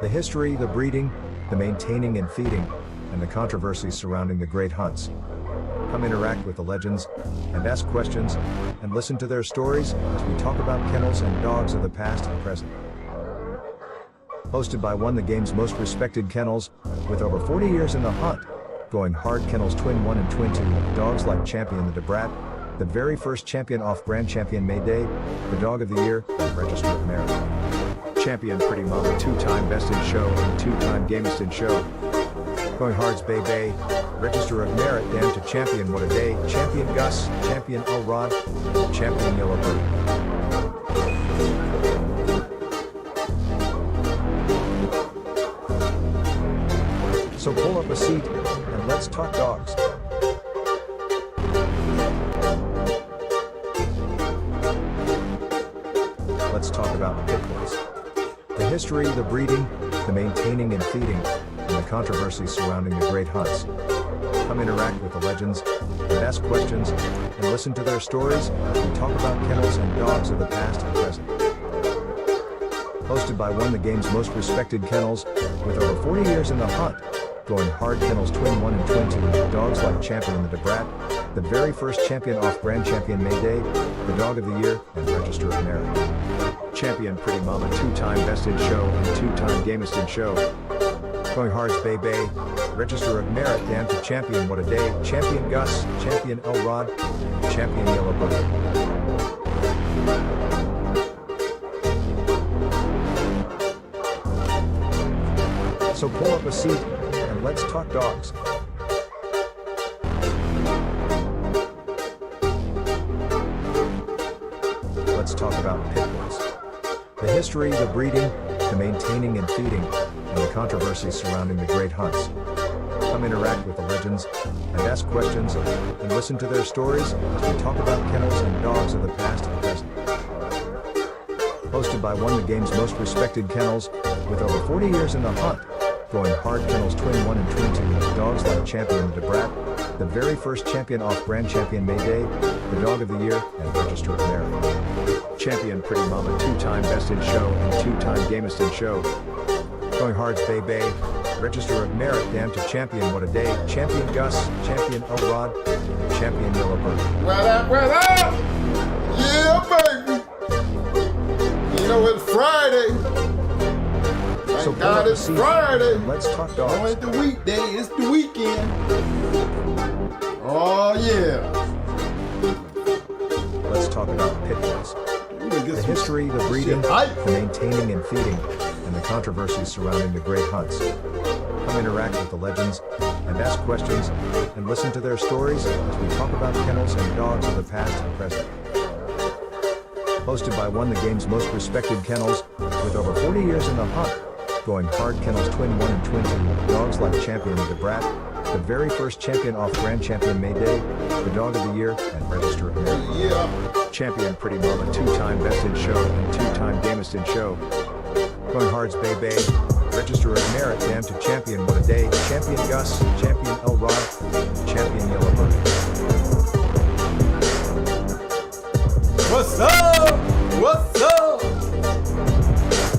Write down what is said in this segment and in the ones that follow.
The history, the breeding, the maintaining and feeding, and the controversies surrounding the great hunts. Come interact with the legends, and ask questions, and listen to their stories as we talk about kennels and dogs of the past and present. Hosted by one of the game's most respected kennels, with over 40 years in the hunt, going hard kennels Twin 1 and Twin 2, dogs like Champion the Debrat, the very first champion off-brand champion Mayday, the Dog of the Year, and Register of Merit. Champion Pretty Mama, two-time Best in Show and two-time Gamest in Show. Going Hard's Bay Bay, Register of Merit, Damn to Champion What a Day, Champion Gus, Champion Elrod, Champion Yellowbird. So pull up a seat, and let's talk dogs. Let's talk about pit bulls. The history, the breeding, the maintaining and feeding, and the controversies surrounding the great hunts. Come interact with the legends, and ask questions, and listen to their stories as we talk about kennels and dogs of the past and present. Hosted by one of the game's most respected kennels, with over 40 years in the hunt, going hard kennels Twin 1 and Twin 2, dogs like Champion the Debrat, the very first champion off-brand champion Mayday, the Dog of the Year, and Register of Merit. Champion Pretty Mama, two-time Best in Show and two-time Gamest in Show. Going Hard's Bay Bay, Register of Merit, Damn to Champion What a Day, Champion Gus, Champion Elrod, Champion Yellowbird. So pull up a seat, and let's talk dogs. Let's talk about pit bulls. The history, the breeding, the maintaining and feeding, and the controversies surrounding the great hunts. Come interact with the legends, and ask questions, and listen to their stories as we talk about kennels and dogs of the past and present. Hosted by one of the game's most respected kennels, with over 40 years in the hunt, going hard kennels Twin 1 and Twin 2, dogs like Champion the Debrat, the very first champion off-brand champion Mayday, the Dog of the Year, and Register of Merit. Champion Pretty Mama, two-time Best in Show and two-time Gamest in Show. Going Hard's Bay Bay, Register of Merit, Damn to Champion What a Day, Champion Gus, Champion Elrod, Champion Yellowbird. What up, what up? Yeah, baby. You know it's Friday. So God, it's Friday. Let's talk dogs. Oh, it's the weekday. It's the weekend. Oh, yeah. Let's talk about pit bulls. The history, the breeding, the maintaining and feeding, and the controversies surrounding the great hunts. Come interact with the legends, and ask questions, and listen to their stories as we talk about kennels and dogs of the past and present. Hosted by one of the game's most respected kennels, with over 40 years in the hunt, going hard kennels Twin 1 and Twin 2, dogs like Champion the Debrat, the very first champion off-brand champion Mayday, the Dog of the Year, and Register of Merit. Yeah. Champion Pretty Mama, two-time Best in Show and two-time Gamest in Show. Going Hard's Bay Bay, Register of Merit, Damn to Champion What a Day, Champion Gus, Champion Elrod, Champion Yellowbird. What's up? What's up?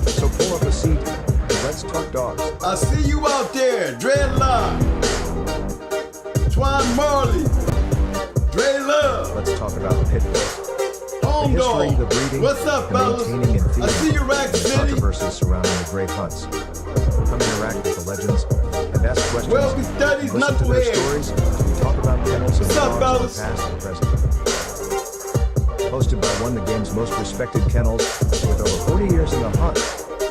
So pull up a seat, and let's talk dogs. I see you out there, Dreadlock, Twan Marley, Dre Love. Let's talk about pit bulls. The Home history, dog. the breeding, What's up, the fellas? maintaining and feeding, I see you, Rack and the City. controversies surrounding the great hunts. Come interact with the legends, and ask questions, Well, we studies and listen to their knuckleheads. stories as we talk about kennels and What's up, dogs of the fellas? past and present. Hosted by one of the game's most respected kennels, with over 40 years in the hunt,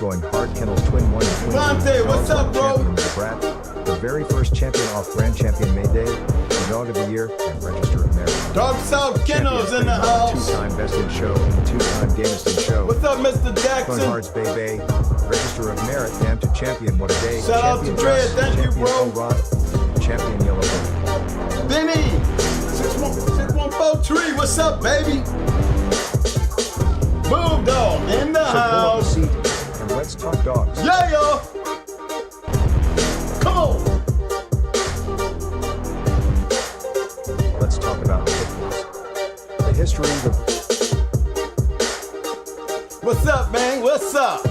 going hard kennels Twin 1 and Twin 2, Devontae, what's dogs up, like bro? Champion the Debrat, the very first champion off-brand champion Mayday, the Dog of the Year, and Register of Merit. Dog South Kennels in the house. Two-time Best in Show and two-time Gamest in Show. What's up, Mr. Going Jackson? Hard's Bay Bay, Register of Merit, Damn to Champion What a Day, Shout out to Champion Dre, Gus, thank you, Champion bro. Elrod, Champion Yellowbird. Benny, 6143, what's up, baby? Bulldog in the So pull up a house. seat and let's talk dogs. Yeah, yo. Come on. Let's talk about pit bulls. The history, the What's up, man? What's up?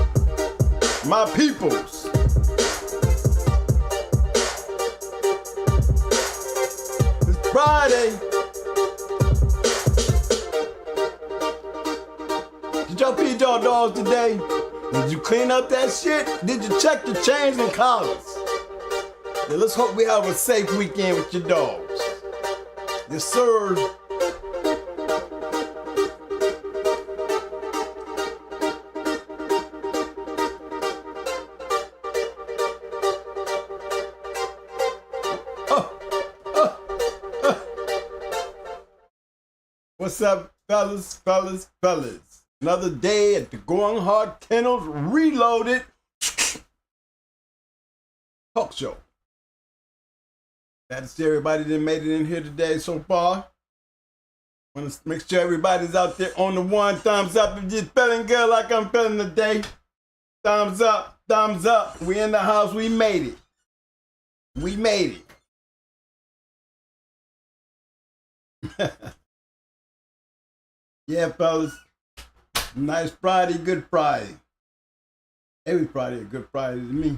My peoples. Friday. Did y'all feed y'all dogs today? Did you clean up that shit? Did you check your chains and collars? Yeah, let's hope we have a safe weekend with your dogs. Yes, sir. What's up, fellas? Another day at the Going Hard Kennels Reloaded talk show. Glad to see everybody that made it in here today so far. Want to make sure everybody's out there on the one. Thumbs up if you're feeling good like I'm feeling today. Thumbs up, thumbs up. We in the house. We made it. We made it. Yeah, fellas. Nice Friday, good Friday. Every Friday a good Friday to me.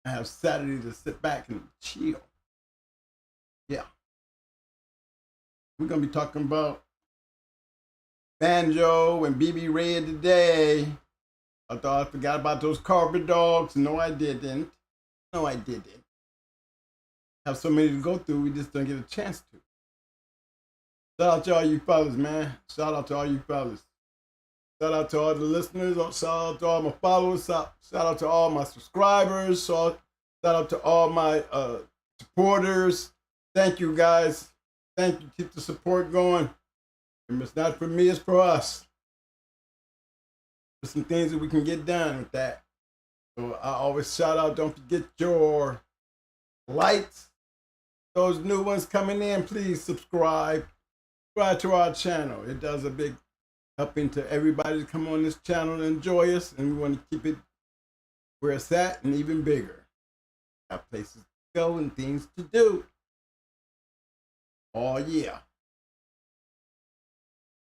I have Saturday to sit back and chill. Yeah. We're going to be talking about Banjo and BB Red today. I thought I forgot about those carpet dogs. No, I didn't. No, I didn't. Have so many to go through, we just don't get a chance to. Shout out to all you fellas, man. Shout out to all you fellas. Shout out to all the listeners. Shout out to all my followers. Shout out to all my subscribers. Shout out to all my supporters. Thank you, guys. Thank you. Keep the support going. And it's not for me, it's for us. There's some things that we can get done with that. So I always shout out, don't forget your lights. Those new ones coming in, please subscribe. Subscribe to our channel. It does a big helping to everybody to come on this channel and enjoy us, and we want to keep it where it's at and even bigger. Have places to go and things to do. Oh yeah.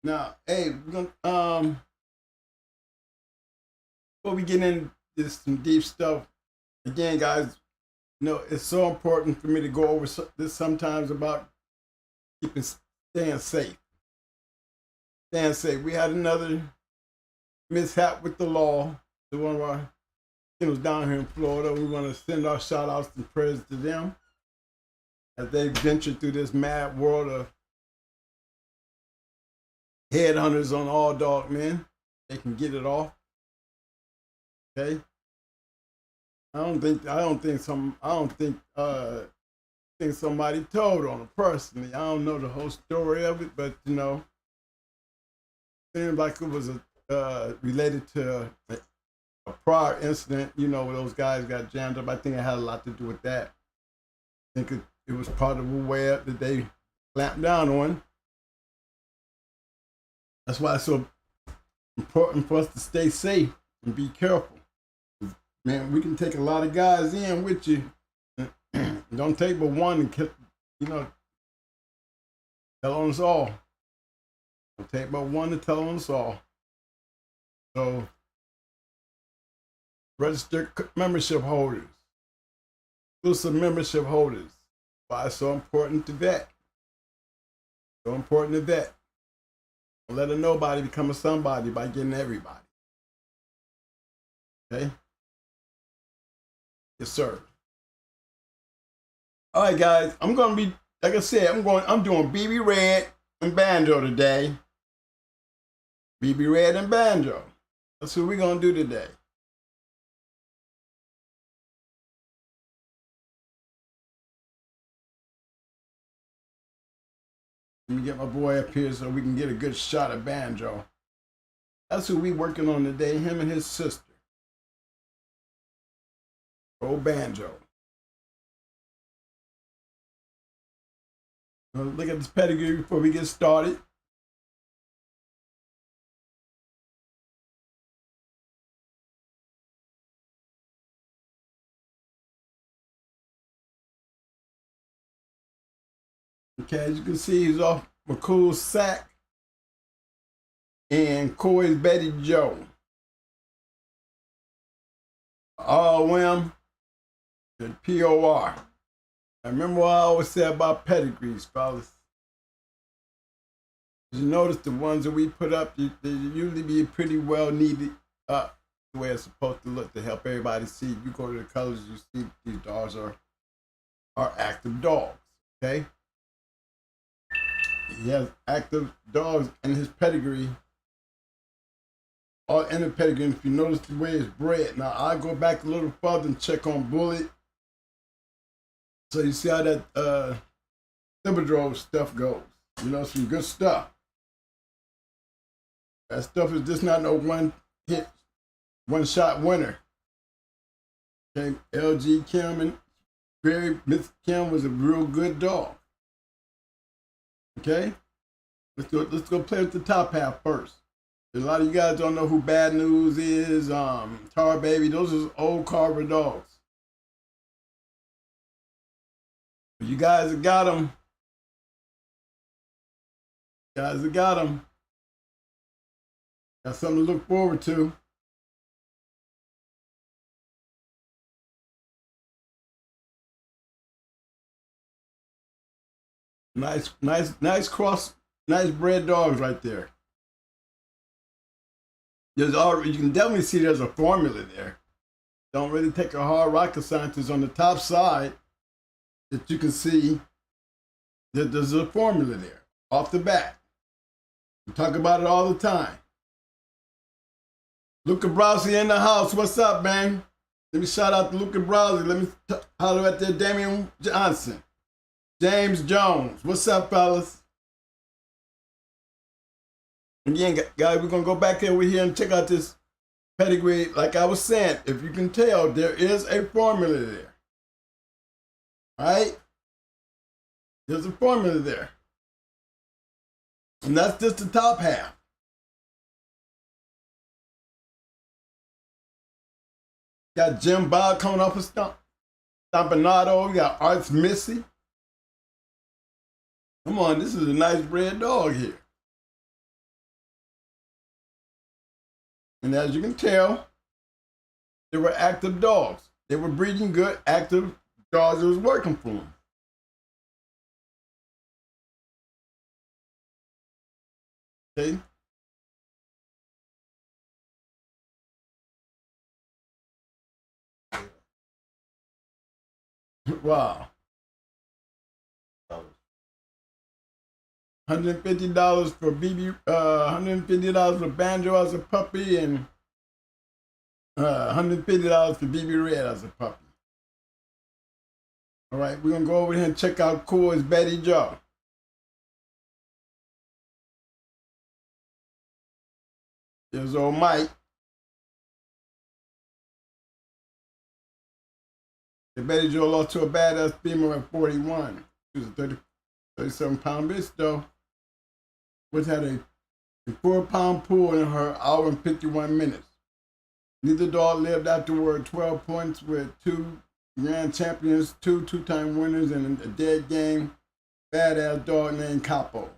Now, hey, we're gonna before we get into some deep stuff, again, guys, you know it's so important for me to go over this sometimes about staying safe. Staying safe. We had another mishap with the law to one of our kennels down here in Florida. We want to send our shout outs and prayers to them as they venture through this mad world of headhunters on all dog men. They can get it off. Okay. I don't think somebody told on them personally. I don't know the whole story of it, but you know, it seemed like it was related to a prior incident, you know, where those guys got jammed up. I think it had a lot to do with that. I think it was part of a way that they clamped down on. That's why it's so important for us to stay safe and be careful. Man, we can take a lot of guys in with you. Don't take but one and, you know, tell on us all. Don't take but one to tell on us all. So, registered membership holders, exclusive membership holders. Why it's so important to vet. So important to vet. Don't let a nobody become a somebody by getting everybody. Okay? Yes, sir. All right, guys. I'm gonna be, like I said, I'm doing BB Red and Banjo today. BB Red and Banjo. That's what we're gonna do today. Let me get my boy up here so we can get a good shot of Banjo. That's who we working on today, him and his sister. Old Banjo. Look at this pedigree before we get started. Okay, as you can see, he's off McCool's sack and Coy's Betty Joe. ROM and POR. I remember what I always say about pedigrees, fellas. You notice the ones that we put up, they usually be pretty well needed up the way it's supposed to look to help everybody see. You go to the colors, you see these dogs are active dogs. Okay? He has active dogs in his pedigree. All in the pedigree. And if you notice the way it's bred. Now I go back a little further and check on Bullet. So you see how that Thibodeau stuff goes. You know, some good stuff. That stuff is just not no one hit, one shot winner. Okay, LG Kim and Miss Kim was a real good dog. Okay, let's go play with the top half first. A lot of you guys don't know who Bad News is. Tar Baby, those are old Carver dogs. But you guys have got them. Guys have got them. Got something to look forward to. Nice cross, nice bred dogs right there. You can definitely see there's a formula there. Don't really take a hard rocket scientist on the top side that you can see that there's a formula there off the bat. We talk about it all the time. Luca Browsey in the house. What's up, man? Let me shout out to Luca Browsey. Let me holler at that Damian Johnson. James Jones. What's up, fellas? Again, guys, we're going to go back over here and check out this pedigree. Like I was saying, if you can tell, there is a formula there. All right? There's a formula there. And that's just the top half. Got Jim Bob coming off a Stompanato. We got Arts Missy. Come on, this is a nice bred dog here. And as you can tell, they were active dogs. They were breeding good, active dogs that was working for them. Okay. Wow. $150 for $150 for Banjo as a puppy, and $150 for BB Red as a puppy. All right, we're gonna go over here and check out Cool's Betty Joe. There's old Mike. The Betty Joe lost to a badass female at 41. She was a 37-pound bitch though, which had a 4-pound pull in her hour and 51 minutes. Neither dog lived afterward. 12 points with 2 grand champions, 2 two-time winners, and a dead game badass dog named Capo,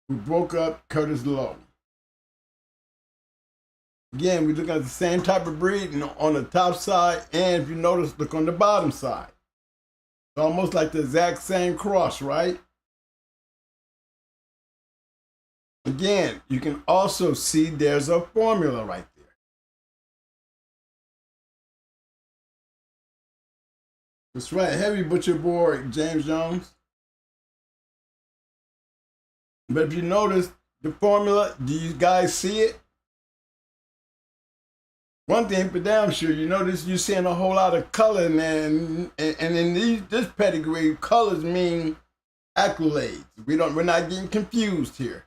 who broke up Curtis Lowe. Again, we look at the same type of breed on the top side, and if you notice, look on the bottom side. It's almost like the exact same cross, right? Again, you can also see there's a formula right there. That's right, heavy butcher boy, James Jones. But if you notice the formula, do you guys see it? One thing for damn sure, you notice you're seeing a whole lot of color, and in this pedigree, colors mean accolades. We're not getting confused here.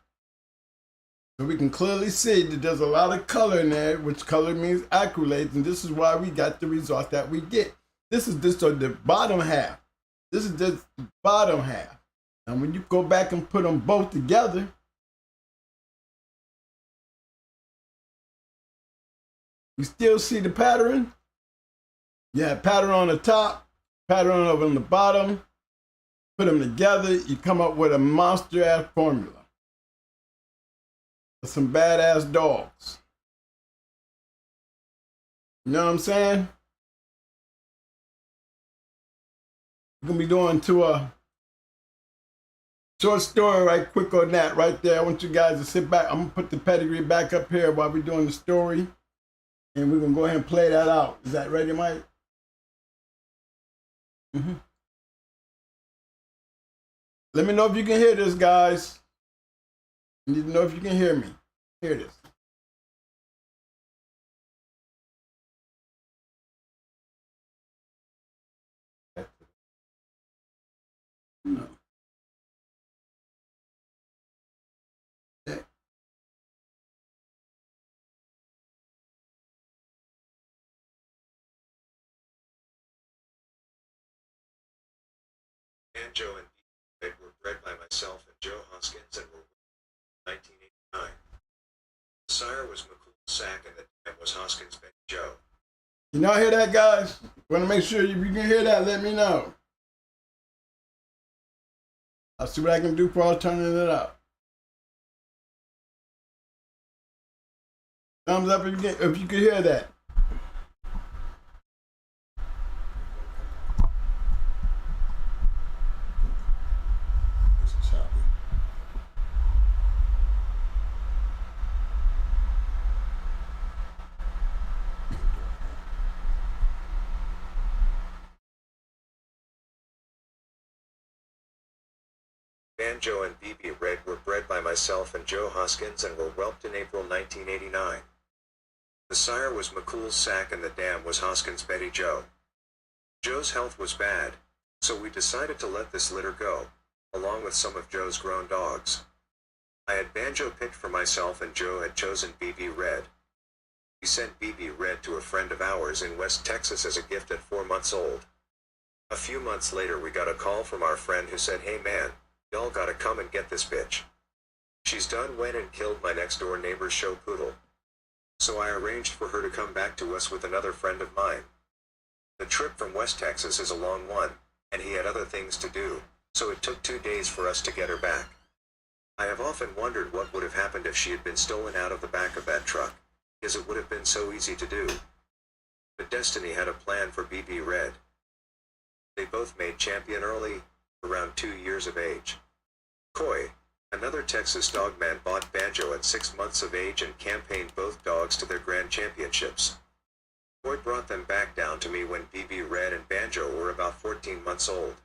So we can clearly see that there's a lot of color in there, which color means accolades, and this is why we got the result that we get. This is just the bottom half. This is just the bottom half. And when you go back and put them both together, you still see the pattern. You have pattern on the top, pattern over on the bottom. Put them together, you come up with a monster-ass formula. Some badass dogs. You know what I'm saying? We're going to be doing to a short story right quick on that right there. I want you guys to sit back. I'm going to put the pedigree back up here while we're doing the story. And we're going to go ahead and play that out. Is that ready, Mike? Mm-hmm. Let me know if you can hear this, guys. I need to know if you can hear me. Hear this. No. Okay. Banjo and Red were bred by myself and Joe Hoskins and were 1989. The sire was McCool Sack and the dam was Hoskins Banjo. Joe. Can y'all hear that, guys? Want to make sure if you can hear that, let me know. I'll see what I can do for turning it up. Thumbs up if you can hear that. Banjo and BB Red were bred by myself and Joe Hoskins and were whelped in April 1989. The sire was McCool Sack and the dam was Hoskins Betty Joe. Joe's health was bad, so we decided to let this litter go, along with some of Joe's grown dogs. I had Banjo picked for myself and Joe had chosen BB Red. We sent BB Red to a friend of ours in West Texas as a gift at 4 months old. A few months later we got a call from our friend who said, "Hey man, y'all gotta come and get this bitch. She's done went and killed my next door neighbor's show poodle." So I arranged for her to come back to us with another friend of mine. The trip from West Texas is a long one, and he had other things to do, so it took 2 days for us to get her back. I have often wondered what would have happened if she had been stolen out of the back of that truck, because it would have been so easy to do. But destiny had a plan for BB Red. They both made champion early, around 2 years of age. Coy, another Texas dogman, bought Banjo at 6 months of age and campaigned both dogs to their grand championships. Coy brought them back down to me when BB Red and Banjo were about 14 months old.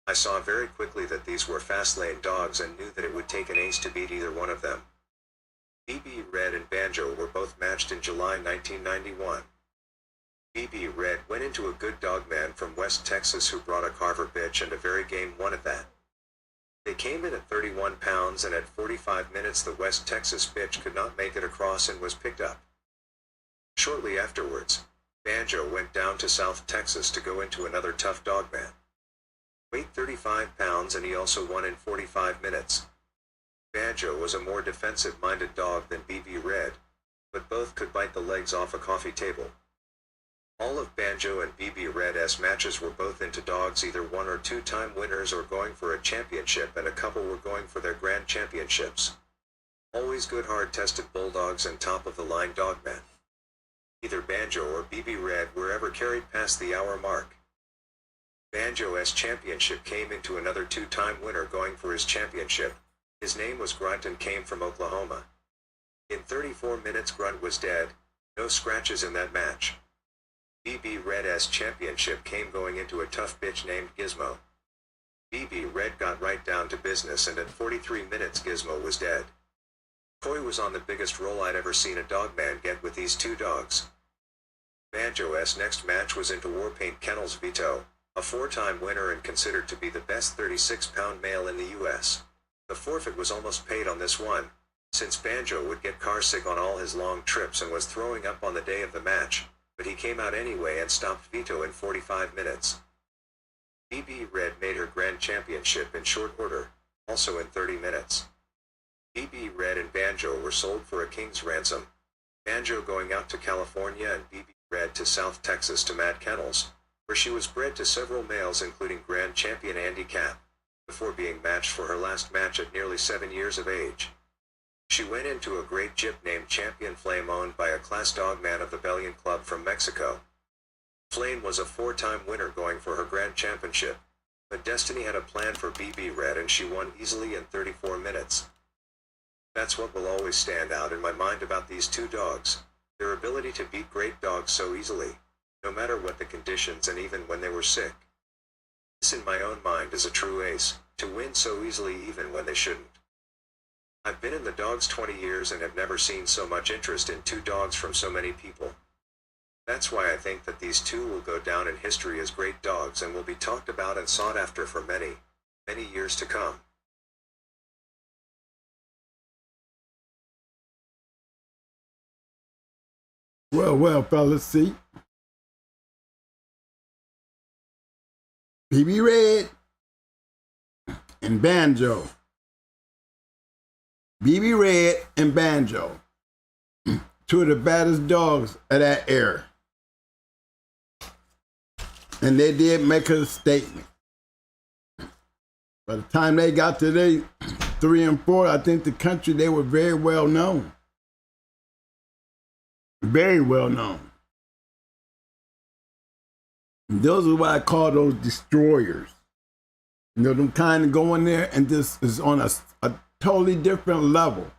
I saw very quickly that these were fast-lane dogs and knew that it would take an ace to beat either one of them. BB Red and Banjo were both matched in July 1991. BB Red went into a good dogman from West Texas who brought a Carver bitch and a very game one at that. They came in at 31 pounds and at 45 minutes the West Texas bitch could not make it across and was picked up. Shortly afterwards, Banjo went down to South Texas to go into another tough dogman. Weighed 35 pounds and he also won in 45 minutes. Banjo was a more defensive-minded dog than BB Red, but both could bite the legs off a coffee table. All of Banjo and BB Red's matches were both into dogs either 1 or 2 time winners or going for a championship, and a couple were going for their grand championships. Always good hard-tested bulldogs and top-of-the-line dogmen. Either Banjo or BB Red were ever carried past the hour mark. Banjo's championship came into another 2-time winner going for his championship. His name was Grunt and came from Oklahoma. In 34 minutes Grunt was dead, no scratches in that match. BB Red's championship came going into a tough bitch named Gizmo. BB Red got right down to business and at 43 minutes Gizmo was dead. Coy was on the biggest roll I'd ever seen a dogman get with these 2 dogs. Banjo's next match was into Warpaint Kennels Vito, a 4-time winner and considered to be the best 36-pound male in the U.S. The forfeit was almost paid on this one, since Banjo would get carsick on all his long trips and was throwing up on the day of the match. But he came out anyway and stopped Vito in 45 minutes. BB Red made her grand championship in short order, also in 30 minutes. BB Red and Banjo were sold for a king's ransom, Banjo going out to California and BB Red to South Texas to Mad Kennels, where she was bred to several males including grand champion Andy Capp, before being matched for her last match at nearly 7 years of age. She went into a great gyp named Champion Flame, owned by a class dogman of the Bellion Club from Mexico. Flame was a 4-time winner going for her grand championship, But Destiny had a plan for BB Red and she won easily in 34 minutes. That's what will always stand out in my mind about these two dogs, their ability to beat great dogs so easily, no matter what the conditions and even when they were sick. This in my own mind is a true ace, to win so easily even when they shouldn't. I've been in the dogs 20 years and have never seen so much interest in two dogs from so many people. That's why I think that these two will go down in history as great dogs and will be talked about and sought after for many, many years to come. Well, fellas, see. BB Red and Banjo. BB Red and Banjo. Two of the baddest dogs of that era. And they did make a statement. By the time they got to their 3 and 4, I think the country, they were very well known. Very well known. And those are what I call those destroyers. You know, them kind of go in there and this is on a totally different level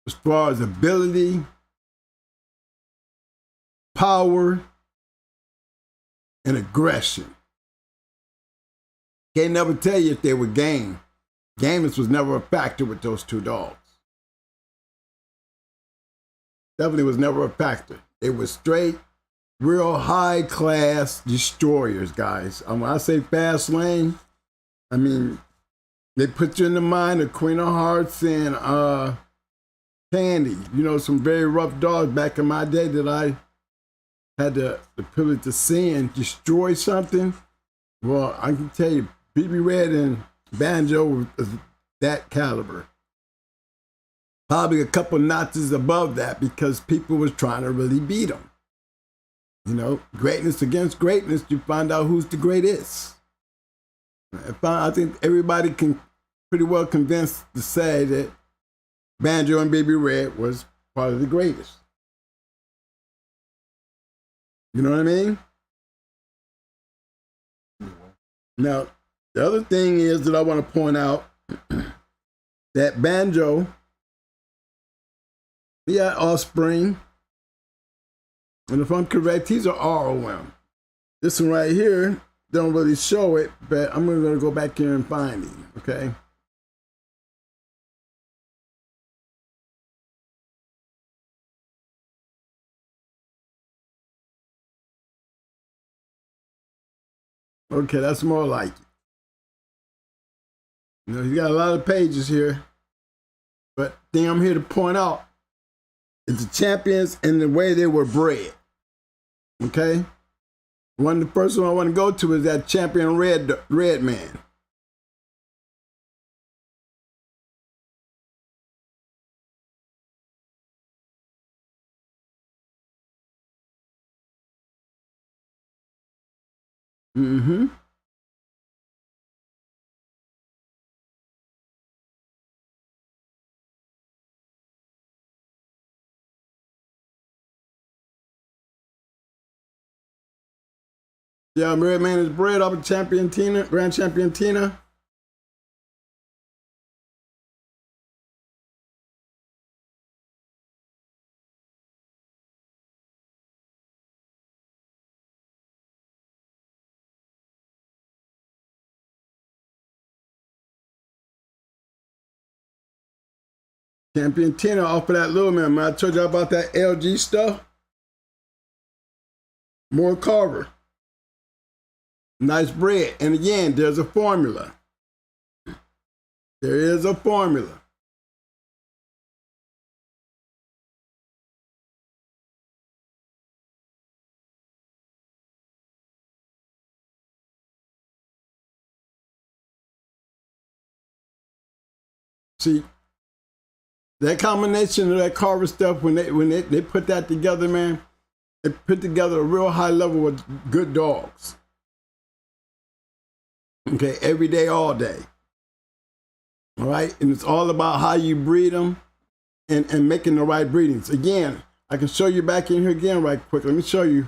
as far as ability, power, and aggression. Can't never tell you if they were game. Gameness was never a factor with those two dogs. Definitely was never a factor. They were straight, real high class destroyers, guys. When I say fast lane, I mean, they put you in the mind of Queen of Hearts and Candy. You know, some very rough dogs back in my day that I had the privilege to see and destroy something. Well, I can tell you, BB Red and Banjo was that caliber. Probably a couple notches above that because people was trying to really beat them. You know, greatness against greatness, you find out who's the greatest. I think everybody can pretty well convince to say that Banjo and BB Red was part of the greatest. You know what I mean? Now, the other thing is that I want to point out that Banjo, he had offspring, and if I'm correct, he's an ROM. This one right here don't really show it, but I'm going to go back here and find him, okay? Okay, that's more like it. You know, he's got a lot of pages here, but the thing I'm here to point out is the champions and the way they were bred. Okay? The first one I want to go to is that champion red man. Mm-hmm. Yeah, Red Man is bred off of Champion Tina, Grand Champion Tina. Champion Tina off of that little man. I told you about that LG stuff. More Carver. Nice bread. And again, there's a formula. There is a formula. See, that combination of that Carver stuff, when they put that together, man, they put together a real high level of good dogs. Okay, every day, all day. All right, and it's all about how you breed them and making the right breedings. Again, I can show you back in here again right quick. Let me show you.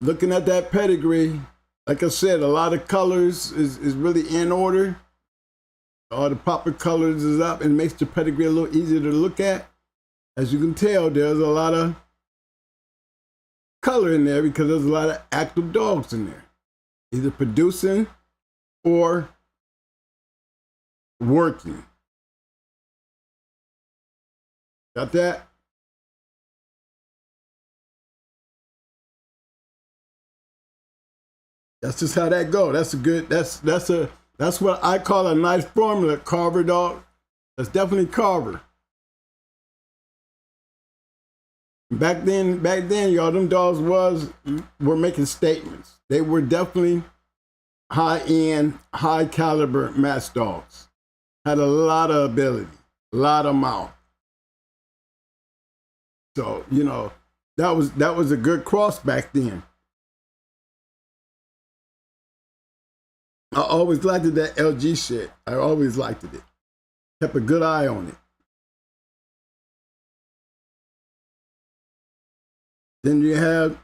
Looking at that pedigree, like I said, a lot of colors is really in order. All the proper colors is up and makes the pedigree a little easier to look at. As you can tell, there's a lot of color in there because there's a lot of active dogs in there, either producing or working. Got that? That's just how that go. That's a good. That's what I call a nice formula. Carver dog. That's definitely Carver. Back then, y'all, them dogs were making statements. They were definitely high-end, high-caliber match dogs. Had a lot of ability, a lot of mouth. So, you know, that was a good cross back then. I always liked it, that LG shit. I always liked it. Kept a good eye on it. Then you have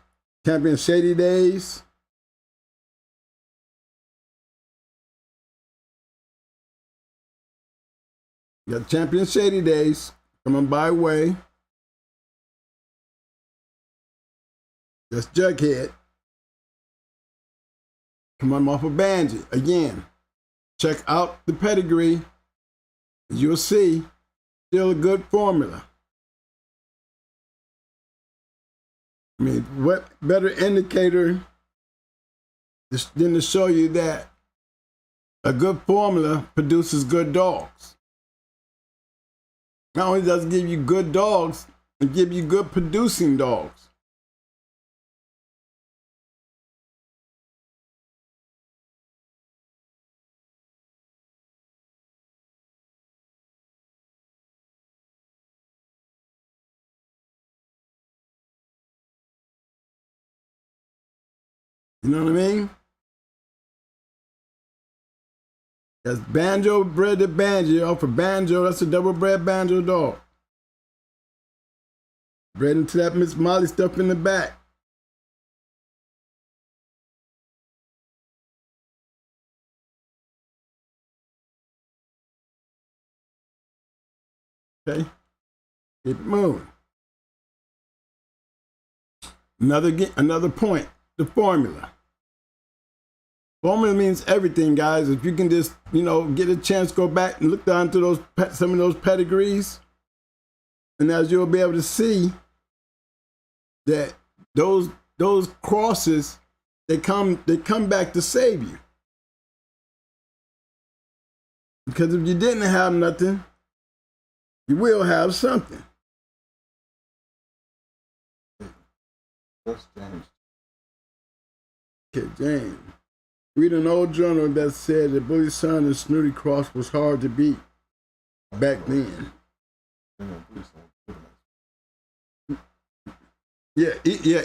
Champion Shady Days. You got Champion Shady Days coming by way. That's Jughead. Coming off of Banjo. Again, check out the pedigree. You'll see, still a good formula. I mean, what better indicator than to show you that a good formula produces good dogs? Not only does it give you good dogs, it gives you good producing dogs. You know what I mean? That's Banjo bred to Banjo. Off of Banjo, that's a double bred Banjo dog. Bred into that Miss Molly stuff in the back. Okay, keep it moving. Another point, the formula. Formula means everything, guys. If you can just, you know, get a chance, go back and look down to some of those pedigrees, and as you'll be able to see that those crosses, they come back to save you. Because if you didn't have nothing, you will have something. That's James. Okay, James. Read an old journal that said that Bully Son and Snooty Cross was hard to beat back then. Yeah,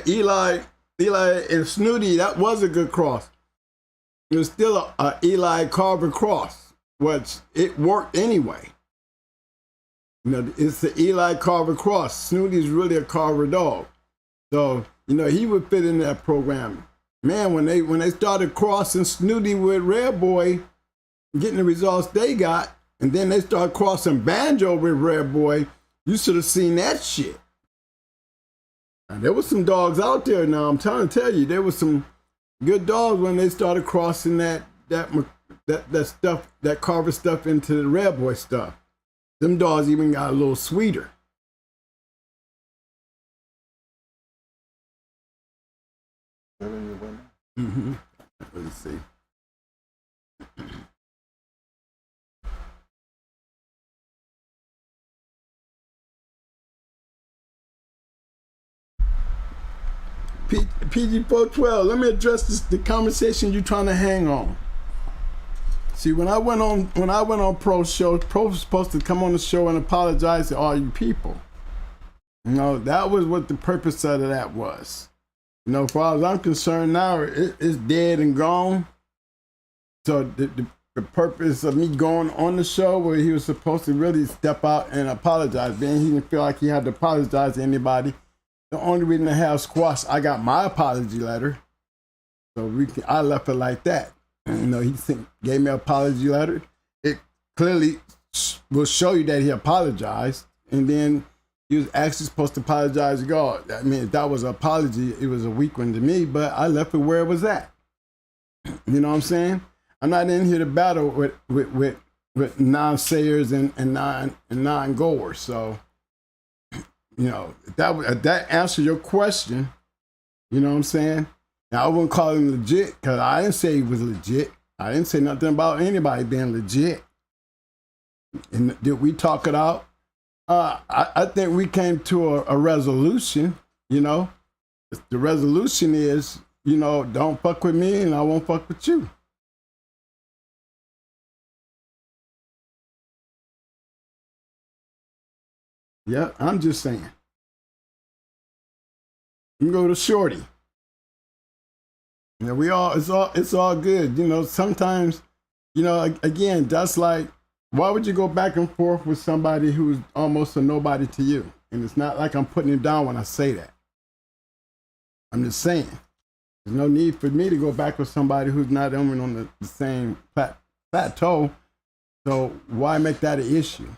Eli and Snooty, that was a good cross. It was still a Eli Carver cross, which it worked anyway. You know, it's the Eli Carver cross. Snooty's really a Carver dog. So, you know, he would fit in that program. Man, when they started crossing Snooty with Red Boy, getting the results they got, and then they started crossing Banjo with Red Boy, you should have seen that shit. And there was some dogs out there now, I'm trying to tell you, there was some good dogs when they started crossing that stuff, that Carver stuff into the Red Boy stuff. Them dogs even got a little sweeter. Mm-hmm. Let's see. PG412, let me address the conversation you're trying to hang on. See, when I went on Pro's show, Pro was supposed to come on the show and apologize to all you people. You know, that was what the purpose of that was. You know, as far as I'm concerned now, it's dead and gone. So the purpose of me going on the show where he was supposed to really step out and apologize, then he didn't feel like he had to apologize to anybody. The only reason to have squash, I got my apology letter. So I left it like that. And, he gave me an apology letter. It clearly will show you that he apologized. And then he was actually supposed to apologize to God. I mean, if that was an apology, it was a weak one to me, but I left it where it was at. You know what I'm saying? I'm not in here to battle with non-sayers and non-goers. So, if that answers your question, you know what I'm saying? Now, I wouldn't call him legit because I didn't say he was legit. I didn't say nothing about anybody being legit. And did we talk it out? I think we came to a resolution, The resolution is, don't fuck with me and I won't fuck with you. Yeah, I'm just saying. You can go to Shorty. It's all good. Sometimes, again, that's like, why would you go back and forth with somebody who's almost a nobody to you? And it's not like I'm putting him down when I say that. I'm just saying, there's no need for me to go back with somebody who's not even on the same plateau. So why make that an issue?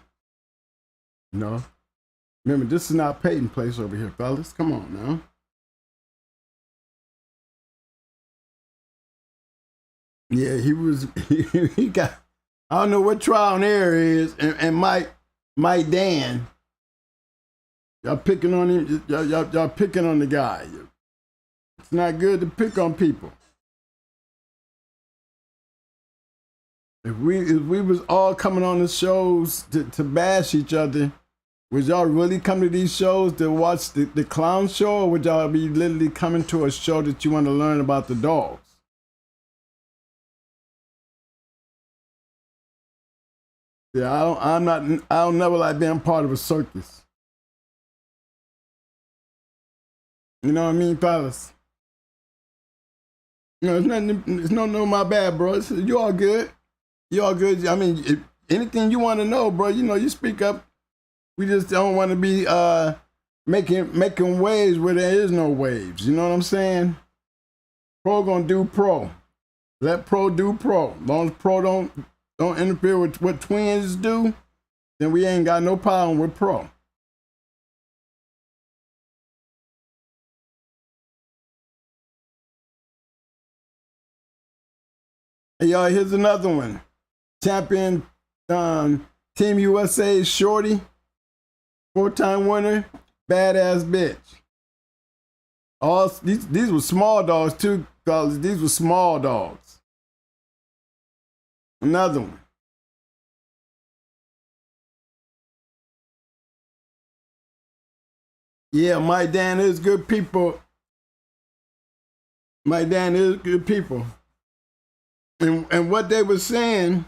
Remember, this is not Peyton place over here, fellas. Come on now. Yeah, he got, I don't know what trial and error is, and Mike Dan, y'all picking on him, y'all picking on the guy. It's not good to pick on people. If we was all coming on the shows to bash each other, would y'all really come to these shows to watch the clown show, or would y'all be literally coming to a show that you want to learn about the dogs? Yeah, I don't never like being part of a circus. You know what I mean, fellas? It's no my bad, bro. You all good. You all good. I mean, anything you want to know, bro, you speak up. We just don't want to be making waves where there is no waves. You know what I'm saying? Pro gonna do pro. Let pro do pro. As long as pro don't interfere with what twins do, then we ain't got no problem with pro. Hey, y'all, here's another one. Champion Team USA Shorty, 4-time winner, badass bitch. All these were small dogs too, fellas. These were small dogs. Another one. Yeah, my Dan is good people. My Dan is good people. And what they were saying,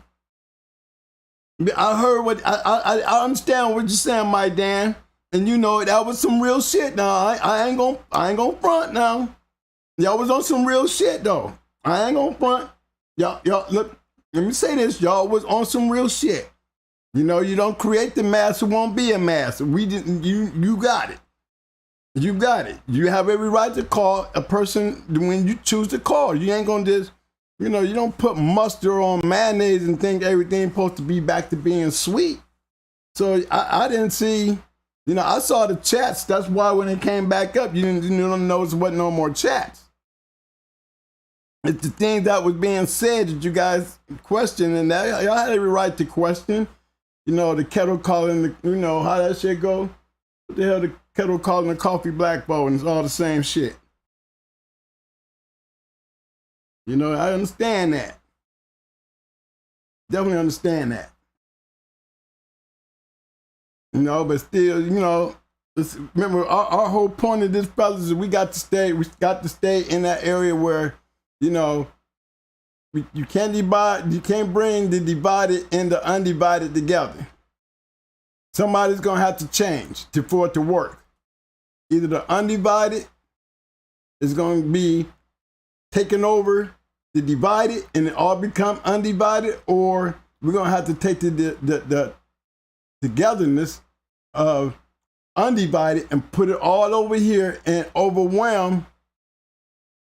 I heard what I understand what you're saying, my Dan. And that was some real shit. Now I ain't gonna front now. Y'all was on some real shit though. I ain't gonna front. Y'all look. Let me say this. Y'all was on some real shit. You don't create the mass, it won't be a mass. We didn't. You got it. You got it. You have every right to call a person when you choose to call. You ain't gonna just. You don't put mustard on mayonnaise and think everything's supposed to be back to being sweet. So I didn't see, I saw the chats. That's why when it came back up, you don't notice what no more chats. It's the thing that was being said that you guys questioned, and that y'all had every right to question. The kettle calling, how that shit go. What the hell, the kettle calling the coffee black bowl, and it's all the same shit. I understand that. Definitely understand that. But still, remember our whole point of this, fellas, is we got to stay in that area where, you can't divide, you can't bring the divided and the undivided together. Somebody's gonna have to change for it to work. Either the undivided is gonna be taking over the divided and it all become undivided, or we're gonna have to take the togetherness of undivided and put it all over here and overwhelm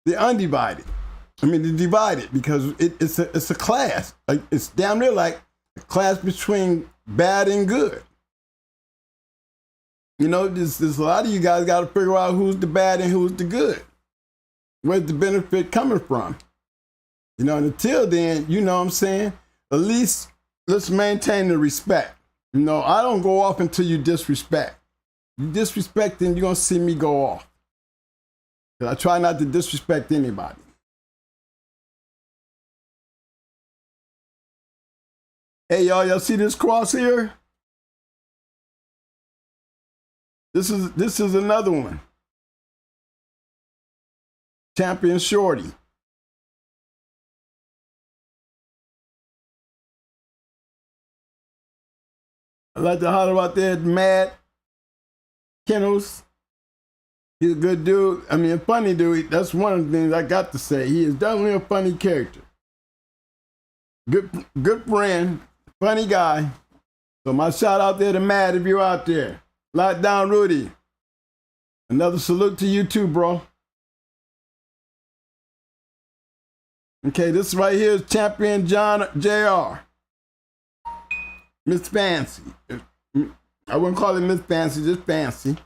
the undivided. I mean, to divide it because it's a class. Like it's damn near like a class between bad and good. You know, there's a lot of you guys got to figure out who's the bad and who's the good. Where's the benefit coming from? You know, and until then, you know what I'm saying? At least let's maintain the respect. You know, I don't go off until you disrespect. You disrespect, then you're going to see me go off. Because I try not to disrespect anybody. Hey, y'all see this cross here? This is another one. Champion Shorty. I like to holler out there at Mad Kennels. He's a good dude. I mean, a funny dude. That's one of the things I got to say. He is definitely a funny character. Good friend, funny guy. So my shout out there to Mad if you're out there. Lockdown Rudy. Another salute to you too, bro. Okay, this right here is Champion John JR. Miss Fancy. I wouldn't call it Miss Fancy, just Fancy.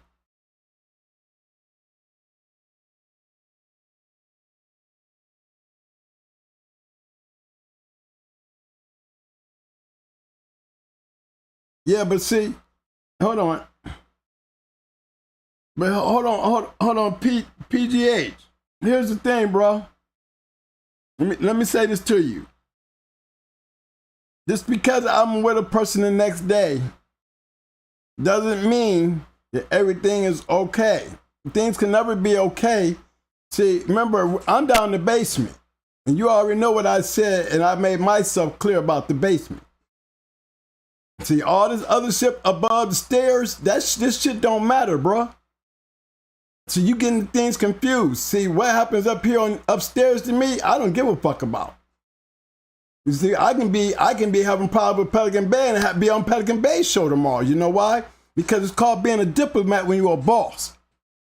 Yeah, but see, hold on. But hold on, PGH. Here's the thing, bro. Let me say this to you. Just because I'm with a person the next day doesn't mean that everything is okay. Things can never be okay. See, remember, I'm down in the basement. And you already know what I said, and I made myself clear about the basement. See, all this other shit above the stairs, this shit don't matter, bro. So you getting things confused. See, what happens up here upstairs to me, I don't give a fuck about. You see, I can be having problems with Pelican Bay and be on Pelican Bay's show tomorrow. You know why? Because it's called being a diplomat when you're a boss.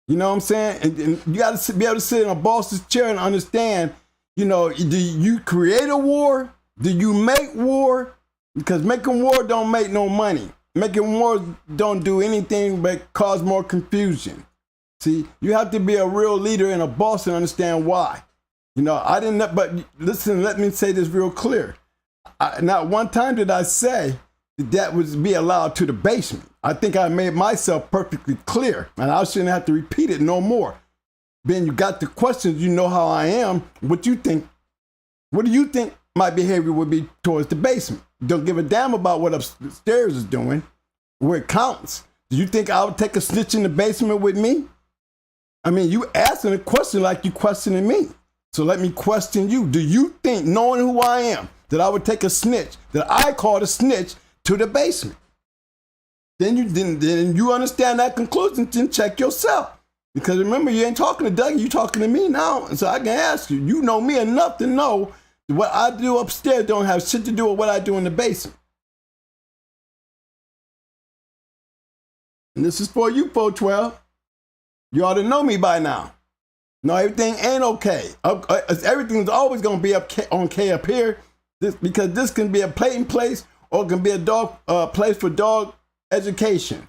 You know what I'm saying? And you got to be able to sit in a boss's chair and understand, you know, do you create a war? Do you make war? Because making war don't make no money. Making war don't do anything but cause more confusion. See, you have to be a real leader and a boss and understand why. You know, I didn't, but listen, let me say this real clear. Not one time did I say that would be allowed to the basement. I think I made myself perfectly clear, and I shouldn't have to repeat it no more. Ben, you got the questions, you know how I am. What do you think my behavior would be towards the basement? Don't give a damn about what upstairs is doing, where it counts. Do you think I would take a snitch in the basement with me? I mean, you asking a question like you questioning me. So let me question you. Do you think, knowing who I am, that I would take a snitch, that I called a snitch to the basement? Then you understand that conclusion, then check yourself. Because remember, you ain't talking to Dougie, you talking to me now. And so I can ask you, you know me enough to know that what I do upstairs don't have shit to do with what I do in the basement. And this is for you, 412. You ought to know me by now. No, everything ain't okay. Everything's always going to be okay up here because this can be a Playton place or it can be a dog place for dog education.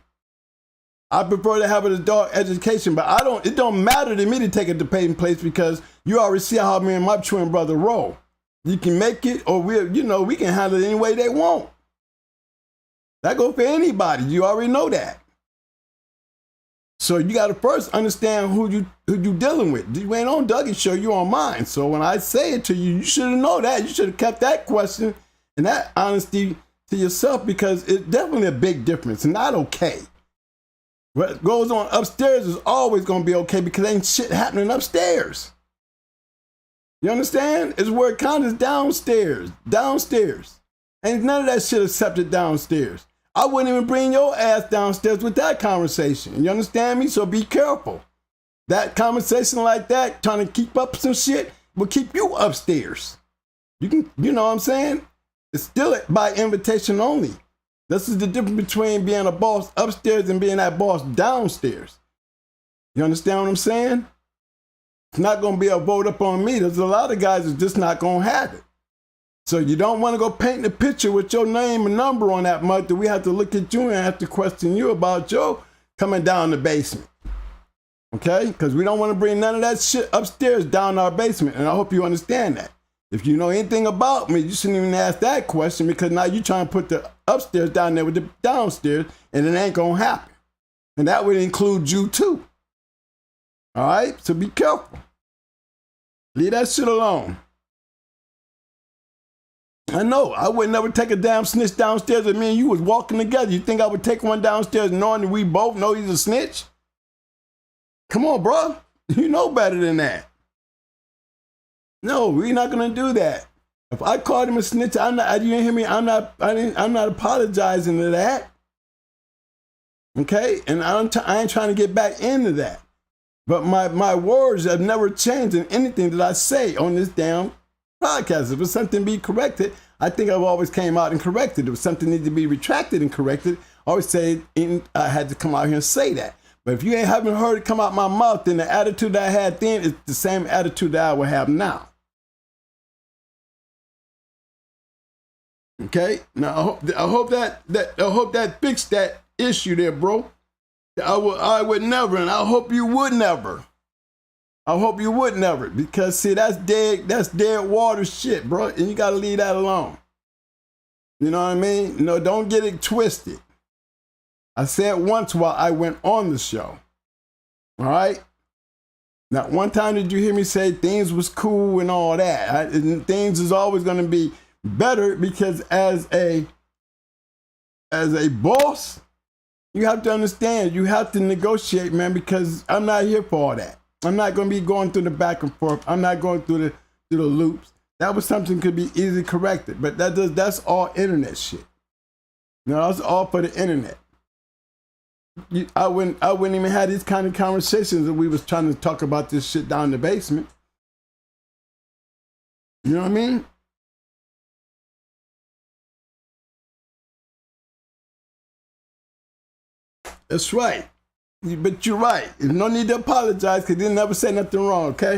I prefer to have it as dog education, but it don't matter to me to take it to Playton place because you already see how me and my twin brother roll. You can make it or we can handle it any way they want. That goes for anybody. You already know that. So you got to first understand who you dealing with. You ain't on Dougie's show, you on mine. So when I say it to you, you should have known that. You should have kept that question and that honesty to yourself because it's definitely a big difference and not okay. What goes on upstairs is always going to be okay because ain't shit happening upstairs. You understand? It's where it counts is downstairs. Downstairs. Ain't none of that shit accepted downstairs. I wouldn't even bring your ass downstairs with that conversation. You understand me? So be careful. That conversation like that, trying to keep up some shit, will keep you upstairs. You know what I'm saying? It's still by invitation only. This is the difference between being a boss upstairs and being that boss downstairs. You understand what I'm saying? It's not going to be a vote up on me. There's a lot of guys that's just not going to have it. So you don't want to go paint the picture with your name and number on that mug that we have to look at you and have to question you about Joe coming down the basement. Okay? Because we don't want to bring none of that shit upstairs down our basement. And I hope you understand that. If you know anything about me, you shouldn't even ask that question, because now you're trying to put the upstairs down there with the downstairs, and it ain't going to happen. And that would include you too. All right? So be careful. Leave that shit alone. I know. I would never take a damn snitch downstairs if me and you was walking together. You think I would take one downstairs knowing that we both know he's a snitch? Come on, bro. You know better than that. No, we're not gonna do that. If I called him a snitch, you didn't hear me. I'm not apologizing to that. Okay, and I ain't trying to get back into that. But my words have never changed in anything that I say on this damn podcast. If it's something be corrected, I think I've always came out and corrected. If something needs to be retracted and corrected, I always say I had to come out here and say that. But if you haven't heard it come out my mouth, then the attitude that I had then is the same attitude that I will have now. Okay, now I hope that fixed that issue there, bro. I would never, and I hope you would never. I hope you would never, because see, that's dead water shit, bro, and you gotta leave that alone. You know what I mean? No, don't get it twisted. I said once while I went on the show. All right. Not one time did you hear me say things was cool and all that. Things is always gonna be better, because as a boss, you have to understand, you have to negotiate, man, because I'm not here for all that. I'm not going to be going through the back and forth. I'm not going through the loops. That was something could be easily corrected, but that's all internet shit. You know, that's all for the internet. I wouldn't even have these kind of conversations if we was trying to talk about this shit down in the basement. You know what I mean? That's right. But you're right. There's no need to apologize, because you never say nothing wrong, okay?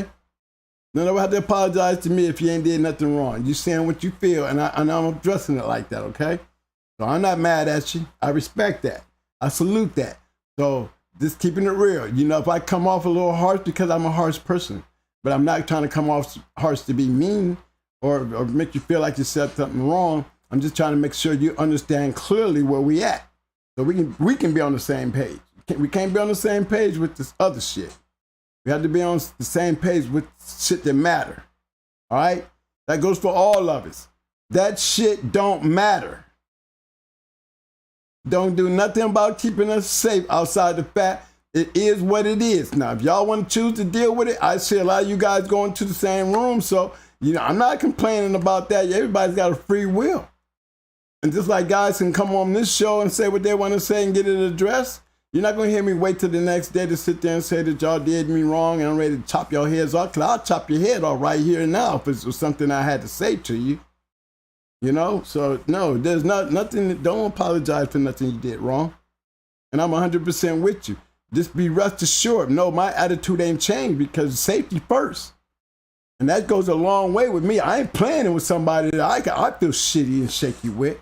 You never have to apologize to me if you ain't did nothing wrong. You saying what you feel, and I'm addressing it like that, okay? So I'm not mad at you. I respect that. I salute that. So just keeping it real. You know, if I come off a little harsh, because I'm a harsh person, but I'm not trying to come off harsh to be mean or make you feel like you said something wrong. I'm just trying to make sure you understand clearly where we at. So we can be on the same page. We can't be on the same page with this other shit. We have to be on the same page with shit that matter. All right? That goes for all of us. That shit don't matter. Don't do nothing about keeping us safe outside the fact it is what it is. Now, if y'all want to choose to deal with it, I see a lot of you guys going to the same room. So, you know, I'm not complaining about that. Everybody's got a free will. And just like guys can come on this show and say what they want to say and get it addressed, you're not going to hear me wait till the next day to sit there and say that y'all did me wrong and I'm ready to chop your heads off. Because I'll chop your head off right here and now if it was something I had to say to you. You know? So, no, there's nothing. Don't apologize for nothing you did wrong. And I'm 100% with you. Just be rest assured. No, my attitude ain't changed, because safety first. And that goes a long way with me. I ain't playing with somebody that I feel shitty and shaky with.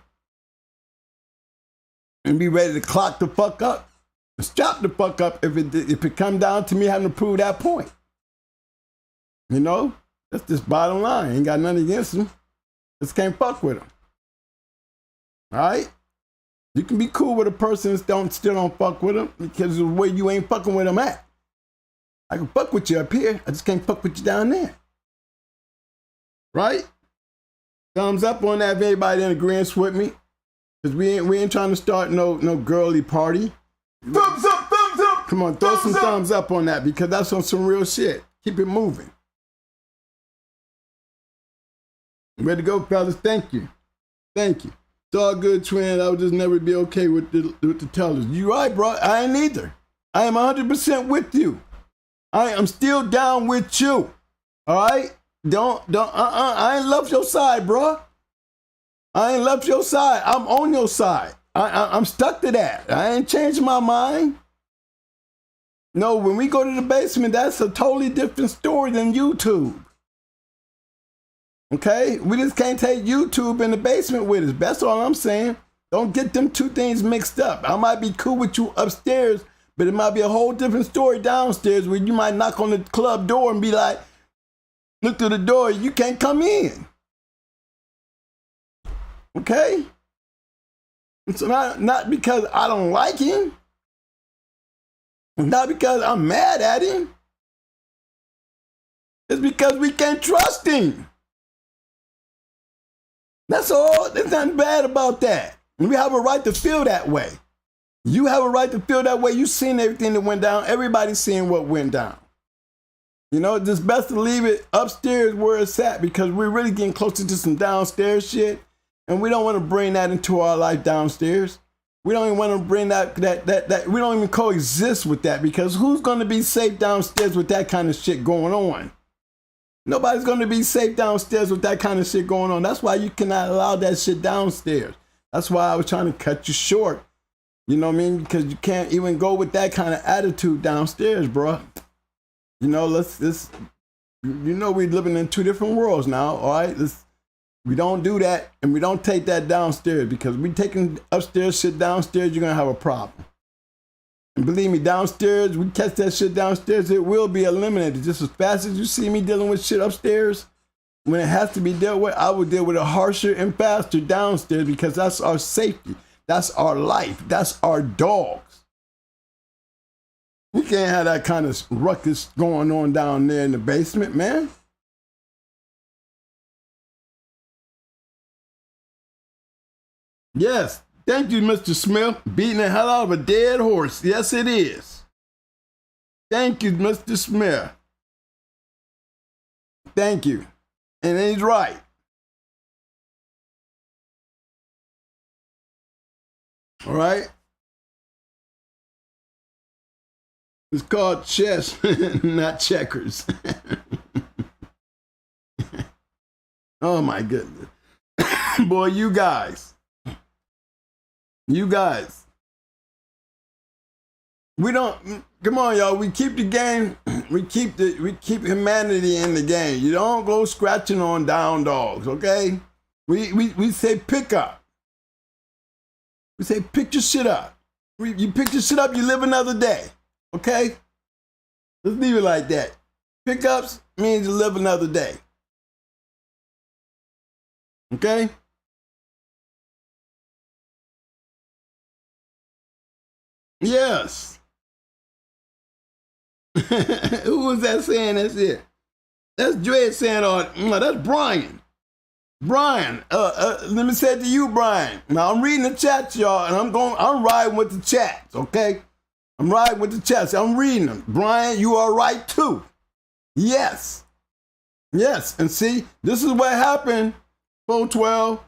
And be ready to clock the fuck up. Strap the fuck up if it come down to me having to prove that point. You know? That's just bottom line. Ain't got nothing against them. Just can't fuck with them. All right? You can be cool with a person and still don't fuck with them, because of the way you ain't fucking with them at. I can fuck with you up here. I just can't fuck with you down there. Right? Thumbs up on that if anybody in agreement with me. Because we ain't trying to start no girly party. Thumbs up, thumbs up. Come on, throw some thumbs up on that, because that's on some real shit. Keep it moving. Ready to go, fellas? Thank you. Thank you. It's all good, twin. I would just never be okay with the tellers. You right, bro. I ain't either. I am 100% with you. I am still down with you. All right? I ain't left your side, bro. I ain't left your side. I'm on your side. I'm stuck to that. I ain't changed my mind. No, when we go to the basement, that's a totally different story than YouTube. Okay? We just can't take YouTube in the basement with us. That's all I'm saying. Don't get them two things mixed up. I might be cool with you upstairs, but it might be a whole different story downstairs where you might knock on the club door and be like, look through the door, you can't come in. Okay? It's not because I don't like him. Not because I'm mad at him. It's because we can't trust him. That's all. There's nothing bad about that. And we have a right to feel that way. You have a right to feel that way. You've seen everything that went down. Everybody's seeing what went down. You know, it's just best to leave it upstairs where it's at because we're really getting closer to some downstairs shit. And we don't want to bring that into our life downstairs. We don't even want to bring that we don't even coexist with that because who's going to be safe downstairs with that kind of shit going on? Nobody's going to be safe downstairs with that kind of shit going on. That's why you cannot allow that shit downstairs. That's why I was trying to cut you short. You know what I mean? Because you can't even go with that kind of attitude downstairs, bro. You know, you know we're living in two different worlds now, all right? We don't do that, and we don't take that downstairs because we taking upstairs shit downstairs, you're going to have a problem. And believe me, downstairs, we catch that shit downstairs, it will be eliminated. Just as fast as you see me dealing with shit upstairs, when it has to be dealt with, I will deal with it harsher and faster downstairs because that's our safety. That's our life. That's our dogs. We can't have that kind of ruckus going on down there in the basement, man. Yes, thank you, Mr. Smith. Beating the hell out of a dead horse. Yes, it is. Thank you, Mr. Smith. Thank you. And he's right. All right? It's called chess, not checkers. Oh, my goodness. Boy, you guys. We don't, come on, y'all. We keep the game. We keep humanity in the game. You don't go scratching on down dogs, okay? We say pick up. We say pick your shit up. You pick your shit up, you live another day, okay? Let's leave it like that. Pickups means you live another day. Okay? Yes. Who was that saying that shit? That's Dre saying, no, that's Brian. Brian, let me say it to you, Brian. Now I'm reading the chats, y'all, and I'm riding with the chats, okay? I'm riding with the chats. I'm reading them. Brian, you are right too. Yes. Yes. And see, this is what happened, 412.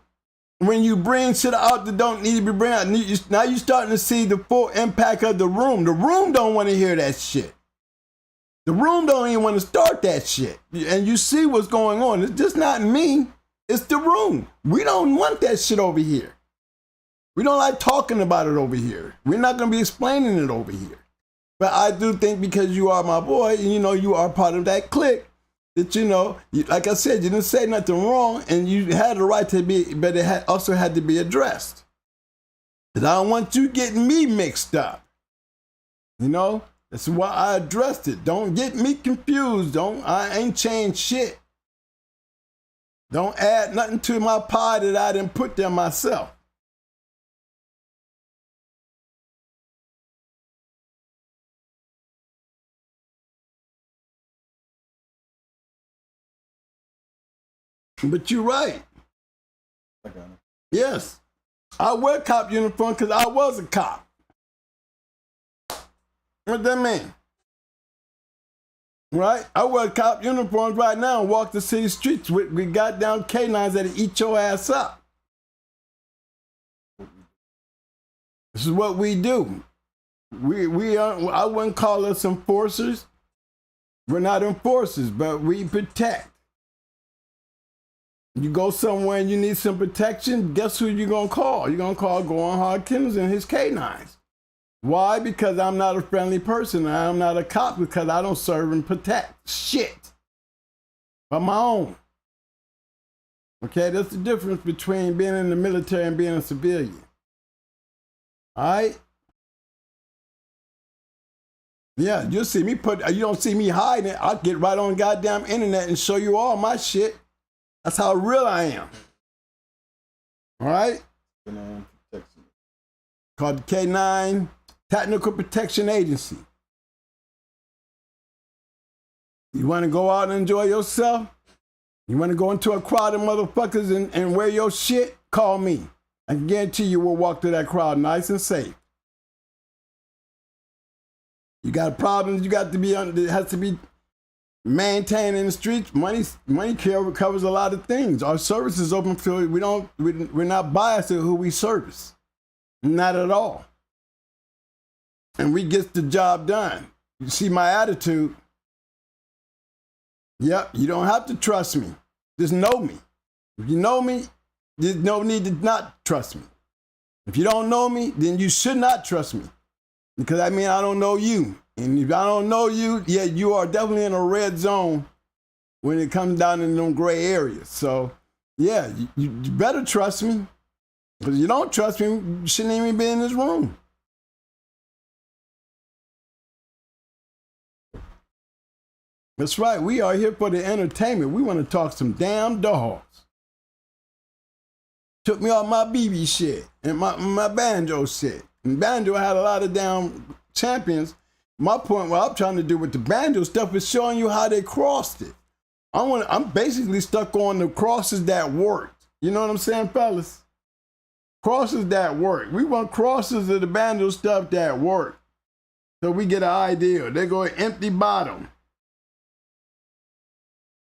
When you bring shit out that don't need to be bring out, now you're starting to see the full impact of the room. The room don't want to hear that shit. The room don't even want to start that shit. And you see what's going on. It's just not me. It's the room. We don't want that shit over here. We don't like talking about it over here. We're not going to be explaining it over here. But I do think because you are my boy, and you know you are part of that clique, that, you know, like I said, you didn't say nothing wrong, and you had the right to be, but it also had to be addressed. Because I don't want you getting me mixed up. You know, that's why I addressed it. Don't get me confused. I ain't changed shit. Don't add nothing to my pie that I didn't put there myself. But you're right. Yes. I wear cop uniform because I was a cop. What that mean? Right? I wear cop uniforms right now and walk the city streets with goddamn canines that'll eat your ass up. This is what we do. We are, I wouldn't call us enforcers. We're not enforcers, but we protect. You go somewhere and you need some protection, guess who you're going to call? You're going to call Going Hard Kennels and his canines. Why? Because I'm not a friendly person. I'm not a cop because I don't serve and protect shit of my own. Okay, that's the difference between being in the military and being a civilian. All right? Yeah, you'll see me you don't see me hiding it. I'll get right on goddamn internet and show you all my shit. That's how real I am. All right? Called the K9 Technical Protection Agency. You want to go out and enjoy yourself? You want to go into a crowd of motherfuckers and wear your shit? Call me. I can guarantee you we'll walk through that crowd nice and safe. You got problems you got to be on, it has to be maintained in the streets. Money covers a lot of things. Our service is open for we're not biased to who we service. Not at all. And we get the job done. You see my attitude. Yep, you don't have to trust me. Just know me. If you know me, there's no need to not trust me. If you don't know me, then you should not trust me. Because I mean, I don't know you. And if I don't know you, yeah, you are definitely in a red zone when it comes down in them gray areas. So, yeah, you better trust me. Because if you don't trust me, you shouldn't even be in this room. That's right. We are here for the entertainment. We want to talk some damn dogs. Took me off my BB shit and my Banjo shit. And Banjo had a lot of damn champions. My point, what I'm trying to do with the Banjo stuff is showing you how they crossed it. I'm basically stuck on the crosses that worked. You know what I'm saying, fellas? Crosses that work. We want crosses of the Banjo stuff that work. So we get an idea. They go empty bottom.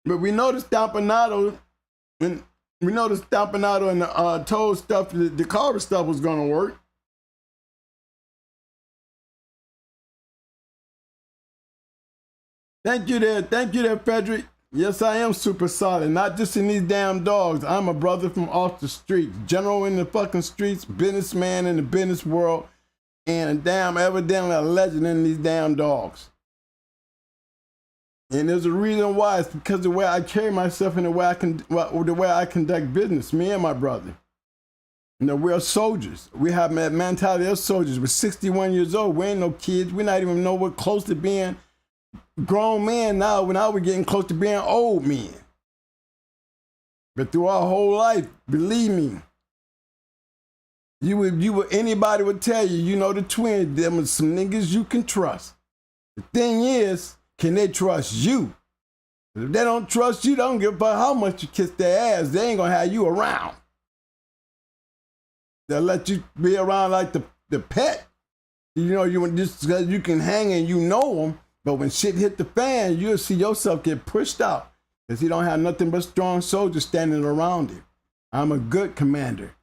But we know the Stampinato, and we know the Stampinato and the toe stuff, the Carver stuff was gonna work. Thank you there, Frederick. Yes, I am super solid, not just in these damn dogs. I'm a brother from off the streets, general in the fucking streets, businessman in the business world, and evidently a legend in these damn dogs. And there's a reason why. It's because of the way I carry myself and the way I conduct business, me and my brother. You know, we're soldiers. We have that mentality of soldiers. We're 61 years old. We ain't no kids. We're not even nowhere close to being grown men now. Now we're getting close to being old men. But through our whole life, believe me, anybody would tell you, you know, the twins, them are some niggas you can trust. The thing is, can they trust you? If they don't trust you, they don't give a fuck how much you kiss their ass. They ain't gonna have you around. They'll let you be around like the pet. You know, just because you can hang and you know them, but when shit hit the fan, you'll see yourself get pushed out because he don't have nothing but strong soldiers standing around him. I'm a good commander.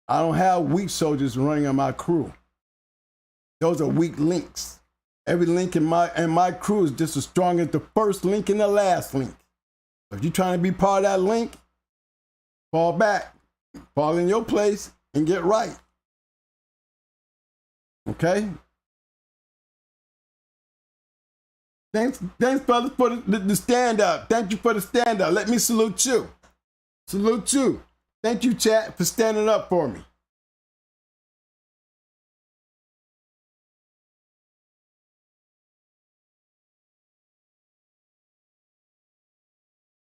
I don't have weak soldiers running on my crew. Those are weak links. Every link in my crew is just as strong as the first link and the last link. If you're trying to be part of that link, fall back, fall in your place, and get right. Okay? Thanks, brothers, for the stand up. Thank you for the stand up. Let me salute you. Salute you. Thank you, chat, for standing up for me.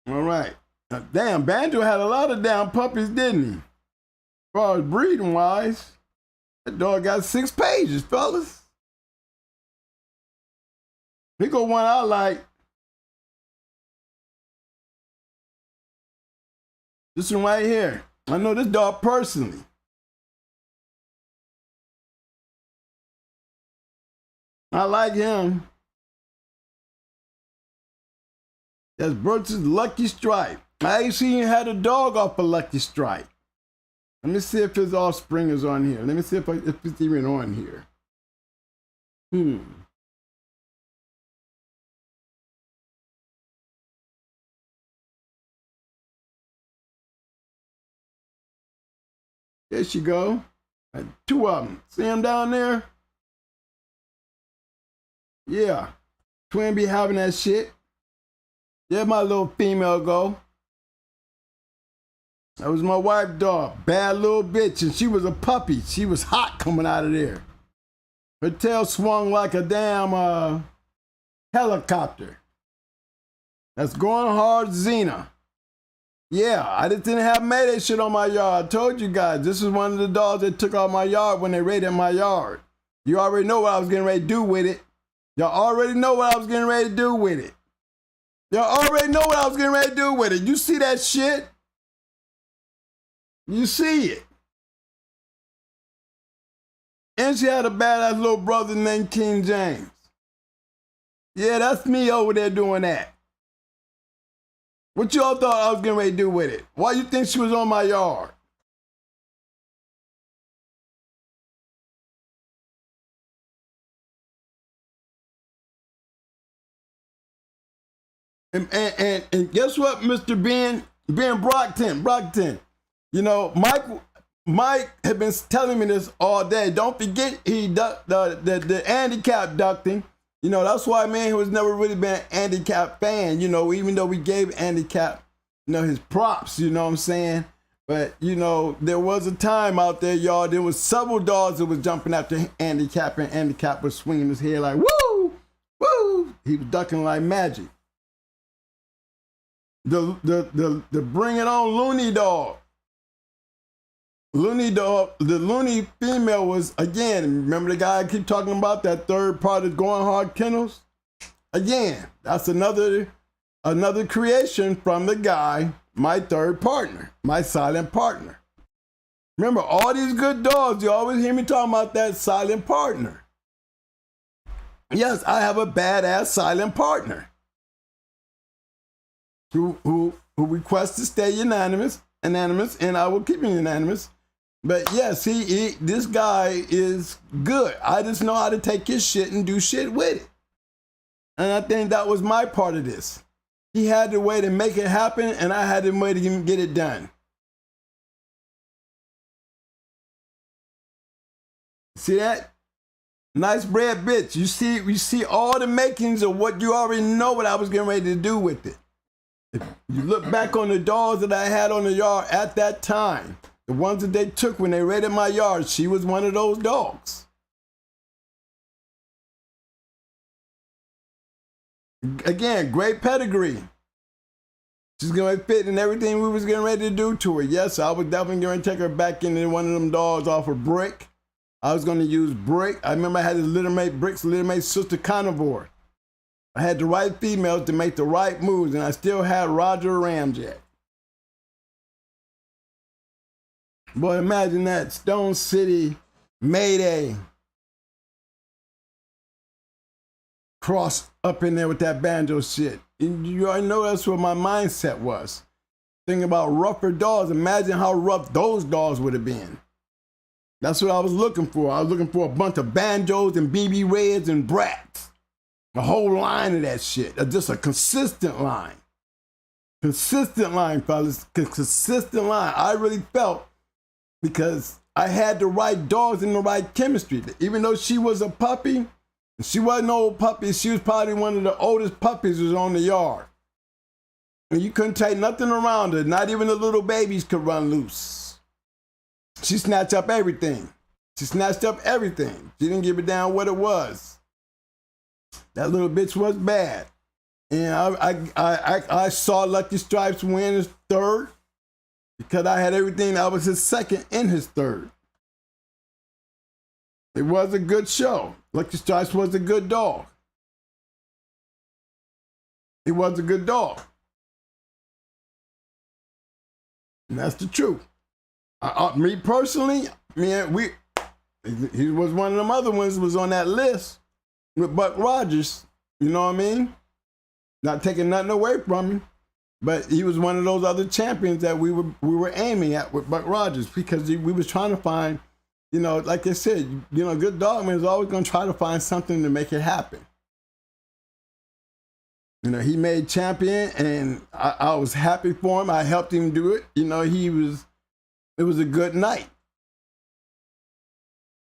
All right. Now, damn, Banjo had a lot of damn puppies, didn't he? As far as breeding wise, that dog got 6 pages, fellas. He go one I like. This one right here. I know this dog personally. I like him. That's Brooks' Lucky Strike. I ain't seen you had a dog off a Lucky Strike. Let me see if his offspring is on here. Let me see if it's even on here. There she go. 2 of them. See him down there? Yeah. Twin be having that shit. There my little female go. That was my wife dog. Bad little bitch. And she was a puppy. She was hot coming out of there. Her tail swung like a damn helicopter. That's going hard, Xena. Yeah, I just didn't have Mayday shit on my yard. I told you guys, this is one of the dogs that took off my yard when they raided my yard. You already know what I was getting ready to do with it. Y'all already know what I was getting ready to do with it. Y'all already know what I was getting ready to do with it. You see that shit? You see it. And she had a badass little brother named King James. Yeah, that's me over there doing that. What y'all thought I was getting ready to do with it? Why you think she was on my yard? And guess what, Mr. Ben Brockton. You know, Mike had been telling me this all day. Don't forget he the handicap ducting. You know, that's why, man, he was never really been an handicap fan, you know, even though we gave handicap, you know, his props, you know what I'm saying? But, you know, there was a time out there, y'all, there was several dogs that was jumping after handicap, and handicap was swinging his head like, woo, woo. He was ducking like magic. The Bring It On Looney dog. The Looney female was, again, remember the guy I keep talking about, that third part of Going Hard Kennels? Again, that's another creation from the guy, my third partner, my silent partner. Remember, all these good dogs, you always hear me talking about that silent partner. Yes, I have a badass silent partner who requests to stay unanimous, and I will keep him unanimous. But yes, this guy is good. I just know how to take his shit and do shit with it. And I think that was my part of this. He had the way to make it happen, and I had the way to get it done. See that? Nice bread bitch. You see all the makings of what you already know what I was getting ready to do with it. If you look back on the dogs that I had on the yard at that time, the ones that they took when they raided my yard, she was one of those dogs. Again, great pedigree. She's going to fit in everything we was getting ready to do to her. Yes, I was definitely going to take her back into one of them dogs off of Brick. I was going to use Brick. I remember I had his Brick's littermate sister carnivore. I had the right females to make the right moves, and I still had Roger Ramjet. Boy, imagine that. Stone City, Mayday. Cross up in there with that banjo shit. You already know that's what my mindset was. Thinking about rougher dogs. Imagine how rough those dogs would have been. That's what I was looking for. I was looking for a bunch of banjos and BB Reds and brats. A whole line of that shit. Just a consistent line. Consistent line, fellas. Consistent line. I really felt, because I had the right dogs and the right chemistry. Even though she was a puppy, she wasn't an old puppy. She was probably one of the oldest puppies that was on the yard. And you couldn't take nothing around her. Not even the little babies could run loose. She snatched up everything. She snatched up everything. She didn't give a damn what it was. That little bitch was bad. And I saw Lucky Stripes win his third because I had everything. I was his second in his third. It was a good show. Lucky Stripes was a good dog. He was a good dog. And that's the truth. Me personally, man, he was one of them other ones that was on that list with Buck Rogers. You know what I mean? Not taking nothing away from him, but he was one of those other champions that we were aiming at with Buck Rogers, because we was trying to find, you know, like I said, you know, good dogman is always going to try to find something to make it happen. You know, he made champion, and I was happy for him. I helped him do it. You know, it was a good night.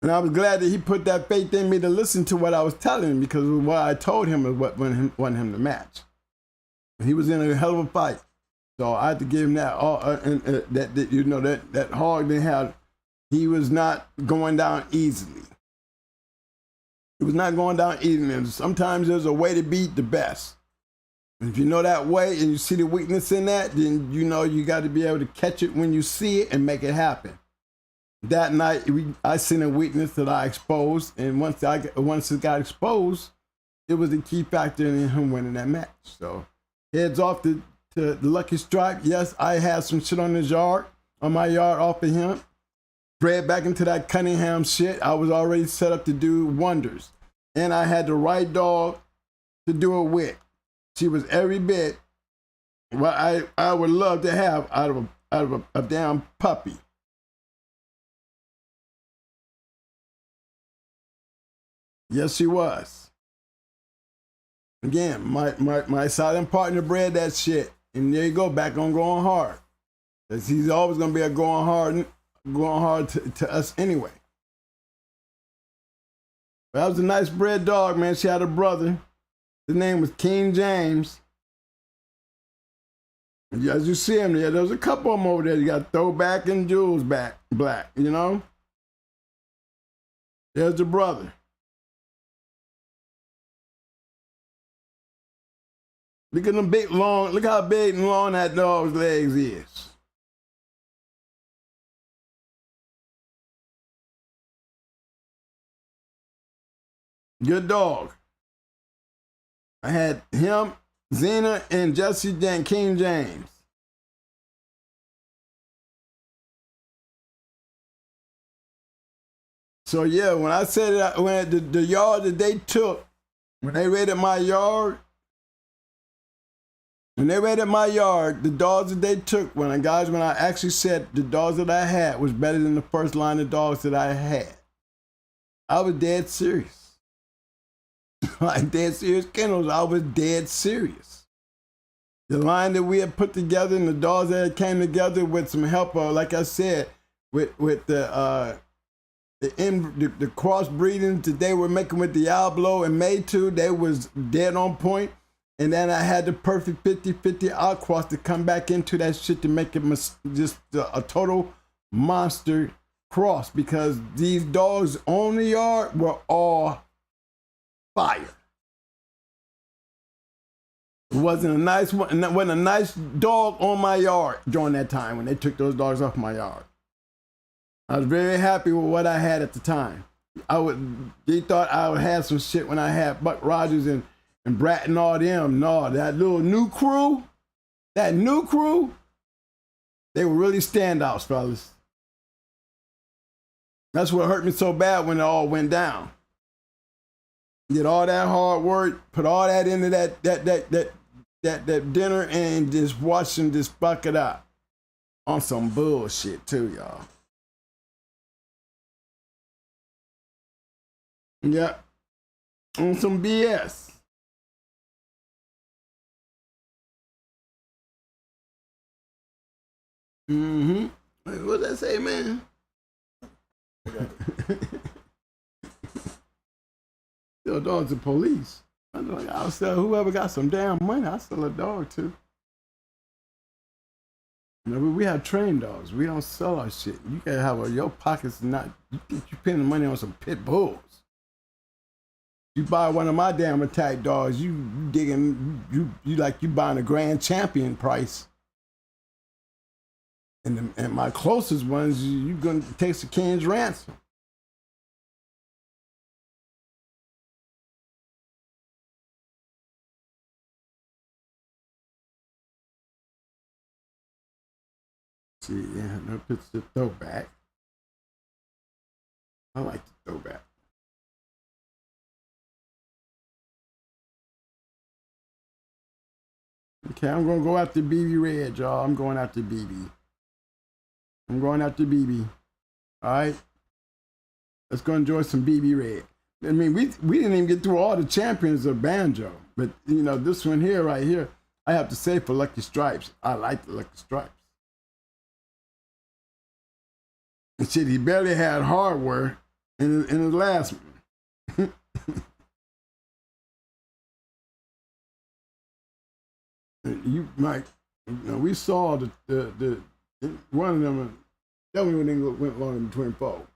And I was glad that he put that faith in me to listen to what I was telling him, because what I told him was what won him the match. He was in a hell of a fight. So I had to give him that that hog they had. He was not going down easily. He was not going down easily. And sometimes there's a way to beat the best. And if you know that way and you see the weakness in that, then you know you got to be able to catch it when you see it and make it happen. That night, I seen a weakness that I exposed, and once it got exposed, it was a key factor in him winning that match. So heads off to the Lucky Stripe. Yes, I had some shit on my yard off of him. Bred back into that Cunningham shit. I was already set up to do wonders. And I had the right dog to do it with. She was every bit what I would love to have out of a damn puppy. Yes, she was. Again, my silent partner bred that shit. And there you go, back on going hard. Because he's always going to be a going hard to us anyway. But that was a nice bred dog, man. She had a brother. His name was King James. And as you see him there, there's a couple of them over there. You got Throwback and Jules Black, you know? There's the brother. Look at them big, long, look how big and long that dog's legs is. Good dog. I had him, Zena, and Jesse and King James. So yeah, when I said that, when the yard that they took, when they raided my yard, the dogs that they took, when I actually said the dogs that I had was better than the first line of dogs that I had, I was dead serious. Like dead serious Kennels, I was dead serious. The line that we had put together and the dogs that came together with some help, like I said, with the crossbreeding that they were making with Diablo and Maytu, they was dead on point. And then I had the perfect 50-50 outcross to come back into that shit to make it just a total monster cross, because these dogs on the yard were all fire. It wasn't a nice one, it wasn't a nice dog on my yard during that time when they took those dogs off my yard. I was very happy with what I had at the time. They thought I would have some shit when I had Buck Rogers and Brat and all them. No, that new crew, they were really standouts, fellas. That's what hurt me so bad when it all went down. Did all that hard work, put all that into that dinner, and just watch them just fuck it up on some bullshit too, y'all. Yeah, on some BS. Mm-hmm. What did that say, man? Still dogs the police. I'll sell whoever got some damn money. I'll sell a dog too. You know, we have trained dogs. We don't sell our shit. You gotta have your pockets not. You spending money on some pit bulls. You buy one of my damn attack dogs, you digging. You like you buying a grand champion price. And my closest ones, you gonna take the king's ransom. See, yeah, no, it's the throwback. I like the throwback. Okay, I'm gonna go after BB Red, y'all. I'm going after BB. All right, let's go enjoy some BB Red. I mean, we didn't even get through all the champions of Banjo, but you know, this one here, right here, I have to say for Lucky Stripes, I like the Lucky Stripes. And shit, he barely had hardware. in his last one. You might, we saw the one of them definitely went longer than 24.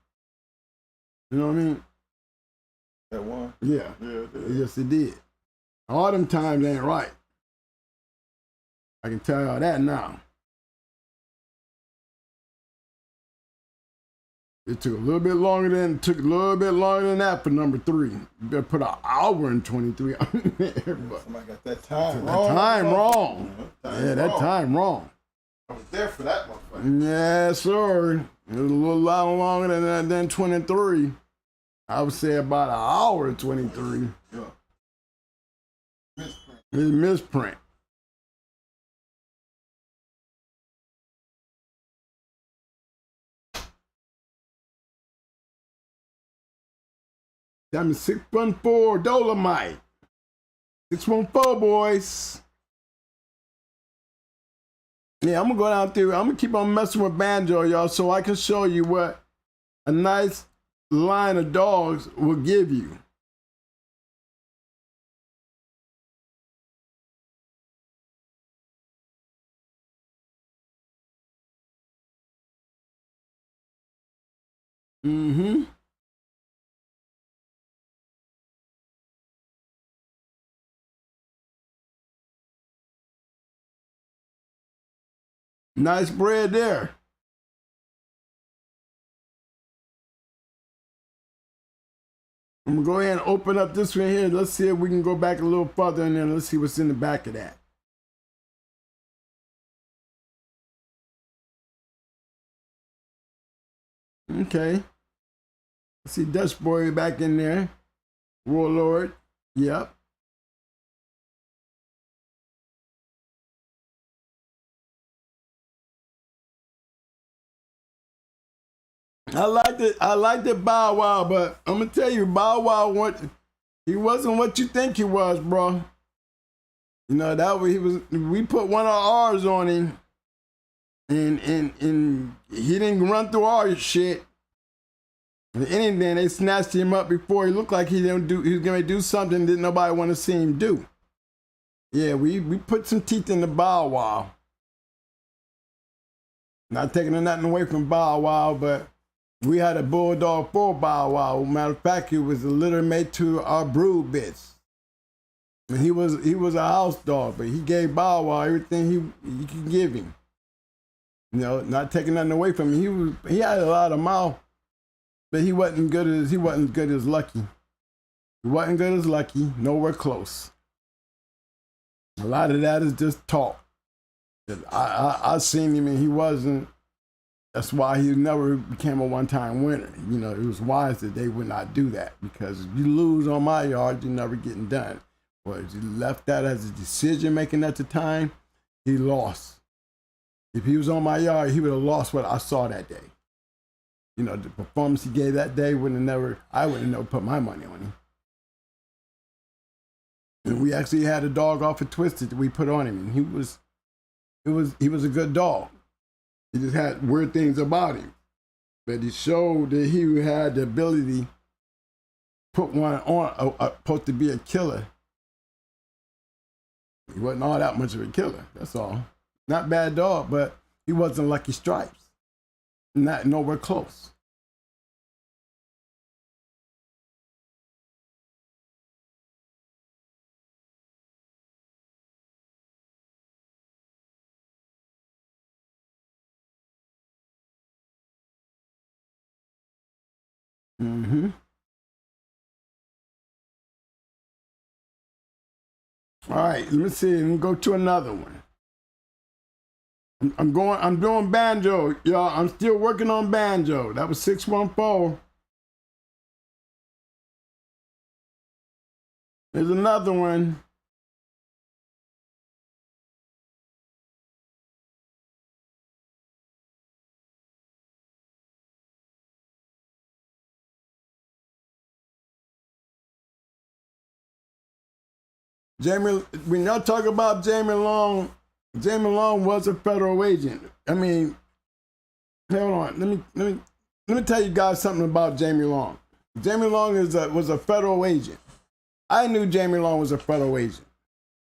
You know what I mean? That one? Yeah. Yeah, Yes, it did. All them times ain't right. I can tell y'all that now. It took a little bit longer than that for number 3. You better put an hour and 23 on there. But somebody got that time that wrong. time wrong. That time wrong. I was there for that motherfucker. Yeah, sir. It was a little lot longer than 23. I would say about an hour and 23. Yeah. Misprint. It's misprint. That means 614 Dolomite. 614 boys. Yeah, I'm gonna go down through. I'm gonna keep on messing with Banjo, y'all, so I can show you what a nice line of dogs will give you. Mm-hmm. Nice bread there. I'm gonna go ahead and open up this one here. Let's see if we can go back a little further and then let's see what's in the back of that. Okay. Let's see Dutch Boy back in there. Warlord. Yep. I liked it Bow Wow, but I'm gonna tell you, Bow Wow he wasn't what you think he was, bro. You know, that way we put one of ours on him and he didn't run through our shit. If anything, they snatched him up before he looked like he was gonna do something that nobody want to see him do. Yeah, we put some teeth in the Bow Wow. Not taking nothing away from Bow Wow, but we had a bulldog for Bow Wow. Matter of fact, he was a litter mate to our brood bits. And he was a house dog, but he gave Bow Wow everything he could give him. You know, not taking nothing away from him. He had a lot of mouth, but he wasn't good as Lucky. He wasn't good as Lucky. Nowhere close. A lot of that is just talk. I seen him and he wasn't. That's why he never became a one-time winner. You know, it was wise that they would not do that because if you lose on my yard, you're never getting done. Or if you left that as a decision making at the time, he lost. If he was on my yard, he would have lost what I saw that day. You know, the performance he gave that day I would have never put my money on him. And we actually had a dog off of Twisted that we put on him, and he was a good dog. He just had weird things about him. But he showed that he had the ability to put one on, supposed to be a killer. He wasn't all that much of a killer, that's all. Not bad dog, but he wasn't Lucky Stripes. Nowhere close. Mm-hmm. All right, let me see. Let me go to another one. I'm doing Banjo, y'all. I'm still working on Banjo. That was 614. There's another one. Jamie, when y'all talk about Jamie Long was a federal agent. I mean, hold on. Let me tell you guys something about Jamie Long. Jamie Long was a federal agent. I knew Jamie Long was a federal agent.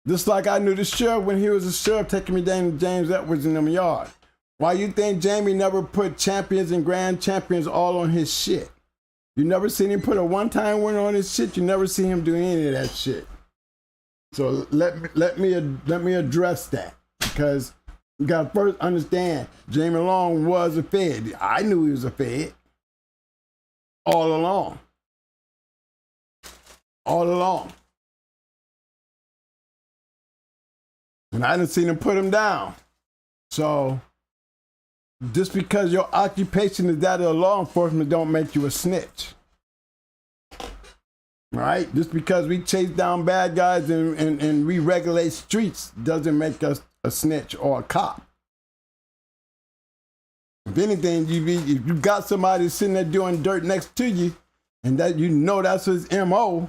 Just like I knew the sheriff when he was a sheriff taking me down to James Edwards in them yard. Why you think Jamie never put champions and grand champions all on his shit? You never seen him put a one-time winner on his shit. You never see him do any of that shit. So let me address that, because you got to first understand Jamie Long was a Fed. I knew he was a Fed all along. All along. And I didn't see him put him down. So just because your occupation is that of law enforcement don't make you a snitch. Right? Just because we chase down bad guys and we regulate streets doesn't make us a snitch or a cop. If anything, if you got somebody sitting there doing dirt next to you and that you know that's his MO,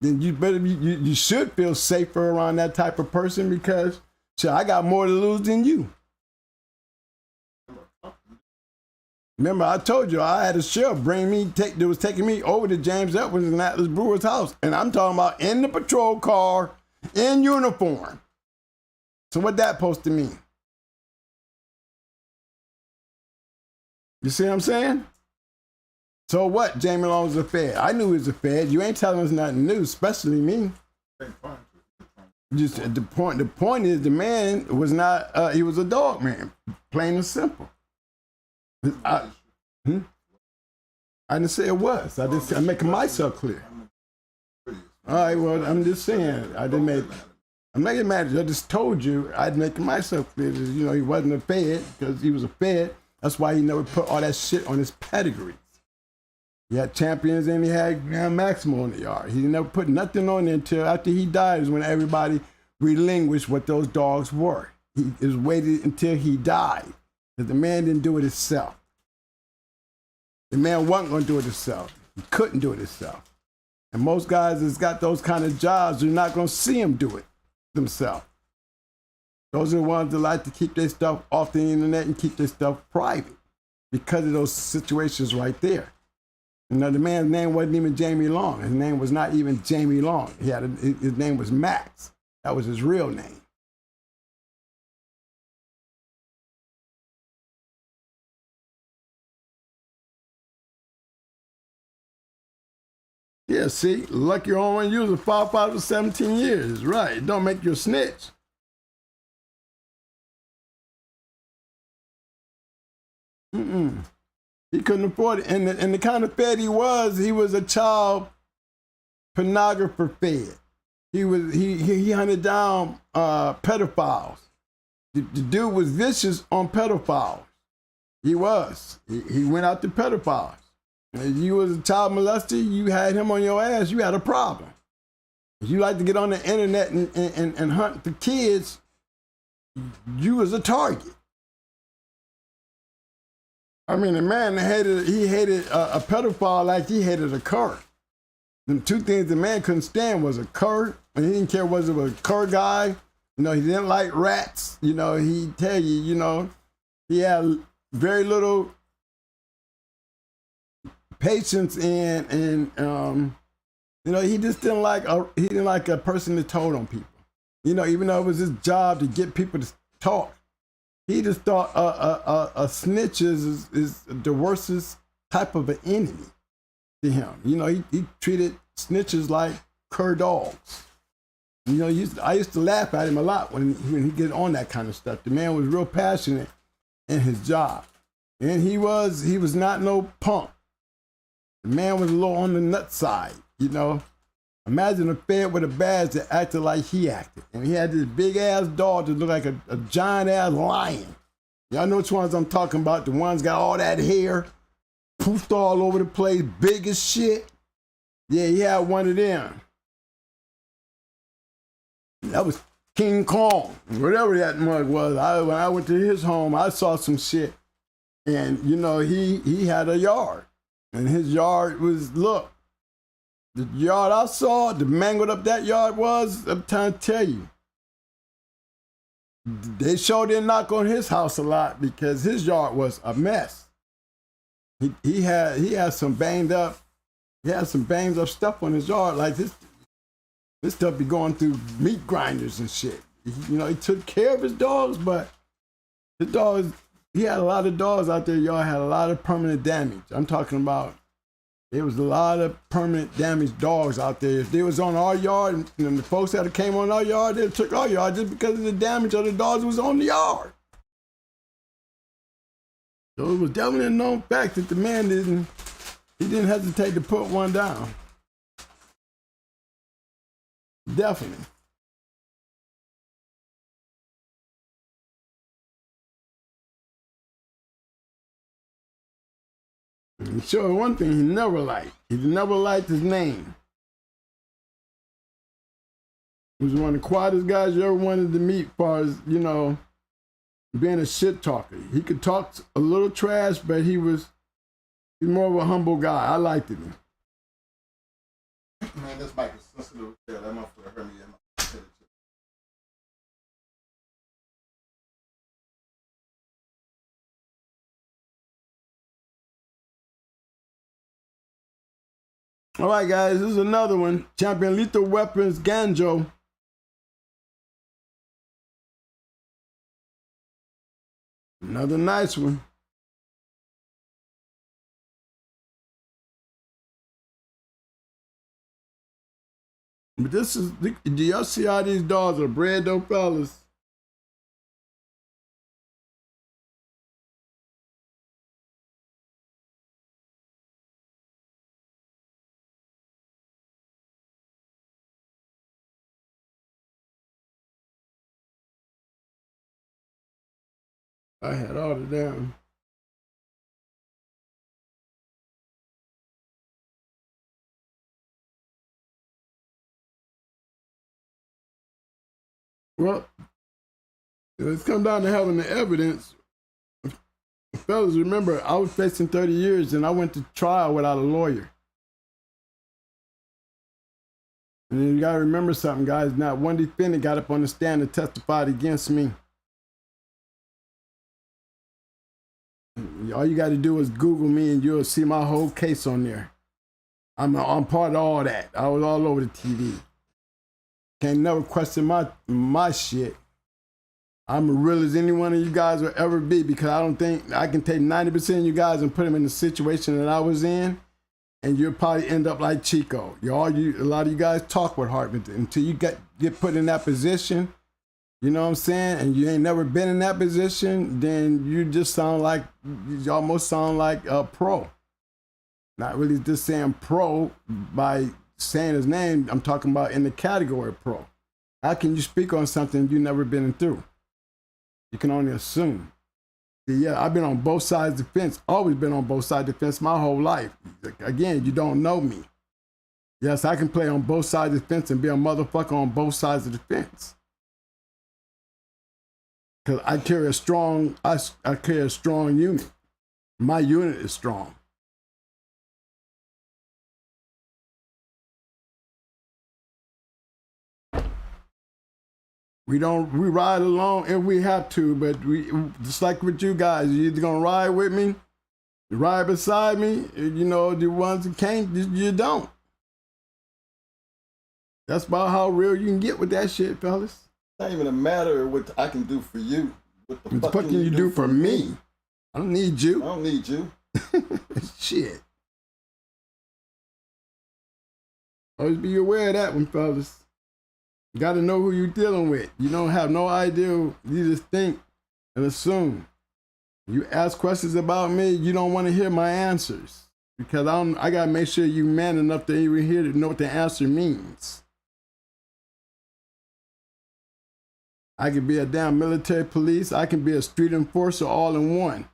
then you should feel safer around that type of person, because shit, I got more to lose than you. Remember, I told you I had a sheriff that was taking me over to James Edwards and Atlas Brewer's house. And I'm talking about in the patrol car, in uniform. So what that supposed to mean? You see what I'm saying? So what? Jamie Long was a Fed. I knew he was a Fed. You ain't telling us nothing new, especially me. Just the point is the man was not, he was a dog man, plain and simple. I didn't say it was. I'm making myself clear. All right, well, I'm just saying. I'm making matters. I just told you I'd make myself clear. You know, he wasn't a Fed because he was a Fed. That's why he never put all that shit on his pedigree. He had champions and he had Maximo in the yard. He never put nothing on there until after he died is when everybody relinquished what those dogs were. He was waited until he died. Because the man didn't do it himself. The man wasn't going to do it himself. He couldn't do it himself. And most guys that's got those kind of jobs, you're not going to see them do it themselves. Those are the ones that like to keep their stuff off the internet and keep their stuff private because of those situations right there. You know, the man's name wasn't even Jamie Long. His name was not even Jamie Long. His name was Max. That was his real name. Yeah, see, lucky you're only using 5 for 17 years. Right, it don't make you a snitch. He couldn't afford it. And the kind of Fed he was a child pornographer Fed. He hunted down pedophiles. The dude was vicious on pedophiles. He was. He went out to pedophiles. If you was a child molester, you had him on your ass, you had a problem. If you like to get on the internet and hunt for kids, you was a target. I mean, the man hated a pedophile like he hated a cur. The two things the man couldn't stand was a cur, and he didn't care whether it was a cur guy. You know, he didn't like rats. You know, he'd tell you, you know, he had very little patience and you know, he just didn't like a person that told on people. You know, even though it was his job to get people to talk, he just thought a snitch is the worstest type of an enemy to him. You know, he treated snitches like cur dogs. You know, I used to laugh at him a lot when he get on that kind of stuff. The man was real passionate in his job, and he was not no punk. The man was a little on the nut side, you know. Imagine a Fed with a badge that acted like he acted. And he had this big ass dog that looked like a giant ass lion. Y'all know which ones I'm talking about. The ones got all that hair, poofed all over the place, big as shit. Yeah, he had one of them. That was King Kong, whatever that mug was. When I went to his home, I saw some shit. And, you know, he had a yard. And his yard was, look, the yard I saw, the mangled up that yard was, I'm trying to tell you. They sure didn't knock on his house a lot because his yard was a mess. He had some banged up, he had some banged up stuff on his yard. Like this stuff be going through meat grinders and shit. He took care of his dogs, but the dogs, he had a lot of dogs out there. Y'all had a lot of permanent damage. I'm talking about, there was a lot of permanent damaged dogs out there. If they was on our yard and the folks that came on our yard, they took our yard just because of the damage of the dogs was on the yard. So it was definitely a known fact that the man didn't hesitate to put one down. Definitely. And sure, one thing he never liked his name. He was one of the quietest guys you ever wanted to meet, as far as, being a shit talker. He could talk a little trash, but he's more of a humble guy. I liked him. Man, this mic is sensitive. Yeah, that motherfucker hurt me in my head. All right, guys, this is another one. Champion Lethal Weapons, Banjo. Another nice one. But this is, do y'all see how these dogs are bred though, fellas? I had all of them. Well, it's come down to having the evidence. Fellas, remember, I was facing 30 years and I went to trial without a lawyer. And you gotta remember something, guys. Not one defendant got up on the stand and testified against me. All you got to do is Google me and you'll see my whole case on there. I'm part of all that. I was all over the TV. Can't never question my shit. I'm as real as any one of you guys will ever be, because I don't think I can take 90% of you guys and put them in the situation that I was in, and you'll probably end up like Chico. A lot of you guys talk with heart, but until you get put in that position, you know what I'm saying, and you ain't never been in that position, then you almost sound like a pro. Not really just saying pro by saying his name. I'm talking about in the category of pro. How can you speak on something you never been through? You can only assume. Yeah, I've been on both sides of the fence. Always been on both sides of the fence my whole life. Again, you don't know me. Yes, I can play on both sides of the fence and be a motherfucker on both sides of the fence. Because I carry a strong unit. My unit is strong. We ride along if we have to, but we, just like with you guys, you're either gonna ride with me, you ride beside me, the ones that can't, you don't. That's about how real you can get with that shit, fellas. It's not even a matter of what I can do for you. What the fuck can you do for me? I don't need you. I don't need you. Shit. Always be aware of that one, fellas. You got to know who you're dealing with. You don't have no idea. You just think and assume. You ask questions about me, you don't want to hear my answers, because I got to make sure you're man enough to even hear to know what the answer means. I can be a damn military police. I can be a street enforcer all in one.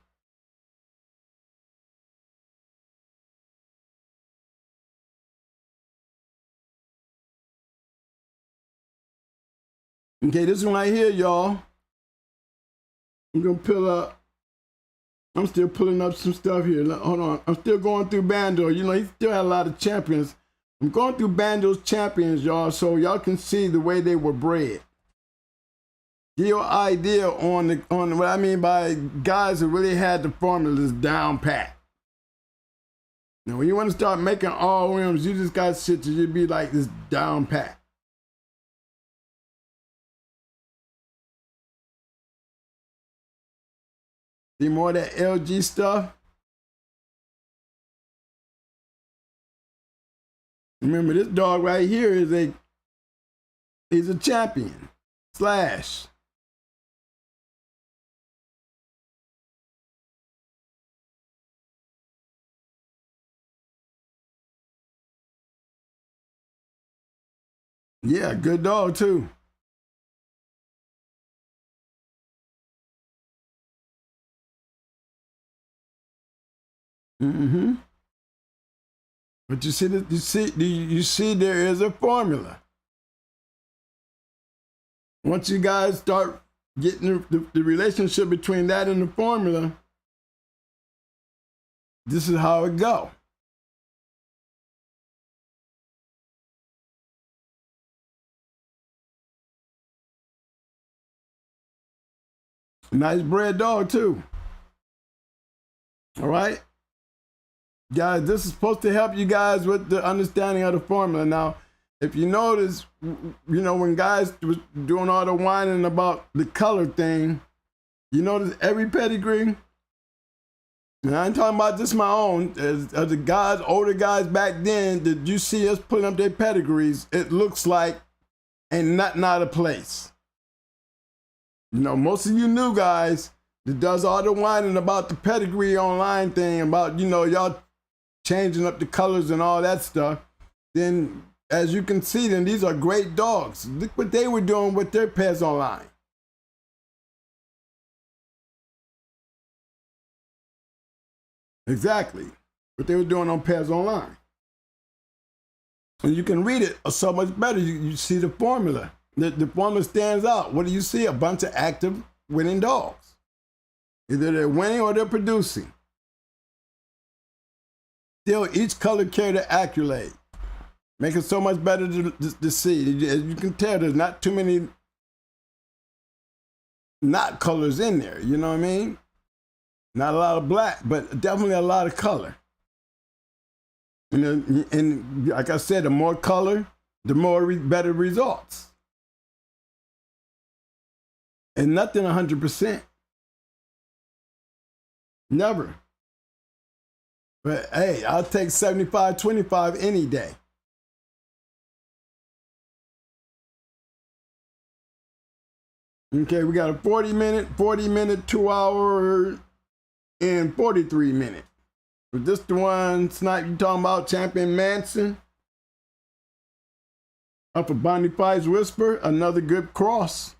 Okay, this one right here, y'all. I'm going to pull up. I'm still pulling up some stuff here. Hold on. I'm still going through Banjo. He still had a lot of champions. I'm going through Banjo's champions, y'all, so y'all can see the way they were bred. Give you an idea on what I mean by guys who really had the formulas down pat. Now, when you want to start making all rims, you just got shit to just be like this down pat. See more of that LG stuff? Remember, this dog right here is a champion. Slash. Yeah, good dog too. Mm-hmm. But you see that you see there is a formula. Once you guys start getting the relationship between that and the formula, this is how it go. Nice bred dog too. All right, guys, this is supposed to help you guys with the understanding of the formula. Now, if you notice, you know, when guys was doing all the whining about the color thing, you notice every pedigree, and I ain't talking about just my own, as the guys, older guys back then, that you see us putting up their pedigrees, it looks like ain't nothing out of place. You know, most of you new guys that does all the whining about the pedigree online thing, about, you know, y'all changing up the colors and all that stuff, then as you can see, then these are great dogs. Look what they were doing with their pets online. Exactly. What they were doing on Pairs Online. And you can read it so much better. You see the formula. The formula stands out. What do you see? A bunch of active winning dogs. Either they're winning or they're producing. Still, each color carry the accolade. Make it so much better to see. As you can tell, there's not too many not colors in there. You know what I mean? Not a lot of black, but definitely a lot of color. And like I said, the more color, the more better results. And nothing 100%. Never. But hey, I'll take 75-25 any day. Okay, we got a 40 minute, 2 hour, and 43 minutes. But this the one, Snipe, you talking about, Champion Manson? Up for Bonnie Five's Whisper, another good cross.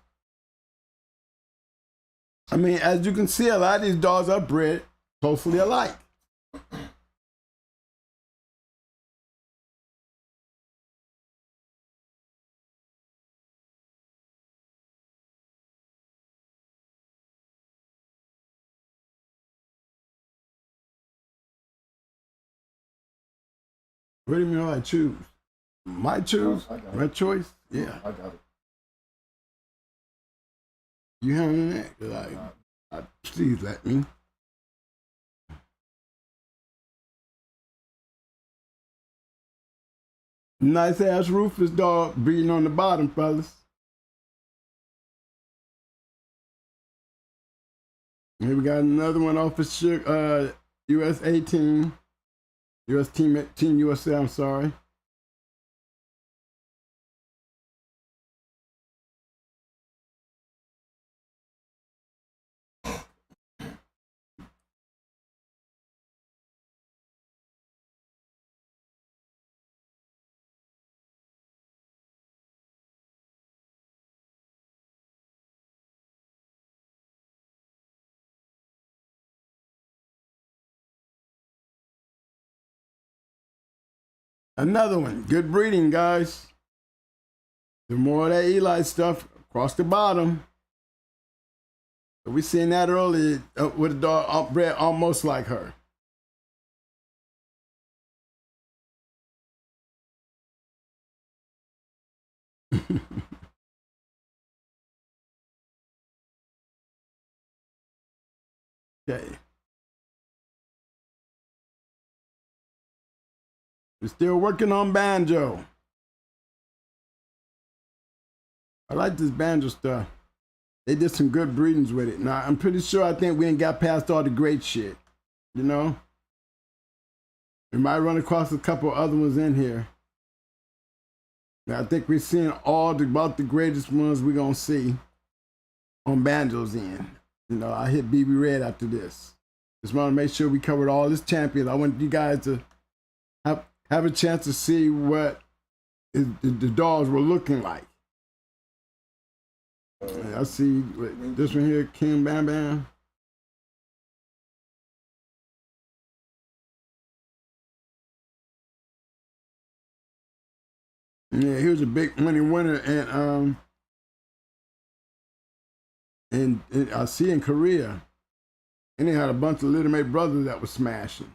I mean, as you can see, a lot of these dogs are bred closely alike. What do you mean I choose? My choose? My choice? Yeah. I got it. You handling that? Please let me. Nice ass Rufus dog breeding on the bottom, fellas. Here we got another one off of US 18. US Team USA, I'm sorry. Another one. Good breeding, guys. The more of that Eli stuff across the bottom. We seen that earlier with a dog bred almost like her. Okay. We're still working on Banjo. I like this Banjo stuff. They did some good breedings with it. Now, I'm pretty sure I think we ain't got past all the great shit. You know? We might run across a couple other ones in here. Now, I think we're seeing about the greatest ones we're going to see on Banjo's end. You know, I hit BB Red after this. Just want to make sure we covered all his champions. I want you guys to have a chance to see what the dogs were looking like. I see this one here, King Bam Bam. Yeah, he was a big money winner, and I see in Korea, and he had a bunch of little mate brothers that was smashing.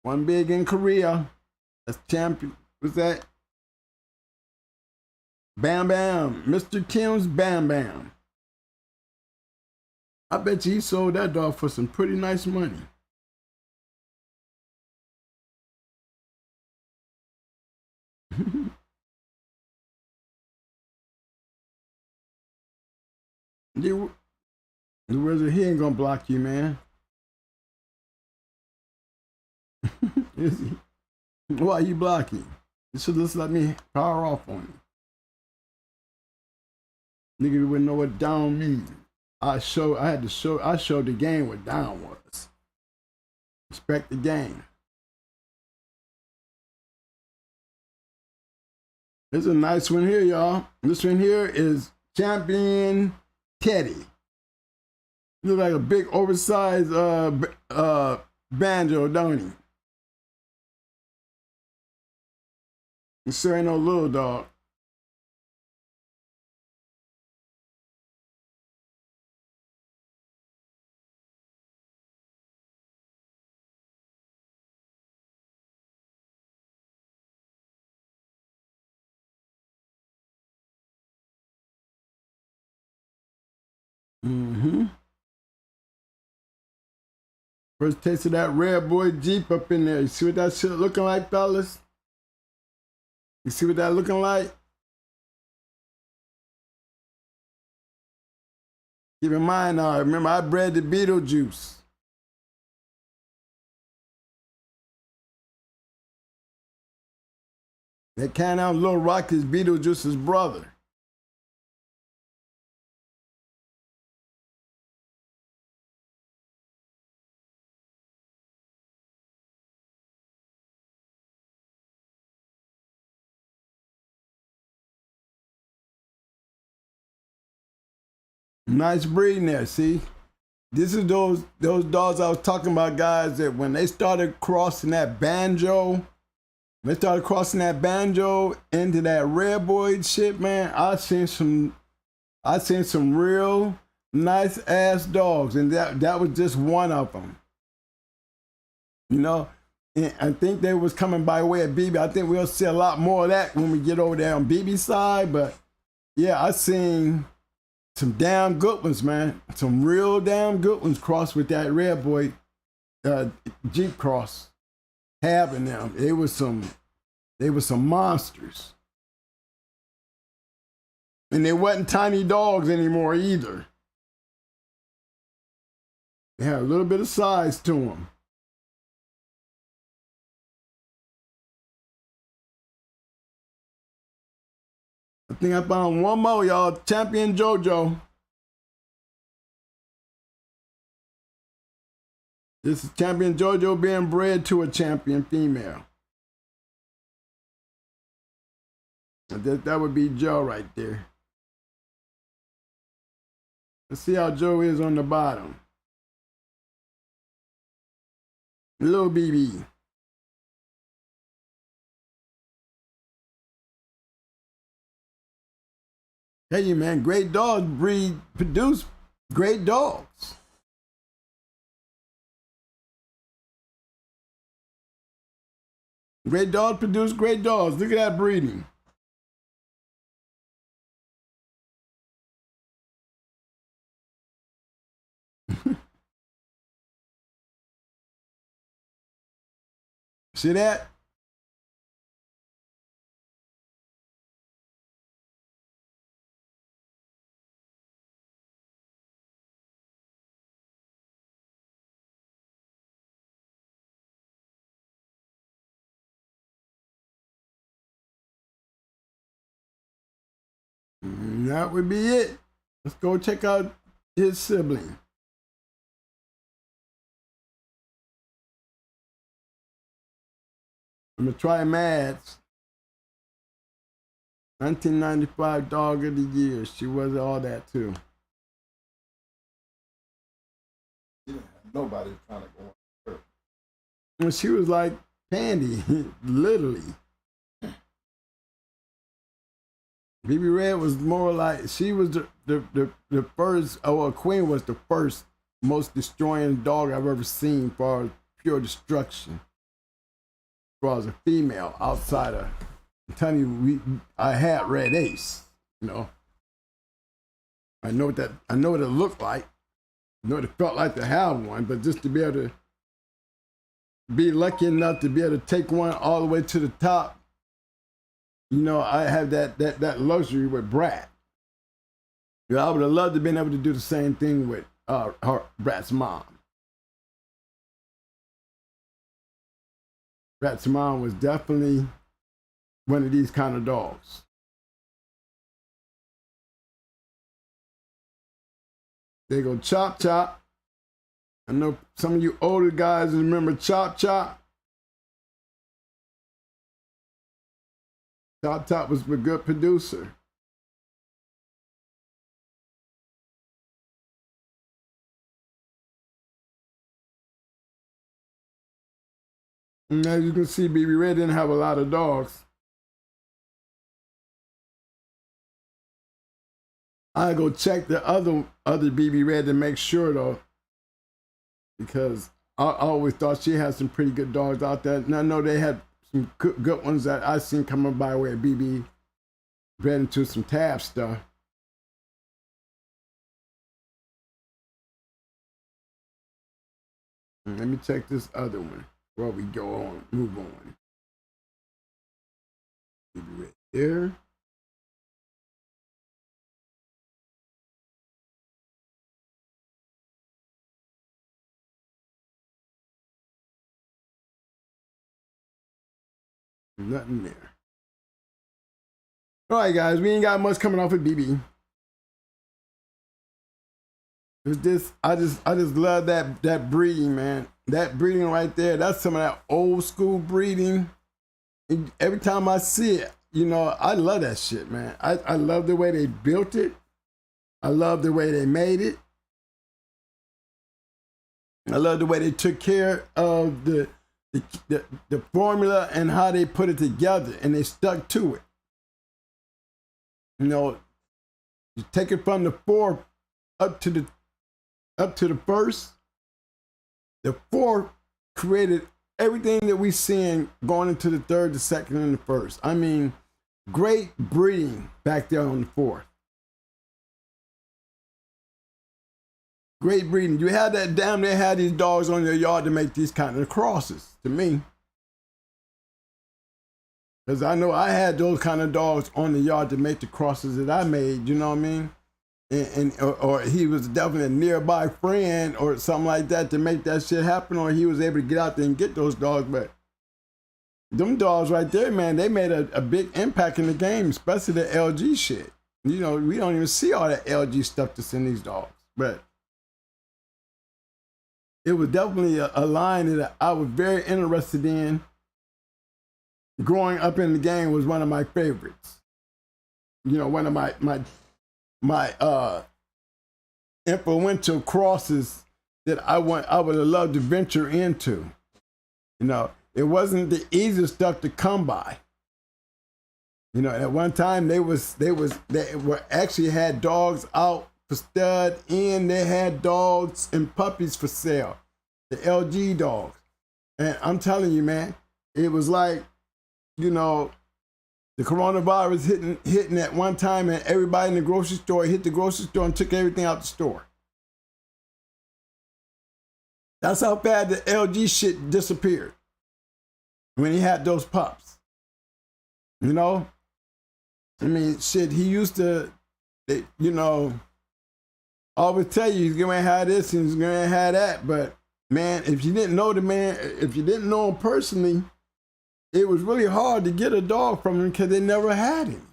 One big in Korea. That's champion. What's that? Bam Bam. Mr. Kim's Bam Bam. I bet you he sold that dog for some pretty nice money. The wizard, he ain't gonna block you, man. Is he? Why are you blocking? You should just let me power off on you. Nigga wouldn't know what down means. I showed the game what down was. Respect the game. There's a nice one here, y'all. This one here is Champion Teddy. Look like a big oversized Banjo, don't he? He sure ain't no little dog. First taste of that red boy Jeep up in there. You see what that shit looking like, fellas? You see what that looking like? Keep in mind, remember I bred the Beetlejuice. That kind of Little Rock is Beetlejuice's brother. Nice breeding there, see? This is those dogs I was talking about, guys, that when they started crossing that Banjo, into that red boy shit, man, I seen some real nice ass dogs, and that was just one of them. You know, and I think they was coming by way of BB. I think we'll see a lot more of that when we get over there on BB side, but yeah, I seen some damn good ones, man. Some real damn good ones crossed with that red boy Jeep cross. Having them. They were some monsters. And they wasn't tiny dogs anymore either. They had a little bit of size to them. I think I found one more, y'all. Champion JoJo. This is Champion JoJo being bred to a champion female. That would be Joe right there. Let's see how Joe is on the bottom. Little BB. Hey, man, great dogs produce great dogs. Great dogs produce great dogs. Look at that breeding. See that? And that would be it. Let's go check out his sibling. I'm gonna try Mads. 1995 Dog of the Year. She was all that too. She didn't have nobody trying to go on her. And she was like Candy, literally. BB Red was more like, she was the first, well, Queen was the first most destroying dog I've ever seen for pure destruction. As far as a female outside of, I'm telling you, I had Red Ace, you know. I know what it looked like. I know what it felt like to have one, but just to be able to be lucky enough to be able to take one all the way to the top, you know, I have that luxury with Brat. Yeah, I would have loved to have been able to do the same thing with Brat's mom. Brat's mom was definitely one of these kind of dogs. They go Chop Chop. I know some of you older guys remember Chop Chop. Chop Chop was a good producer. And as you can see, BB Red didn't have a lot of dogs. I go check the other BB Red to make sure though, because I always thought she had some pretty good dogs out there. And I know they had some good ones that I seen coming by way of BB Red into some tab stuff. And let me check this other one while we go on, move on. BB Red there. Nothing there. All right, guys, we ain't got much coming off of BB. It's just, I just love that breeding, man. That breeding right there, that's some of that old school breeding. And every time I see it, you know, I love that shit, man. I love the way they built it. I love the way they made it. I love the way they took care of the formula and how they put it together, and they stuck to it. You know, you take it from the fourth up to the first. The fourth created everything that we seeing going into the third, the second, and the first. I mean, great breeding back there on the fourth. Great breeding. You had that damn near had these dogs on your yard to make these kind of crosses, to me. Because I know I had those kind of dogs on the yard to make the crosses that I made, you know what I mean? Or he was definitely a nearby friend or something like that to make that shit happen, or he was able to get out there and get those dogs. But them dogs right there, man, they made a big impact in the game, especially the LG shit. You know, we don't even see all that LG stuff that's in these dogs. But it was definitely a line that I was very interested in. Growing up in the game was one of my favorites. You know, one of my influential crosses that I would have loved to venture into. You know, it wasn't the easiest stuff to come by. You know, at one time they were actually had dogs out for stud, and they had dogs and puppies for sale, the LG dogs. And I'm telling you, man, it was like, you know, the coronavirus hitting at one time, and everybody in the grocery store hit the grocery store and took everything out the store. That's how bad the LG shit disappeared. when he had those pups. You know? I mean, shit, he used to, you know, always tell you he's going to have this and he's going to have that. But, man, if you didn't know the man, if you didn't know him personally, it was really hard to get a dog from him because they never had him.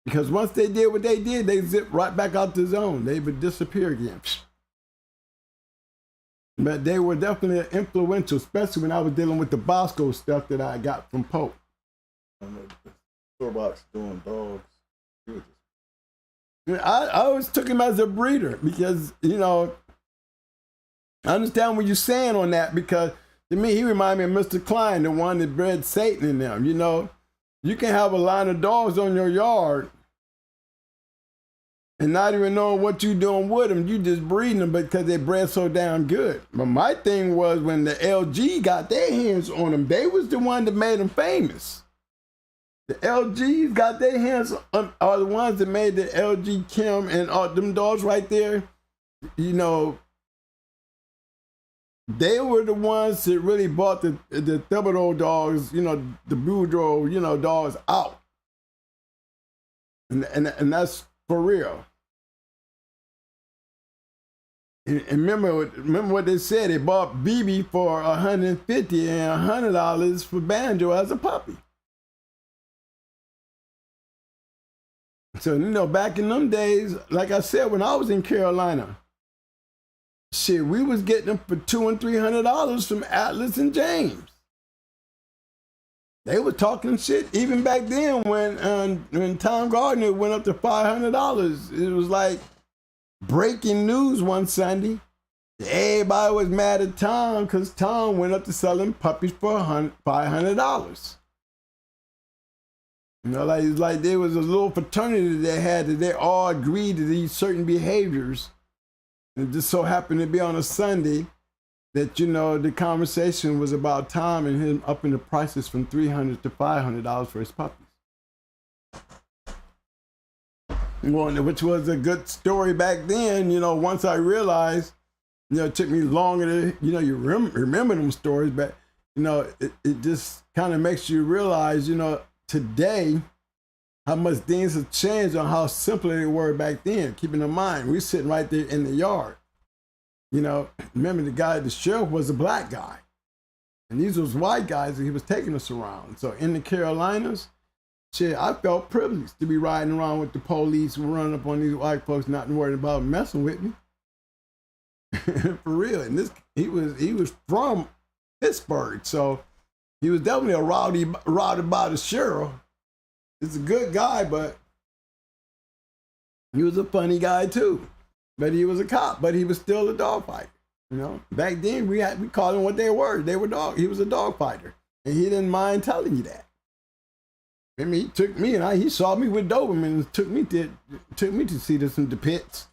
Because once they did what they did, they zipped right back out the zone. They would disappear again. But they were definitely influential, especially when I was dealing with the Bosco stuff that I got from Pope. Storebox doing dogs. I always took him as a breeder because, you know, I understand what you're saying on that because to me, he reminded me of Mr. Klein, the one that bred Satan in them. You know, you can have a line of dogs on your yard and not even knowing what you're doing with them. You just breeding them because they bred so damn good. But my thing was when the LG got their hands on them, they was the one that made them famous. The LGs got their hands on, are the ones that made the LG Kim and all them dogs right there. You know, they were the ones that really brought the Thibodeau dogs, you know, the Boudreaux, you know, dogs out. And that's for real. And remember what they said. They bought BB for $150 and $100 for Banjo as a puppy. So, you know, back in them days, like I said, when I was in Carolina, shit, we was getting them for $200 and $300 from Atlas and James. They were talking shit even back then when Tom Gardner went up to $500. It was like breaking news one Sunday. Everybody was mad at Tom because Tom went up to selling puppies for $500. You know, like there was a little fraternity they had that they all agreed to these certain behaviors. And it just so happened to be on a Sunday that, you know, the conversation was about Tom and him upping the prices from $300 to $500 for his puppies. Which was a good story back then. You know, once I realized, you know, it took me longer to, you know, you remember them stories, but, you know, it just kind of makes you realize, you know, today, how much things have changed on how simple they were back then. Keeping in mind, we sitting right there in the yard. You know, remember the sheriff was a black guy. And these was white guys that he was taking us around. So in the Carolinas, shit, I felt privileged to be riding around with the police and running up on these white folks, not worried about messing with me. For real. And he was from Pittsburgh, so he was definitely a rowdy about the sheriff. He's a good guy, but he was a funny guy too. But he was a cop, but he was still a dog fighter. You know, back then we called him what they were. They were dog. He was a dog fighter, and he didn't mind telling you that. I mean, he took me and he saw me with Doberman and took me to see this in the pits.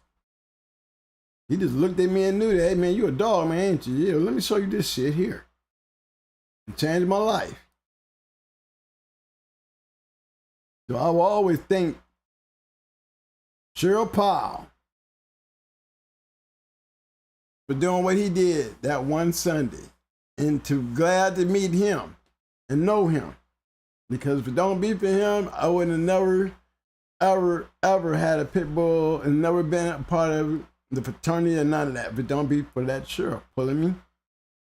He just looked at me and knew that, hey man, you a dog, man, ain't you? Yeah, let me show you this shit here. It changed my life. So I will always think Cheryl Powell for doing what he did that one Sunday, and glad to meet him and know him. Because if it don't be for him, I would have never, ever had a pit bull and never been a part of the fraternity or none of that. If it don't be for that sheriff pulling me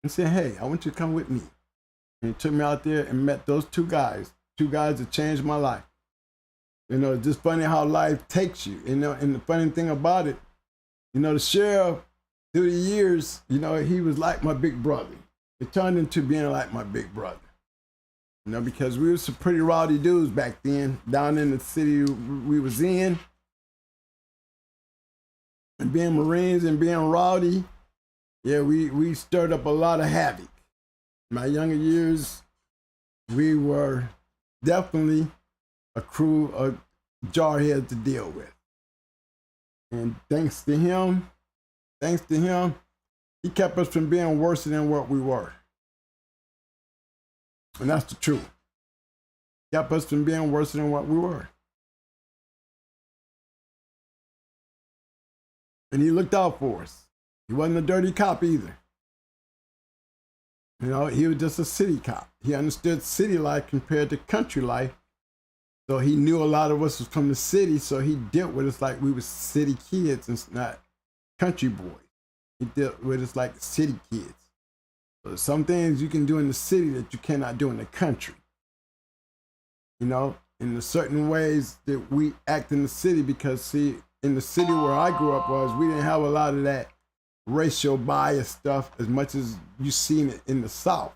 and saying, hey, I want you to come with me. And he took me out there and met those two guys that changed my life. You know, it's just funny how life takes you. You know, and the funny thing about it, you know, the sheriff, through the years, you know, he was like my big brother. It turned into being like my big brother. You know, because we were some pretty rowdy dudes back then, down in the city we was in. And being Marines and being rowdy, yeah, we stirred up a lot of havoc. In my younger years, we were definitely a crew of jarheads to deal with. And thanks to him, he kept us from being worse than what we were. And that's the truth. Kept us from being worse than what we were. And he looked out for us. He wasn't a dirty cop either. You know, he was just a city cop. He understood city life compared to country life. So he knew a lot of us was from the city, so he dealt with us like we were city kids and not country boys. He dealt with us like city kids. So some things you can do in the city that you cannot do in the country. You know, in the certain ways that we act in the city, because see, in the city where I grew up we didn't have a lot of that racial bias stuff as much as you seen it in the South.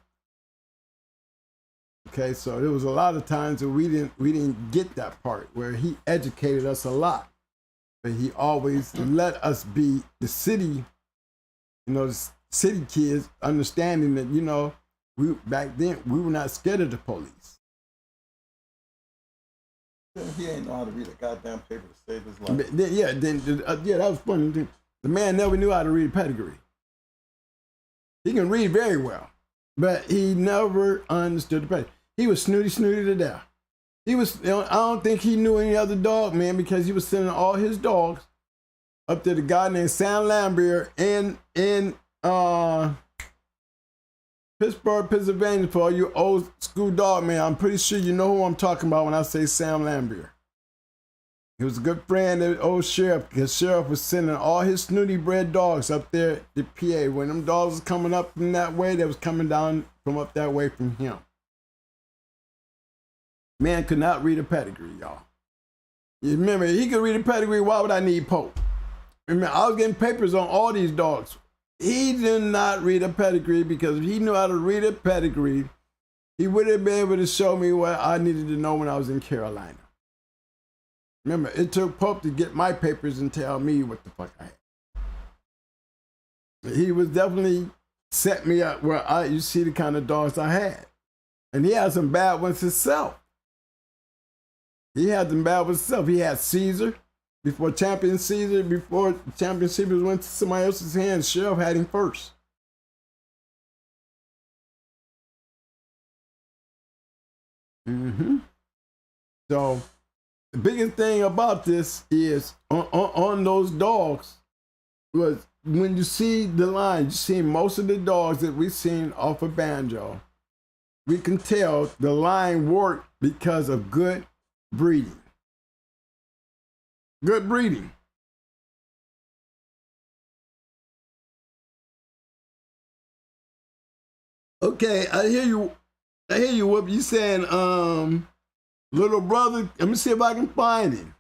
Okay, so there was a lot of times that we didn't get that part where he educated us a lot, but he always let us be the city, you know, the city kids, understanding that, you know, we back then we were not scared of the police. He ain't know how to read a goddamn paper to save his life. But that was funny. The man never knew how to read pedigree. He can read very well, but he never understood the pedigree. He was snooty to death. He was, you know, I don't think he knew any other dog, man, because he was sending all his dogs up to the guy named Sam Lambert in Pittsburgh, Pennsylvania. For all you old school dog, man, I'm pretty sure you know who I'm talking about when I say Sam Lambert. He was a good friend of the old sheriff, because sheriff was sending all his snooty bred dogs up there to PA. When them dogs was coming up from that way, they was coming down from up that way from him. Man could not read a pedigree, y'all. You remember, he could read a pedigree, why would I need Pope? Remember, I was getting papers on all these dogs. He did not read a pedigree, because if he knew how to read a pedigree, he would have been able to show me what I needed to know when I was in Carolina. Remember, it took Pope to get my papers and tell me what the fuck I had. He was definitely set me up where you see the kind of dogs I had. And he had some bad ones himself. He had them bad ones himself. He had Caesar. Before Champion Caesar went to somebody else's hands, Sheriff had him first. So the biggest thing about this is on those dogs was when you see the line, you see most of the dogs that we've seen off of Banjo, we can tell the line worked because of good breeding. Good breeding. Okay, I hear you, Whoop. You saying, little brother, let me see if I can find him.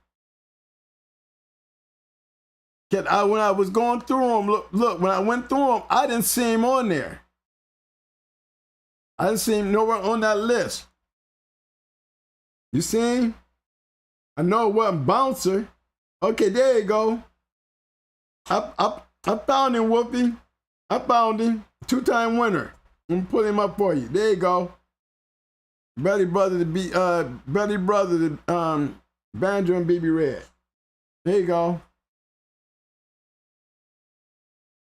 When I was going through him, look, when I went through him, I didn't see him on there. I didn't see him nowhere on that list. You see him? I know it wasn't Bouncer. Okay, there you go. I found him, Whoopi. I found him. 2-time winner. I'm gonna pull him up for you. There you go. Buddy brother to Banjo and BB Red. There you go.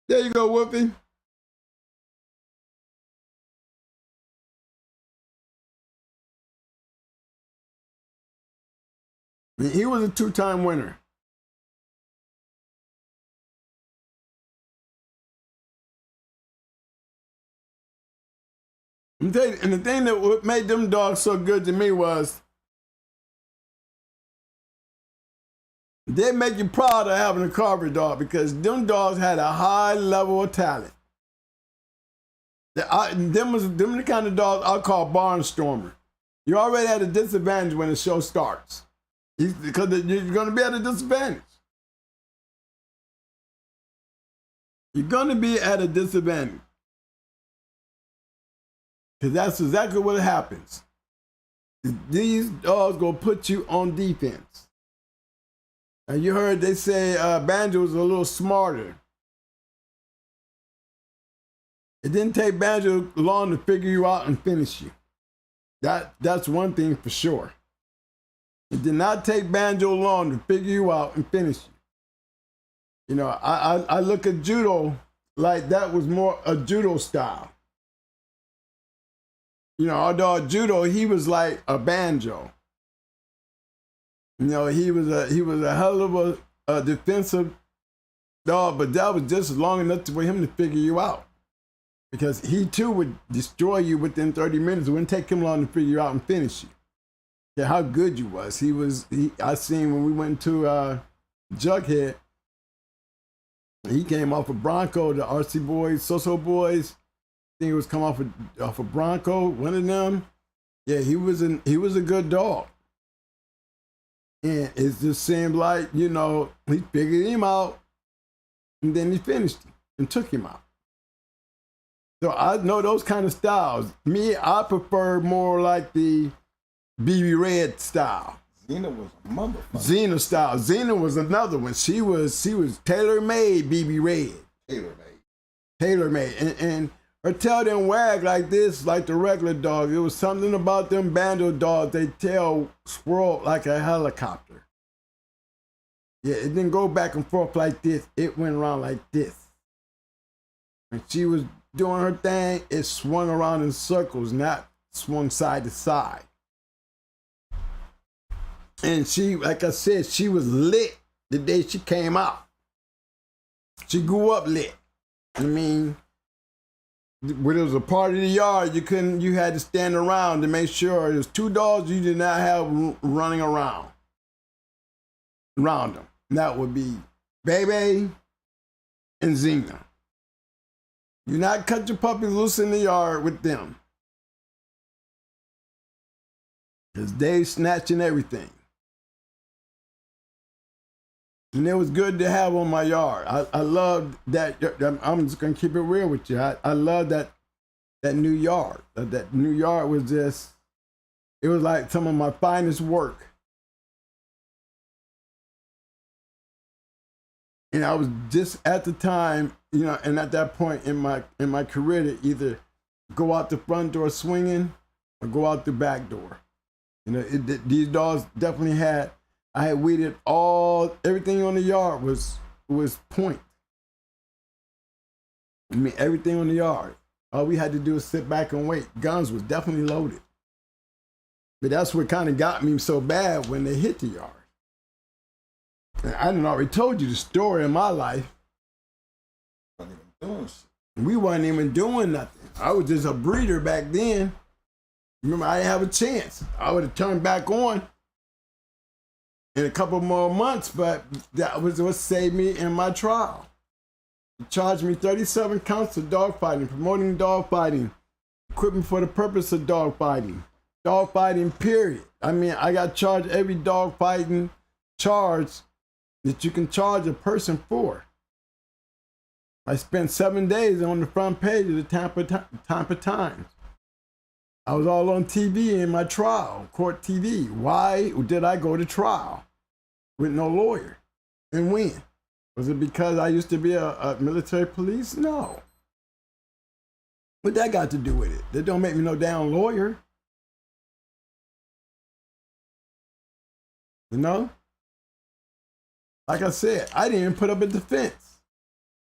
There you go, Whoopi. He was a 2-time winner. I'm telling you, and the thing that made them dogs so good to me was they make you proud of having a Carver dog, because them dogs had a high level of talent. Them the kind of dogs I call barnstormer. You already at a disadvantage when the show starts, because you're going to be at a disadvantage. You're going to be at a disadvantage. Because that's exactly what happens. These dogs gonna put you on defense. And you heard they say Banjo was a little smarter. It didn't take Banjo long to figure you out and finish you. That's one thing for sure. It did not take Banjo long to figure you out and finish you. You know, I look at judo like that was more a judo style. You know, our dog Judo, he was like a Banjo. You know, he was a hell of a defensive dog, but that was just long enough for him to figure you out. because he too would destroy you within 30 minutes. It wouldn't take him long to figure you out and finish you. Yeah, how good you was. I seen when we went to Jughead, he came off of Bronco, the RC Boys, So Boys. I think it was come off of Bronco, one of them. Yeah, he was a good dog. And it just seemed like, he figured him out and then he finished him and took him out. So I know those kind of styles. Me, I prefer more like the BB Red style. Xena was a motherfucker. Xena style. Xena was another one. She was tailor-made BB Red. Tailor-made. And her tail didn't wag like this, like the regular dog. It was something about them Banjo dogs. They tail swirled like a helicopter. Yeah, it didn't go back and forth like this. It went around like this. When she was doing her thing, it swung around in circles, not swung side to side. And she, like I said, she was lit the day she came out. She grew up lit. I mean, when it was a part of the yard, you had to stand around to make sure there's two dogs you did not have running around them. And that would be Baby and Xena. You not cut your puppies loose in the yard with them. Because they snatching everything. And it was good to have on my yard. I love that. I'm just going to keep it real with you. I love that new yard. That new yard was just, it was like some of my finest work. And I was just at the time, and at that point in my career to either go out the front door swinging or go out the back door. These dogs definitely I had weeded everything on the yard was point. I mean, everything on the yard. All we had to do was sit back and wait. Guns was definitely loaded. But that's what kind of got me so bad when they hit the yard. And I done already told you the story of my life. We wasn't even doing nothing. I was just a breeder back then. Remember, I didn't have a chance. I would have turned back on in a couple more months, but that was what saved me in my trial. He charged me 37 counts of dogfighting, promoting dogfighting, equipment for the purpose of dogfighting, period. I mean, I got charged every dogfighting charge that you can charge a person for. I spent 7 days on the front page of the Tampa Times. I was all on TV in my trial, court TV. Why did I go to trial with no lawyer and win? Was it because I used to be a military police? No. What that got to do with it? That don't make me no damn lawyer. Like I said, I didn't even put up a defense.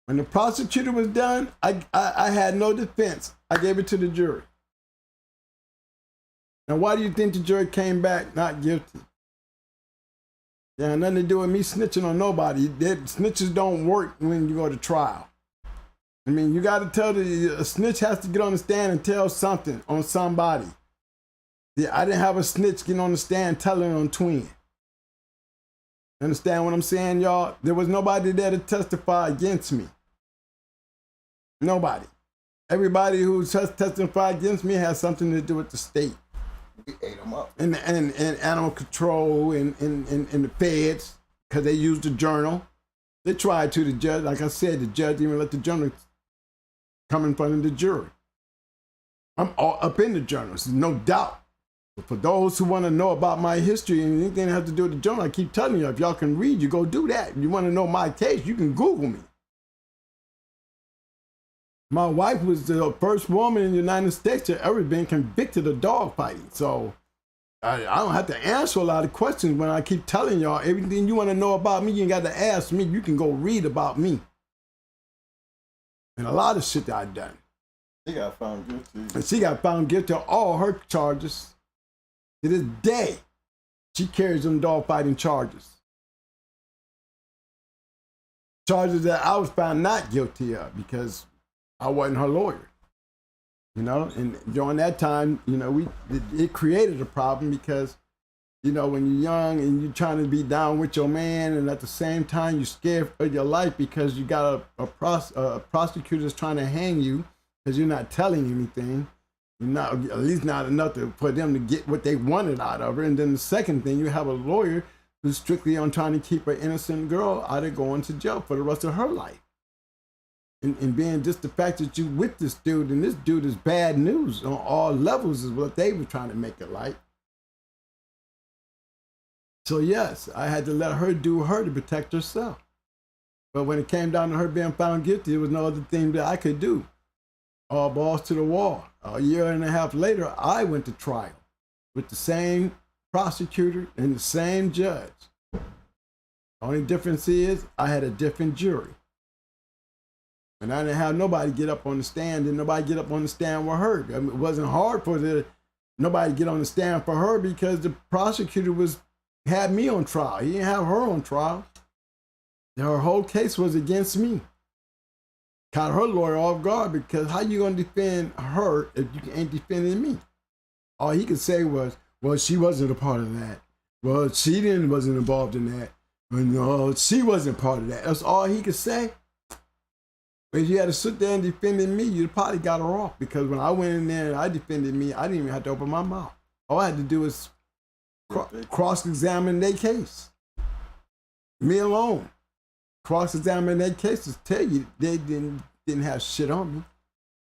When the prosecutor was done, I had no defense. I gave it to the jury. Now, why do you think the jury came back not guilty? It had nothing to do with me snitching on nobody. Snitches don't work when you go to trial. I mean, you got to tell a snitch has to get on the stand and tell something on somebody. Yeah, I didn't have a snitch get on the stand telling on Twin. Understand what I'm saying, y'all? There was nobody there to testify against me. Nobody. Everybody who testified against me has something to do with the state. We ate them up. And animal control and the feds, because they used the journal. They tried to, the judge. Like I said, the judge didn't even let the journal come in front of the jury. I'm all up in the journals, no doubt. But for those who want to know about my history and anything that has to do with the journal, I keep telling you, if y'all can read, you go do that. If you want to know my case, you can Google me. My wife was the first woman in the United States to ever been convicted of dogfighting. So I don't have to answer a lot of questions when I keep telling y'all everything you want to know about me, you ain't got to ask me. You can go read about me. And a lot of shit that I've done. She got found guilty. And she got found guilty of all her charges. To this day, she carries them dogfighting charges. Charges that I was found not guilty of because I wasn't her lawyer. You know, and during that time, you know, it created a problem because, you know, when you're young and you're trying to be down with your man, and at the same time you're scared for your life because you got a prosecutor that's trying to hang you because you're not telling anything. You're not, at least not enough for them to get what they wanted out of her. And then the second thing, you have a lawyer who's strictly on trying to keep an innocent girl out of going to jail for the rest of her life. And being just the fact that you with this dude, and this dude is bad news on all levels is what they were trying to make it like. So yes, I had to let her do her to protect herself. But when it came down to her being found guilty, there was no other thing that I could do. All balls to the wall. A year and a half later, I went to trial with the same prosecutor and the same judge. The only difference is I had a different jury. And I didn't have nobody get up on the stand, and nobody get up on the stand with her. I mean, it wasn't hard for nobody to get on the stand for her because the prosecutor had me on trial. He didn't have her on trial. Her whole case was against me. Caught her lawyer off guard because how you gonna defend her if you ain't defending me? All he could say was, well, she wasn't a part of that. Well, she wasn't involved in that. No, she wasn't part of that. That's all he could say. But if you had to sit there and defend me, you'd probably got her off, because when I went in there and I defended me, I didn't even have to open my mouth. All I had to do was cross-examine their case. Me alone. Cross-examine their cases, tell you they didn't have shit on me.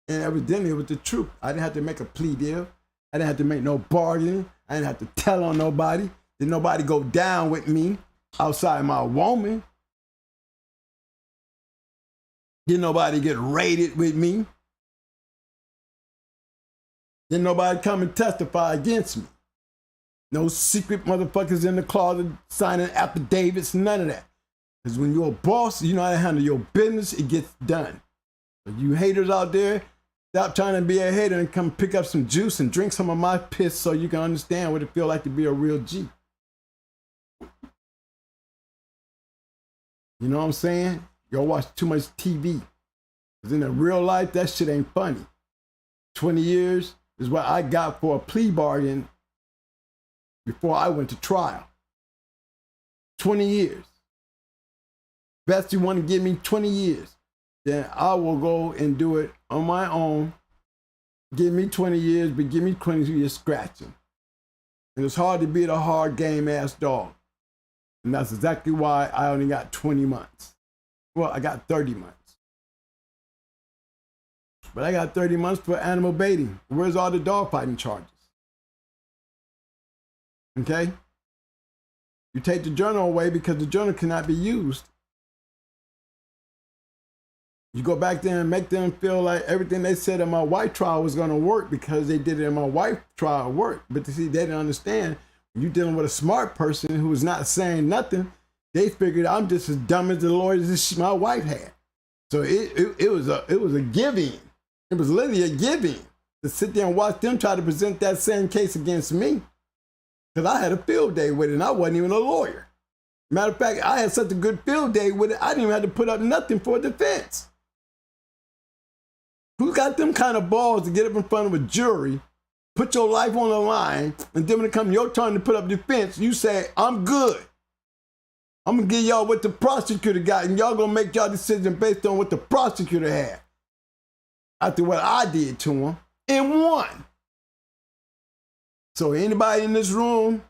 And evidently it was the truth. I didn't have to make a plea deal. I didn't have to make no bargaining. I didn't have to tell on nobody. Didn't nobody go down with me outside my woman. Didn't nobody get raided with me. Didn't nobody come and testify against me. No secret motherfuckers in the closet signing affidavits, none of that. Because when you're a boss, you know how to handle your business, it gets done. But you haters out there, stop trying to be a hater and come pick up some juice and drink some of my piss so you can understand what it feels like to be a real G. You know what I'm saying? Y'all watch too much TV. Because in the real life, that shit ain't funny. 20 years is what I got for a plea bargain before I went to trial. 20 years. Best you want to give me 20 years, then I will go and do it on my own. Give me 20 years, but give me 20 years scratching. And it's hard to beat a hard game ass dog. And that's exactly why I only got 20 months. Well, I got 30 months. But I got 30 months for animal baiting. Where's all the dog fighting charges? Okay? You take the journal away because the journal cannot be used. You go back there and make them feel like everything they said in my wife trial was going to work because they did it in my wife trial work. But see, they didn't understand. When you're dealing with a smart person who was not saying nothing, they figured I'm just as dumb as the lawyers that my wife had. So it was a give-in. It was literally a give-in to sit there and watch them try to present that same case against me. Because I had a field day with it and I wasn't even a lawyer. Matter of fact, I had such a good field day with it, I didn't even have to put up nothing for defense. Who got them kind of balls to get up in front of a jury, put your life on the line, and then when it comes your turn to put up defense, you say, I'm good. I'm going to give y'all what the prosecutor got, and y'all going to make y'all decision based on what the prosecutor had. After what I did to him, and won. So anybody in this room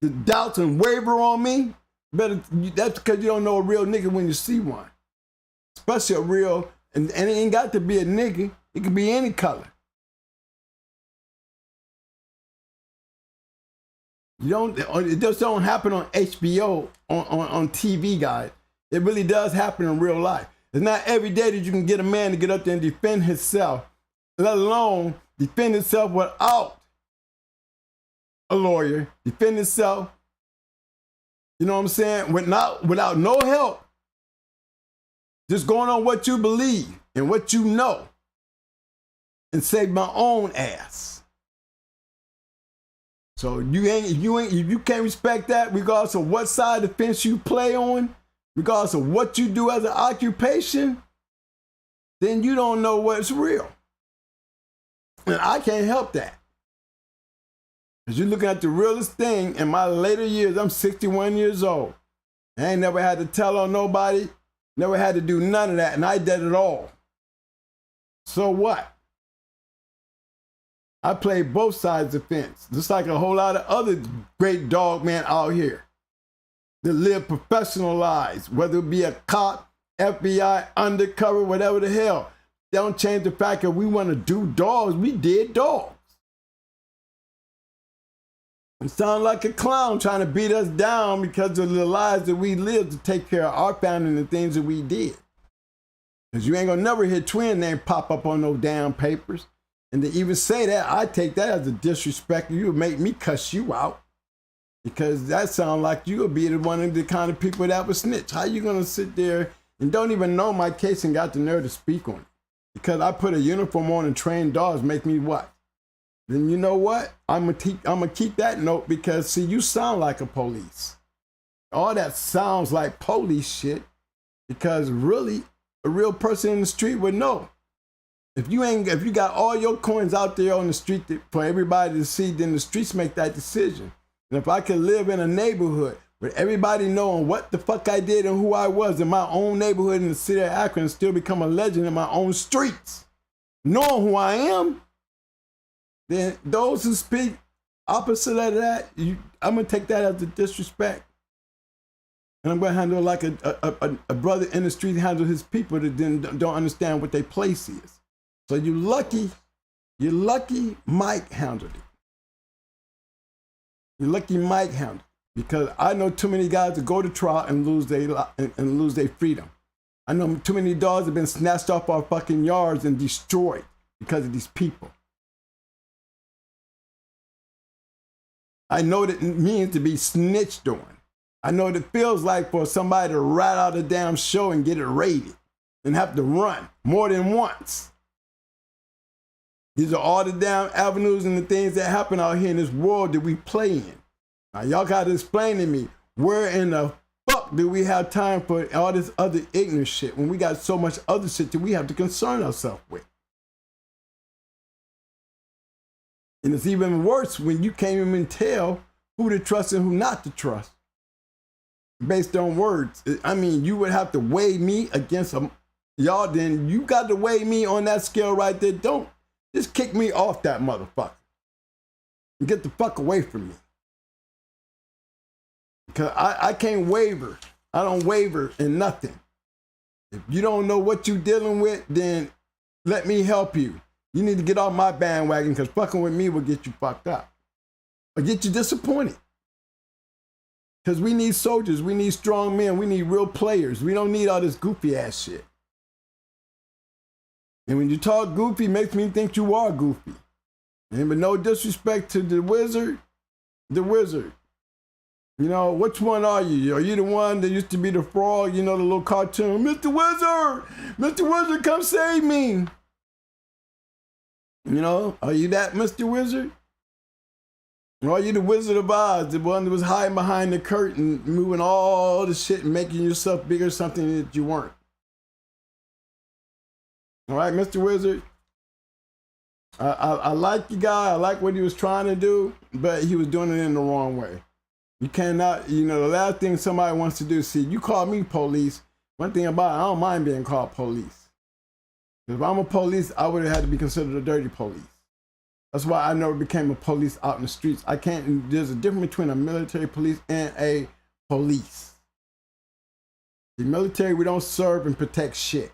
that doubts and waver on me, that's because you don't know a real nigga when you see one. Especially a real, and it ain't got to be a nigga, it could be any color. It just don't happen on HBO, on TV, guys. It really does happen in real life. It's not every day that you can get a man to get up there and defend himself, let alone defend himself without a lawyer, defend himself, you know what I'm saying, without no help, just going on what you believe and what you know, and save my own ass. So if you can't respect that, regardless of what side of the fence you play on, regardless of what you do as an occupation, then you don't know what's real. And I can't help that. Because you're looking at the realest thing in my later years. I'm 61 years old. I ain't never had to tell on nobody, never had to do none of that, and I did it all. So what? I played both sides of the fence, just like a whole lot of other great dog men out here that live professional lives, whether it be a cop, FBI, undercover, whatever the hell. Don't change the fact that we want to do dogs. We did dogs. It sounds like a clown trying to beat us down because of the lives that we lived to take care of our family and the things that we did. Because you ain't going to never hear twin name pop up on no damn papers. And to even say that, I take that as a disrespect. You would make me cuss you out. Because that sounds like you would be one of the kind of people that would snitch. How you going to sit there and don't even know my case and got the nerve to speak on it? Because I put a uniform on and trained dogs make me what? Then you know what? I'm gonna keep that note because, see, you sound like a police. All that sounds like police shit because really, a real person in the street would know. If you got all your coins out there on the street for everybody to see, then the streets make that decision. And if I could live in a neighborhood with everybody knowing what the fuck I did and who I was in my own neighborhood in the city of Akron and still become a legend in my own streets, knowing who I am, then those who speak opposite of that, I'm going to take that as a disrespect. And I'm going to handle like a brother in the street handle his people that then don't understand what their place is. So you're lucky Mike handled it. You're lucky Mike handled it. Because I know too many guys that go to trial and lose their freedom. I know too many dogs have been snatched off our fucking yards and destroyed because of these people. I know what it means to be snitched on. I know what it feels like for somebody to rat out a damn show and get it raided and have to run more than once. These are all the damn avenues and the things that happen out here in this world that we play in. Now, y'all got to explain to me, where in the fuck do we have time for all this other ignorant shit when we got so much other shit that we have to concern ourselves with? And it's even worse when you can't even tell who to trust and who not to trust based on words. I mean, you would have to weigh me against y'all, then you got to weigh me on that scale right there. Don't just kick me off that motherfucker and get the fuck away from me. Because I can't waver. I don't waver in nothing. If you don't know what you're dealing with, then let me help you. You need to get off my bandwagon because fucking with me will get you fucked up or get you disappointed. Because we need soldiers. We need strong men. We need real players. We don't need all this goofy ass shit. And when you talk goofy, it makes me think you are goofy. And with no disrespect to the wizard. You know, which one are you? Are you the one that used to be the frog, you know, the little cartoon? Mr. Wizard! Mr. Wizard, come save me! You know, are you that Mr. Wizard? Or are you the Wizard of Oz, the one that was hiding behind the curtain, moving all the shit and making yourself bigger, something that you weren't? All right, Mr. Wizard? I like the guy. I like what he was trying to do, but he was doing it in the wrong way. You cannot, you know, the last thing somebody wants to do, see, you call me police. One thing about it, I don't mind being called police. If I'm a police, I would have had to be considered a dirty police. That's why I never became a police out in the streets. There's a difference between a military police and a police. The military, we don't serve and protect shit.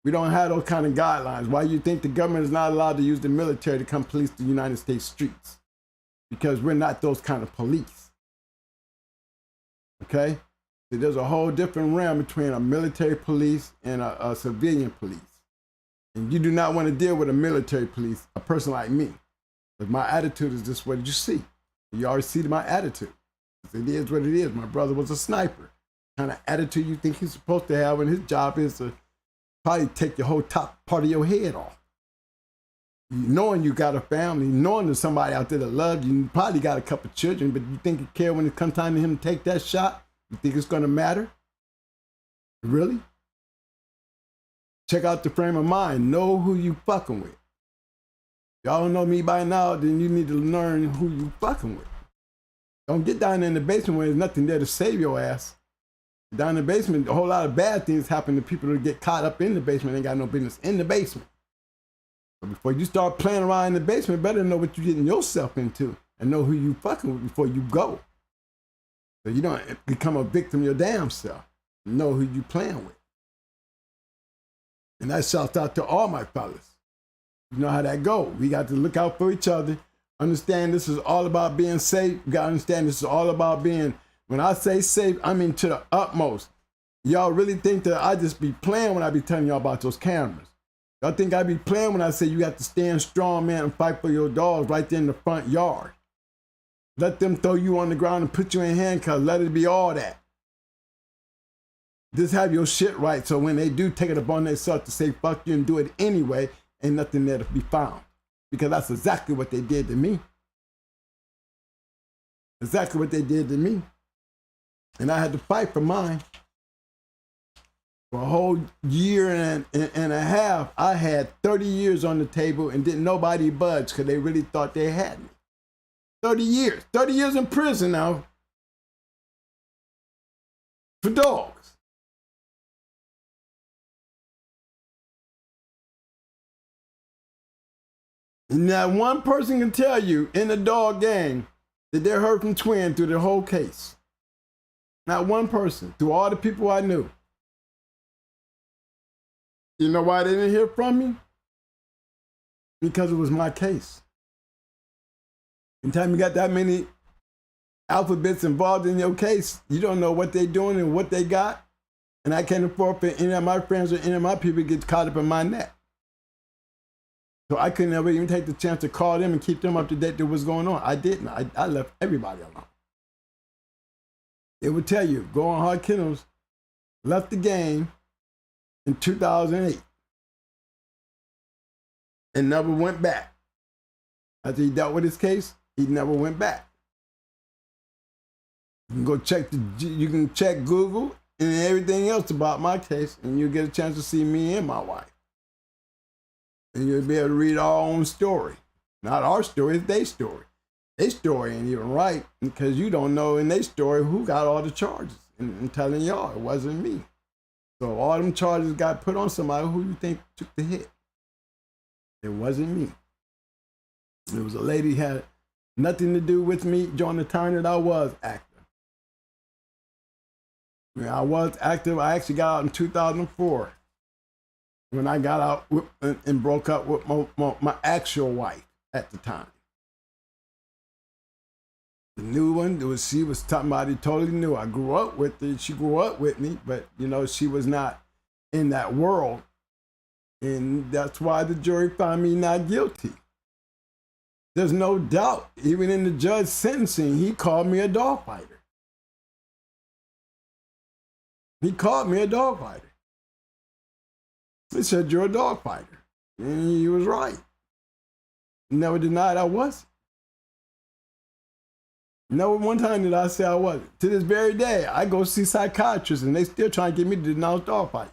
We don't have those kind of guidelines. Why you think the government is not allowed to use the military to come police the United States streets? Because we're not those kind of police. Okay? So there's a whole different realm between a military police and a civilian police. And you do not want to deal with a military police, a person like me. But my attitude is just what you see. You already see my attitude. It is what it is. My brother was a sniper. Kind of attitude you think he's supposed to have when his job is to probably take your whole top part of your head off. Knowing you got a family, knowing there's somebody out there that loves you, you probably got a couple children, but you think you care when it comes time to him to take that shot? You think it's going to matter? Really? Check out the frame of mind. Know who you fucking with. Y'all don't know me by now, then you need to learn who you fucking with. Don't get down in the basement where there's nothing there to save your ass. Down in the basement, a whole lot of bad things happen to people that get caught up in the basement. Ain't got no business in the basement. So before you start playing around in the basement, better know what you're getting yourself into and know who you fucking with before you go. So you don't become a victim of your damn self. Know who you playing with. And that shouts out to all my fellas. You know how that go. We got to look out for each other. Understand this is all about being safe. You got to understand this is all about being, when I say safe, I mean to the utmost. Y'all really think that I just be playing when I be telling y'all about those cameras. Y'all think I be playing when I say you got to stand strong, man, and fight for your dogs right there in the front yard. Let them throw you on the ground and put you in handcuffs. Let it be all that. Just have your shit right so when they do take it upon themselves to say fuck you and do it anyway, ain't nothing there to be found. Because that's exactly what they did to me. Exactly what they did to me. And I had to fight for mine. For a whole year and a half, I had 30 years on the table and didn't nobody budge because they really thought they had me. 30 years. 30 years in prison now. For dogs. Now, one person can tell you in the dog gang that they heard from Twin through the whole case. Not one person, through all the people I knew. You know why they didn't hear from me? Because it was my case. Anytime you got that many alphabets involved in your case, you don't know what they're doing and what they got. And I can't afford for any of my friends or any of my people to get caught up in my net. So I couldn't ever even take the chance to call them and keep them up to date to what's going on. I didn't. I left everybody alone. It would tell you, go on Hard Kennels, left the game in 2008 and never went back. After he dealt with his case, he never went back. You can go check you can check Google and everything else about my case, and you'll get a chance to see me and my wife. And you'll be able to read our own story. Not our story, it's their story. Their story ain't even right because you don't know in their story who got all the charges. And telling y'all, it wasn't me. So all them charges got put on somebody who you think took the hit. It wasn't me. It was a lady who had nothing to do with me during the time that I was active. When I was active, I actually got out in 2004. When I got out and broke up with my actual wife at the time. The new one, she was somebody totally new. I grew up with her. She grew up with me, but you know, she was not in that world. And that's why the jury found me not guilty. There's no doubt, even in the judge sentencing, he called me a dog fighter. He called me a dog fighter. He said, you're a dog fighter. And he was right. Never denied I wasn't. Never one time did I say I wasn't. To this very day, I go see psychiatrists and they still trying to get me to denounce dog fighting.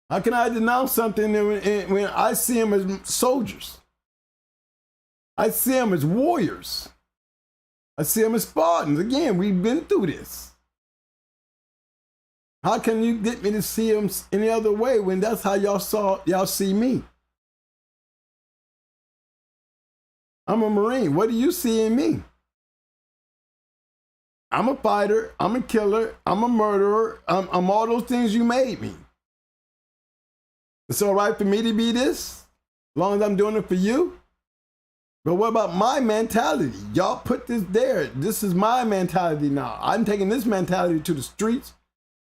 How can I denounce something when I see them as soldiers? I see them as warriors. I see them as Spartans. Again, we've been through this. How can you get me to see them any other way when that's how y'all see me? I'm a Marine. What do you see in me? I'm a fighter. I'm a killer. I'm a murderer. I'm all those things you made me. It's all right for me to be this, as long as I'm doing it for you. But what about my mentality? Y'all put this there. This is my mentality now. I'm taking this mentality to the streets.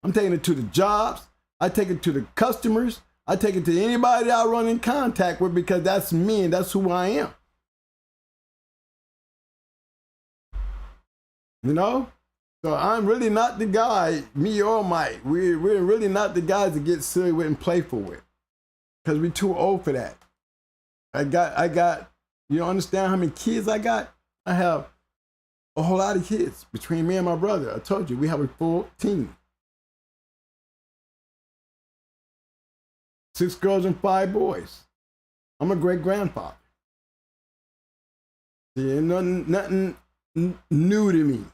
I'm taking it to the jobs. I take it to the customers. I take it to anybody that I run in contact with because that's me and that's who I am. You know? So I'm really not the guy, me or Mike. We're really not the guys to get silly with and playful with. Because we're too old for that. I got, you don't understand how many kids I got? I have a whole lot of kids between me and my brother. I told you, we have a full team. 6 girls and 5 boys. I'm a great-grandfather. See, nothing new to me.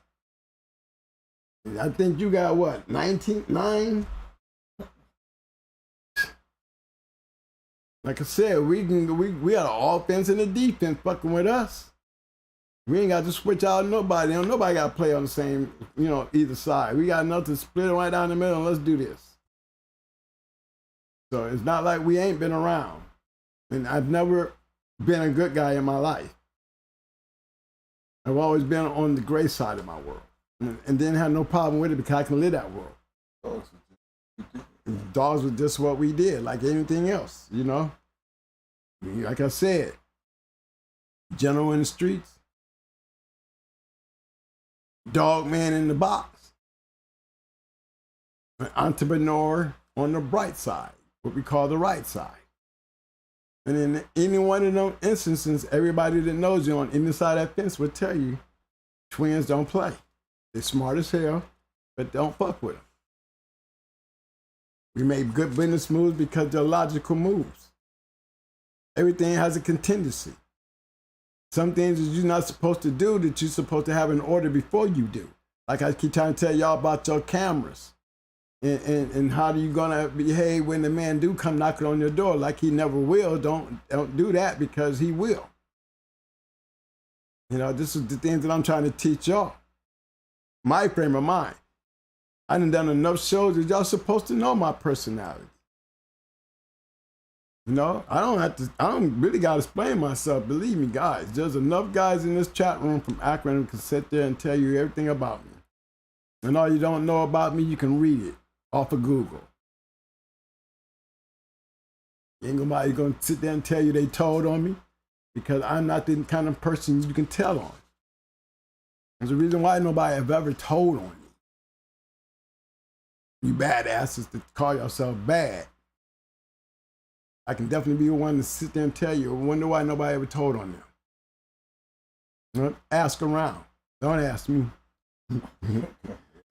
I think you got what, 9? Like I said, we got an offense and a defense fucking with us. We ain't got to switch out nobody. Nobody got to play on the same, either side. We got enough to split it right down the middle and let's do this. So it's not like we ain't been around. And I've never been a good guy in my life. I've always been on the gray side of my world. And didn't have no problem with it because I can live that world. Dogs was just what we did, like anything else, Like I said, general in the streets, dog man in the box, an entrepreneur on the bright side, what we call the right side. And in any one of those instances, everybody that knows you on any side of that fence will tell you, twins don't play. They're smart as hell, but don't fuck with them. We made good business moves because they're logical moves. Everything has a contingency. Some things that you're not supposed to do that you're supposed to have in order before you do. Like I keep trying to tell y'all about your cameras. And how are you gonna behave when the man do come knocking on your door like he never will? Don't do that because he will. This is the things that I'm trying to teach y'all. My frame of mind. I done enough shows that y'all supposed to know my personality. I don't really gotta explain myself. Believe me, guys. There's enough guys in this chat room from Akron who can sit there and tell you everything about me. And all you don't know about me, you can read it off of Google. Ain't nobody gonna sit there and tell you they told on me because I'm not the kind of person you can tell on. There's a reason why nobody have ever told on you badasses that call yourself bad. I can definitely be the one to sit there and tell you, I wonder why nobody ever told on them. Ask around. Don't ask me.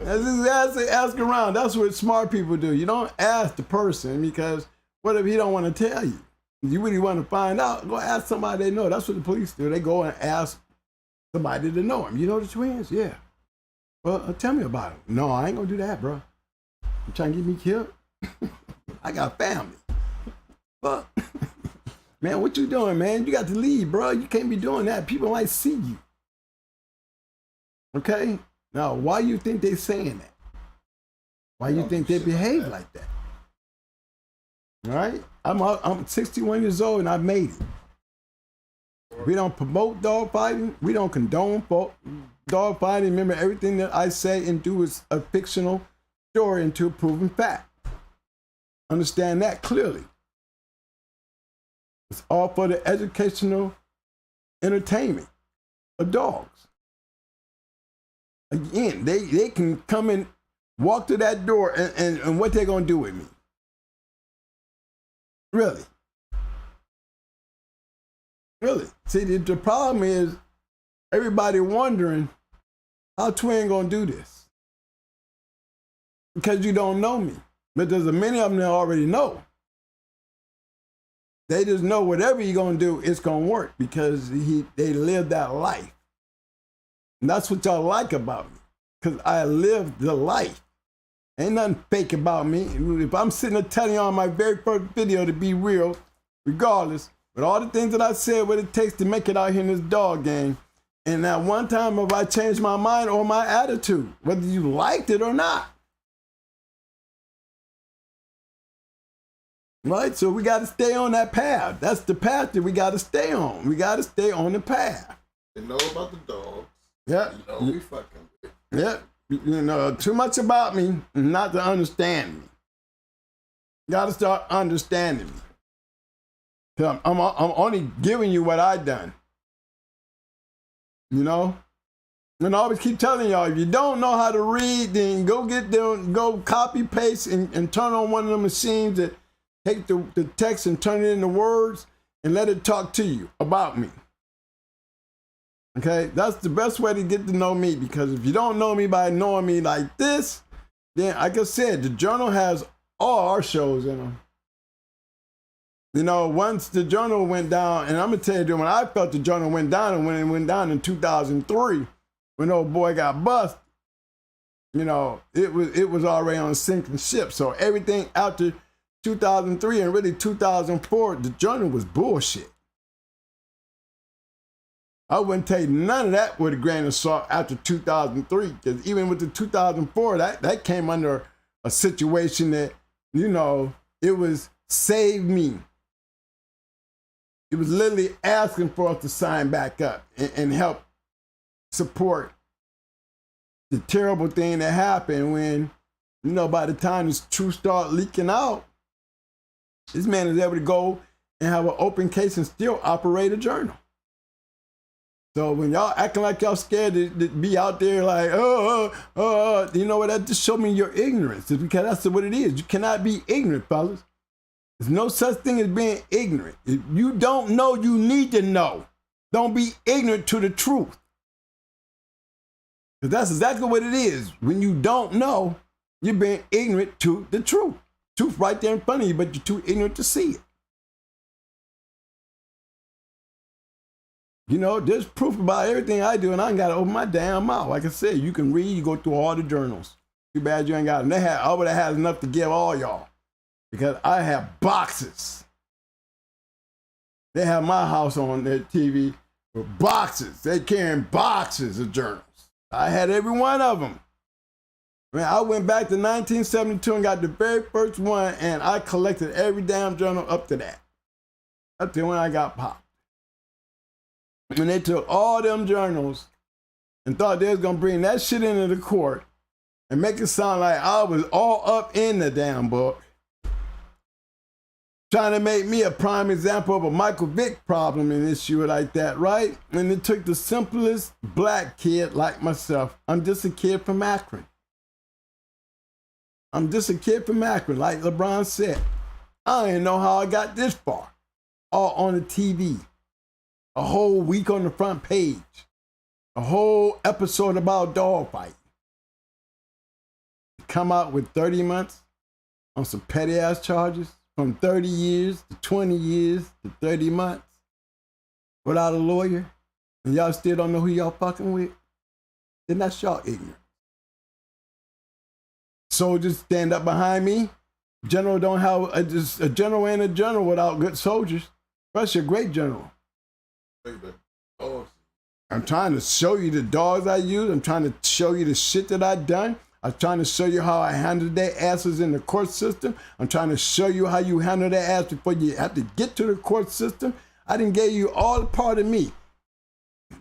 Ask around. That's what smart people do. You don't ask the person because what if he don't want to tell you? You really want to find out, go ask somebody they know. That's what the police do. They go and ask somebody to know them. You know the twins? Yeah. Well, tell me about them. No, I ain't going to do that, bro. You trying to get me killed? I got family. Fuck. Man, what you doing, man? You got to leave, bro. You can't be doing that. People might see you. Okay? Now, why you think they saying that? Why you think they behave like that? All right? I'm 61 years old and I made it. We don't promote dog fighting. We don't condone dog fighting. Remember, everything that I say and do is a fictional story into a proven fact. Understand that clearly. It's all for the educational entertainment of dogs. Again, they can come and walk to that door and what they gonna do with me? Really? Really? See, the problem is everybody wondering how Twin gonna do this. Because you don't know me. But there's many of them that already know. They just know whatever you're gonna do, it's gonna work because they live that life. And that's what y'all like about me, because I live the life. Ain't nothing fake about me. If I'm sitting there telling you on my very first video to be real, regardless, with all the things that I said, what it takes to make it out here in this dog game, and that one time if I changed my mind or my attitude, whether you liked it or not. Right? So we got to stay on that path. That's the path that we got to stay on. We got to stay on the path. They know about the dogs. Yeah. You know we fucking with. Yeah. You know too much about me not to understand me. You got to start understanding me. I'm only giving you what I done. You know? And I always keep telling y'all, if you don't know how to read, then go copy, paste, and turn on one of the machines that take the text and turn it into words and let it talk to you about me. Okay? That's the best way to get to know me, because if you don't know me by knowing me like this, then like I said, the journal has all our shows in them. You know, once the journal went down, and I'm gonna tell you, when I felt the journal went down, and when it went down in 2003, when old boy got bust, you know, it was already on a sinking ship. So everything after 2003 and really 2004, the journal was bullshit. I wouldn't take none of that with a grain of salt after 2003, because even with the 2004, that came under a situation that, you know, it was save me. It was literally asking for us to sign back up and help support the terrible thing that happened when, you know, by the time this truth started leaking out, this man is able to go and have an open case and still operate a journal. So when y'all acting like y'all scared to be out there like, you know what, that just showed me your ignorance. It's because that's what it is. You cannot be ignorant, fellas. There's no such thing as being ignorant. If you don't know, you need to know. Don't be ignorant to the truth. Because that's exactly what it is. When you don't know, you're being ignorant to the truth. Truth right there in front of you, but you're too ignorant to see it. You know, there's proof about everything I do, and I ain't got to open my damn mouth. Like I said, you can read, you go through all the journals. Too bad you ain't got them. I would have had enough to give all y'all, because I have boxes. They have my house on their TV with boxes. They carrying boxes of journals. I had every one of them. Man, I went back to 1972 and got the very first one, and I collected every damn journal up to that. Up to when I got popped. When they took all them journals and thought they was gonna bring that shit into the court and make it sound like I was all up in the damn book, trying to make me a prime example of a Michael Vick problem and issue like that, right? And it took the simplest black kid like myself. I'm just a kid from Akron. I'm just a kid from Akron, like LeBron said. I didn't know how I got this far. All on the TV. A whole week on the front page. A whole episode about dogfighting. Come out with 30 months on some petty ass charges. From 30 years to 20 years to 30 months. Without a lawyer. And y'all still don't know who y'all fucking with. Then that's y'all ignorant. Soldiers stand up behind me. General don't have a general ain't a general without good soldiers. That's a great general. I'm trying to show you the dogs I use. I'm trying to show you the shit that I done. I'm trying to show you how I handled their asses in the court system. I'm trying to show you how you handle their ass before you have to get to the court system. I didn't give you all the part of me.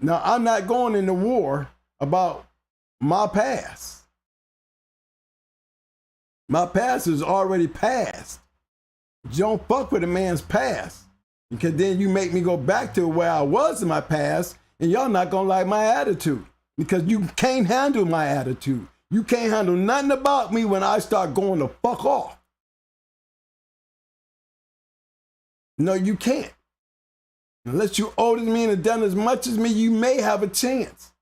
Now, I'm not going into war about my past. My past is already past. You don't fuck with a man's past, because then you make me go back to where I was in my past, and y'all not gonna like my attitude, because you can't handle my attitude. You can't handle nothing about me when I start going to fuck off. No, you can't. Unless you're older than me and have done as much as me, you may have a chance.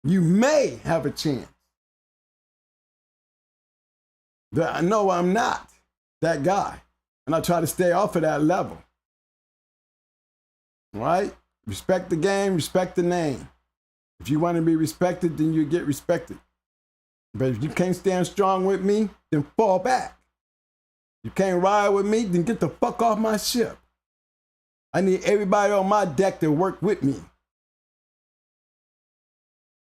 You may have a chance. But I know I'm not that guy. And I try to stay off of that level. Right? Respect the game, respect the name. If you want to be respected, then you get respected. But if you can't stand strong with me, then fall back. You can't ride with me, then get the fuck off my ship. I need everybody on my deck to work with me.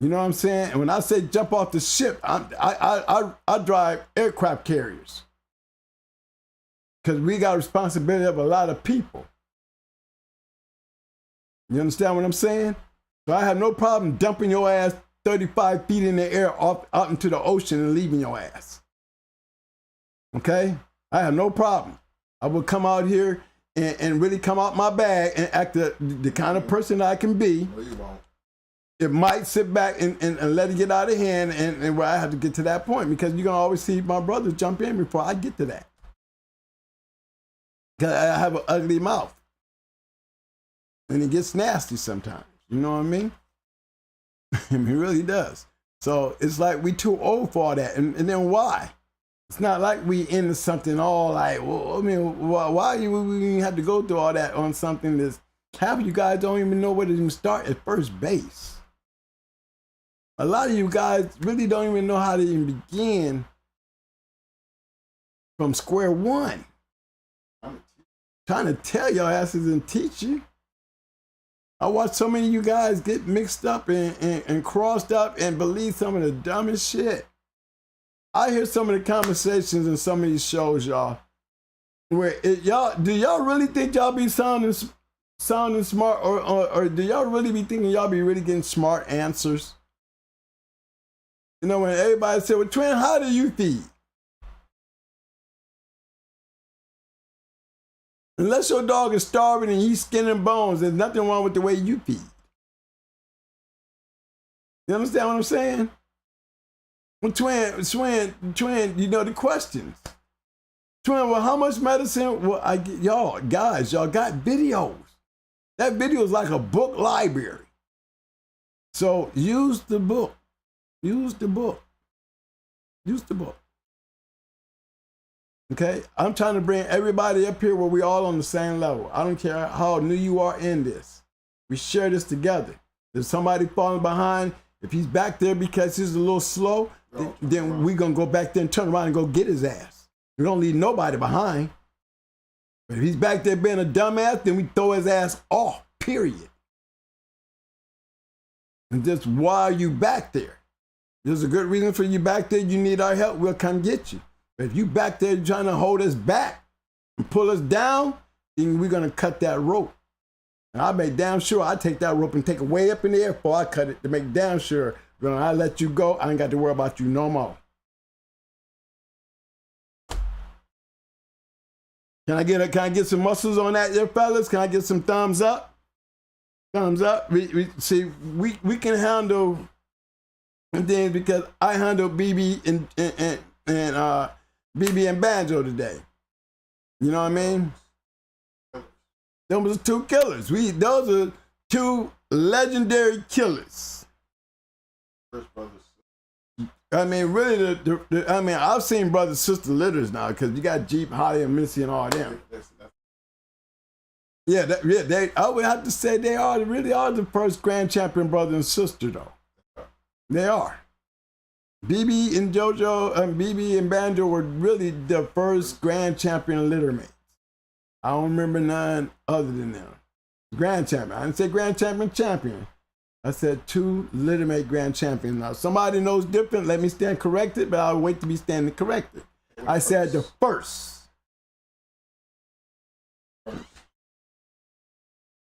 You know what I'm saying? And when I say jump off the ship, I drive aircraft carriers. Because we got responsibility of a lot of people. You understand what I'm saying? So I have no problem dumping your ass 35 feet in the air off out into the ocean and leaving your ass. Okay? I have no problem. I will come out here and really come out my bag and act the kind of person I can be. No, you won't. It might sit back and let it get out of hand, and where I have to get to that point, because you're going to always see my brother jump in before I get to that. Because I have an ugly mouth. And it gets nasty sometimes. You know what I mean? It really does. So it's like we too old for all that. And then why? It's not like we into something all like, well, I mean, why we have to go through all that on something that's half of you guys don't even know where to even start at first base. A lot of you guys really don't even know how to even begin from square one. I'm trying to tell your asses and teach you. I watched so many of you guys get mixed up and crossed up and believe some of the dumbest shit. I hear some of the conversations in some of these shows, y'all, where do y'all really think y'all be sounding smart, or do y'all really be thinking y'all be really getting smart answers? You know, when everybody said, well, Twin, how do you feed? Unless your dog is starving and he's skin and bones, there's nothing wrong with the way you feed. You understand what I'm saying? Well, Twin, you know the questions. Twin, well, how much medicine? Well, y'all got videos. That video is like a book library. So use the book. Use the book. Use the book. Okay? I'm trying to bring everybody up here where we all on the same level. I don't care how new you are in this. We share this together. If somebody falling behind, if he's back there because he's a little slow, then we're going to go back there and turn around and go get his ass. We don't leave nobody behind. But if he's back there being a dumbass, then we throw his ass off, period. And just why are you back there? There's a good reason for you back there. You need our help, we'll come get you. But if you back there trying to hold us back and pull us down, then we're going to cut that rope. And I make damn sure I take that rope and take it way up in the air before I cut it to make damn sure when I let you go, I ain't got to worry about you no more. Can I get some muscles on that there, fellas? Can I get some thumbs up? Thumbs up. We can handle things because I handle BB and BB and Banjo today. You know what I mean? Those are two killers. Those are two legendary killers. First brothers. I mean, really, I mean, I've seen brother sister litters now because you got Jeep, Holly, and Missy, and all them. Yeah, I would have to say they really are the first grand champion brother and sister, though. They are. BB and JoJo, BB and Banjo were really the first grand champion littermates. I don't remember none other than them. Grand champion. I didn't say grand champion. I said two littermate grand champions. Now, somebody knows different. Let me stand corrected, but I'll wait to be standing corrected. I said the first.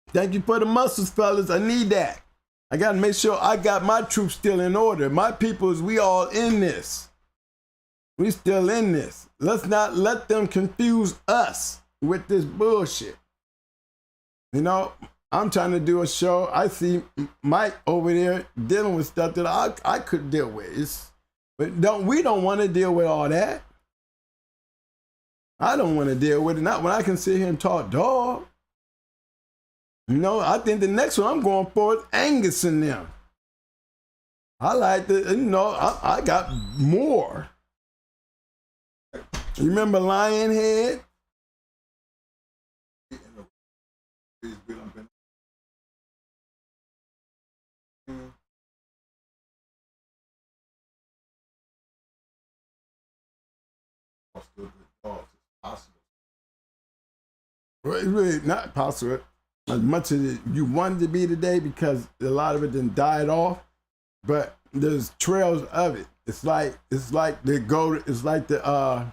Thank you for the muscles, fellas. I need that. I got to make sure I got my troops still in order. My peoples, we all in this. We still in this. Let's not let them confuse us with this bullshit. You know, I'm trying to do a show. I see Mike over there dealing with stuff that I could deal with. But we don't want to deal with all that. I don't want to deal with it. Not when I can sit here and talk dog. You know, I think the next one I'm going for is Angus and them. I like the, you know, I got more. You remember Lionhead? Well, it's really not possible as much as you wanted to be today because a lot of it didn't died off, but there's trails of it. It's like they go. It's like the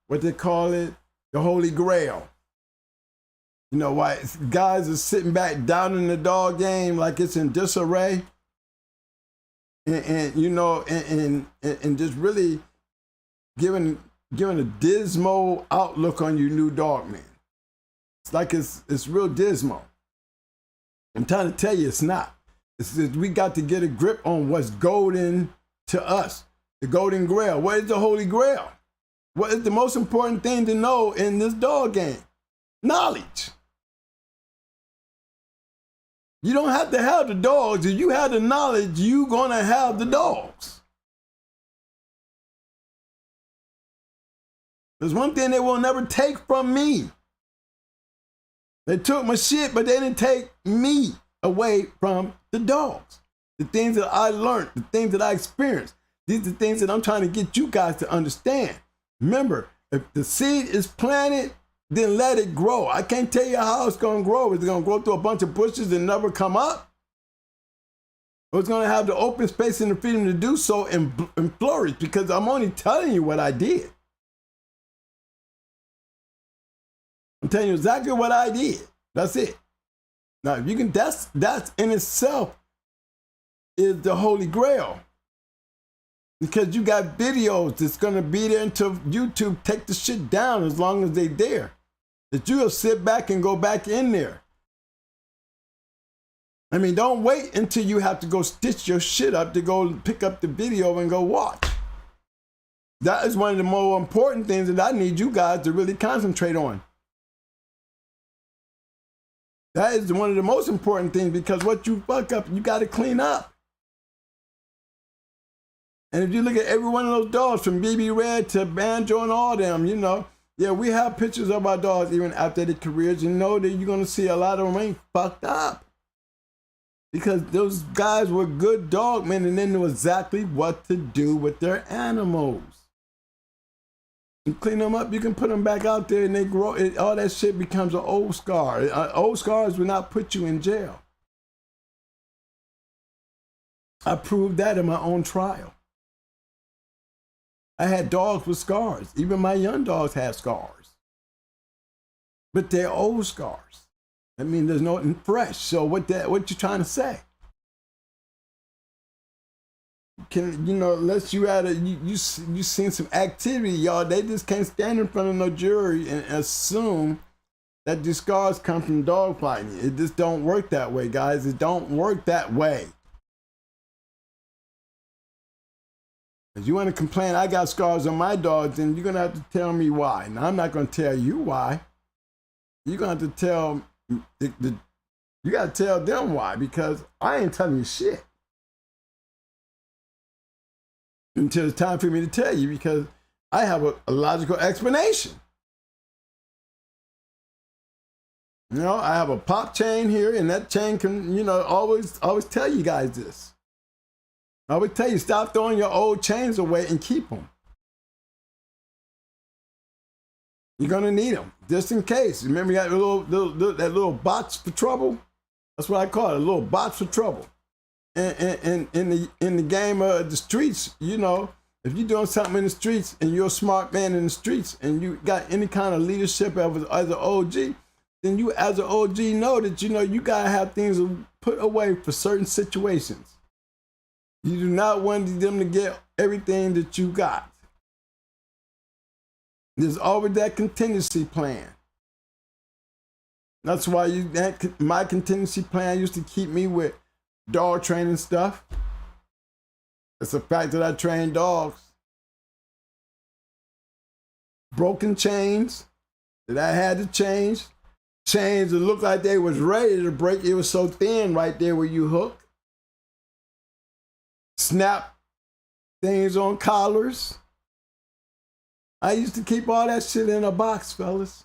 what they call it, the Holy Grail. You know why guys are sitting back down in the dog game like it's in disarray, and you know, and just really giving a dismal outlook on your new dog, man. It's like it's real dismal. I'm trying to tell you it's not. We got to get a grip on what's golden to us. The golden grail. What is the Holy Grail? What is the most important thing to know in this dog game? Knowledge. You don't have to have the dogs. If you have the knowledge, you're going to have the dogs. There's one thing they will never take from me. They took my shit, but they didn't take me away from the dogs. The things that I learned, the things that I experienced. These are the things that I'm trying to get you guys to understand. Remember, if the seed is planted, then let it grow. I can't tell you how it's going to grow. Is it going to grow through a bunch of bushes and never come up? Or it's going to have the open space and the freedom to do so and flourish, because I'm only telling you what I did. I'm telling you exactly what I did. That's it. Now, if you can, that's in itself is the Holy Grail. Because you got videos that's going to be there until YouTube take the shit down as long as they there. That you'll sit back and go back in there. I mean, don't wait until you have to go stitch your shit up to go pick up the video and go watch. That is one of the more important things that I need you guys to really concentrate on. That is one of the most important things, because what you fuck up, you got to clean up. And if you look at every one of those dogs, from BB Red to Banjo and all them, you know, yeah, we have pictures of our dogs even after their careers. You know that you're going to see a lot of them ain't fucked up. Because those guys were good dog men and they knew exactly what to do with their animals. You clean them up, you can put them back out there and they grow. All that shit becomes an old scar. Old scars will not put you in jail. I proved that in my own trial. I had dogs with scars. Even my young dogs had scars. But they're old scars. I mean, there's nothing fresh. So what you trying to say? Can, you know, unless you had you seen some activity, y'all, they just can't stand in front of no jury and assume that these scars come from dog fighting. It just don't work that way, guys. It don't work that way. If you want to complain, I got scars on my dogs, then you're going to have to tell me why. Now, I'm not going to tell you why. You're going to have to tell, you got to tell them why, because I ain't telling you shit. Until it's time for me to tell you, because I have a logical explanation. You know, I have a pop chain here, and that chain can, you know, always tell you guys this. I would tell you, stop throwing your old chains away and keep them. You're gonna need them, just in case. Remember, you got that little box for trouble? That's what I call it, a little box for trouble. And in the game of the streets, you know, if you're doing something in the streets and you're a smart man in the streets and you got any kind of leadership as an OG, then you as an OG know that, you know, you gotta have things put away for certain situations. You do not want them to get everything that you got. There's always that contingency plan. That's why my contingency plan used to keep me with dog training stuff. It's the fact that I train dogs. Broken chains that I had to change. Chains that looked like they was ready to break. It was so thin right there where you hook. Snap things on collars. I used to keep all that shit in a box, fellas.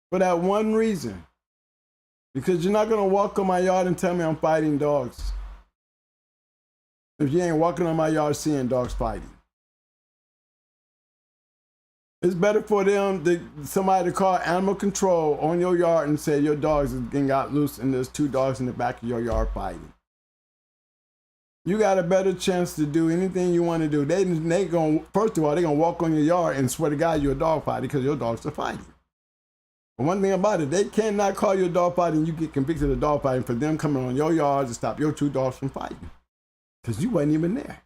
For that one reason. Because you're not going to walk on my yard and tell me I'm fighting dogs. If you ain't walking on my yard seeing dogs fighting. It's better for somebody to call animal control on your yard and say your dogs got loose and there's 2 dogs in the back of your yard fighting. You got a better chance to do anything you want to do. They going, first of all, they're going to walk on your yard and swear to God you're a dog fighter because your dogs are fighting. But one thing about it, they cannot call you a dog fighter and you get convicted of dog fighting for them coming on your yard to stop your 2 dogs from fighting. Because you wasn't even there.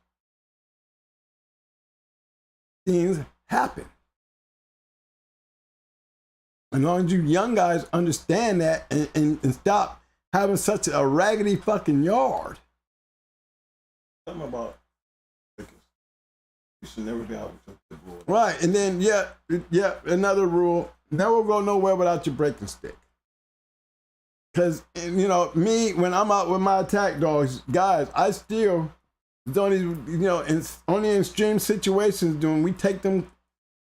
Things happen. As long as you young guys understand that and stop having such a raggedy fucking yard. Something about you should never be out with the rule. Right, and then yeah, another rule: never go nowhere without your breaking stick. Because you know me, when I'm out with my attack dogs, guys, I still don't even, you know, in only in extreme situations when we take them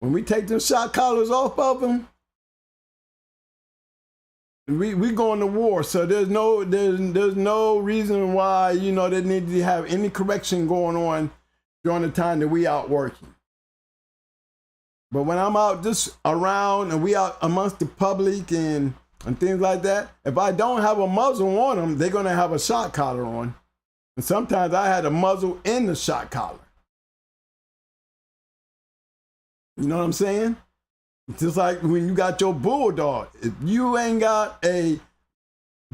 When we take them shot collars off of them, we going to war. So there's no reason why, you know, they need to have any correction going on during the time that we out working. But when I'm out just around and we out amongst the public and things like that, if I don't have a muzzle on them, they're gonna have a shot collar on. And sometimes I had a muzzle in the shot collar. You know what I'm saying? It's just like when you got your bulldog. If you ain't got a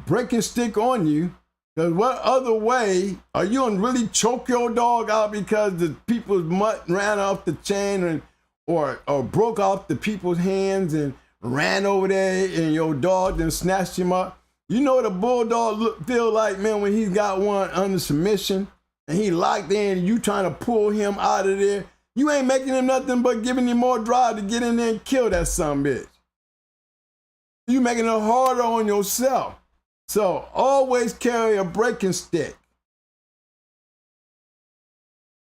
breaking stick on you, because what other way are you gonna really choke your dog out because the people's mutt ran off the chain or broke off the people's hands and ran over there and your dog then snatched him up? You know what a bulldog feel like, man, when he's got one under submission and he locked in and you trying to pull him out of there? You ain't making him nothing but giving him more drive to get in there and kill that son bitch. You making it harder on yourself. So always carry a breaking stick.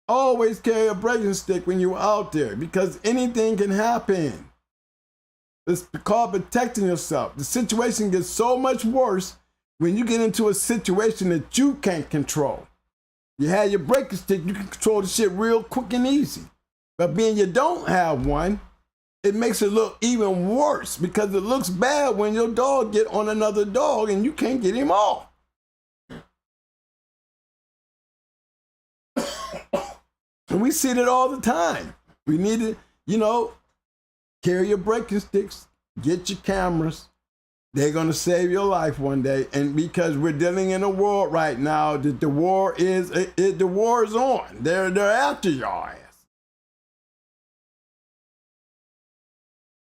Always carry a breaking stick when you're out there because anything can happen. It's called protecting yourself. The situation gets so much worse when you get into a situation that you can't control. You have your breaking stick, you can control the shit real quick and easy. But being you don't have one, it makes it look even worse because it looks bad when your dog get on another dog and you can't get him off. And we see that all the time. We need to, you know, carry your breaking sticks, get your cameras. They're gonna save your life one day. And because we're dealing in a world right now that the war is on. They're after your ass.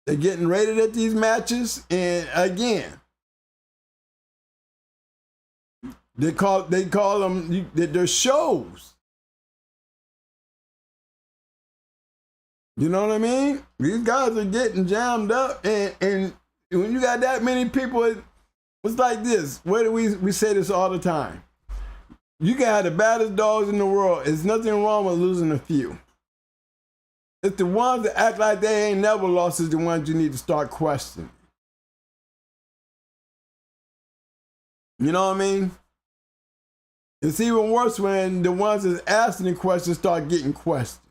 They're getting rated at these matches, and again, they call them they're shows. You know what I mean? These guys are getting jammed up, and when you got that many people, it's like this. Where do we say this all the time? You can have the baddest dogs in the world. There's nothing wrong with losing a few. It's the ones that act like they ain't never lost is the ones you need to start questioning. You know what I mean? It's even worse when the ones that's asking the questions start getting questioned.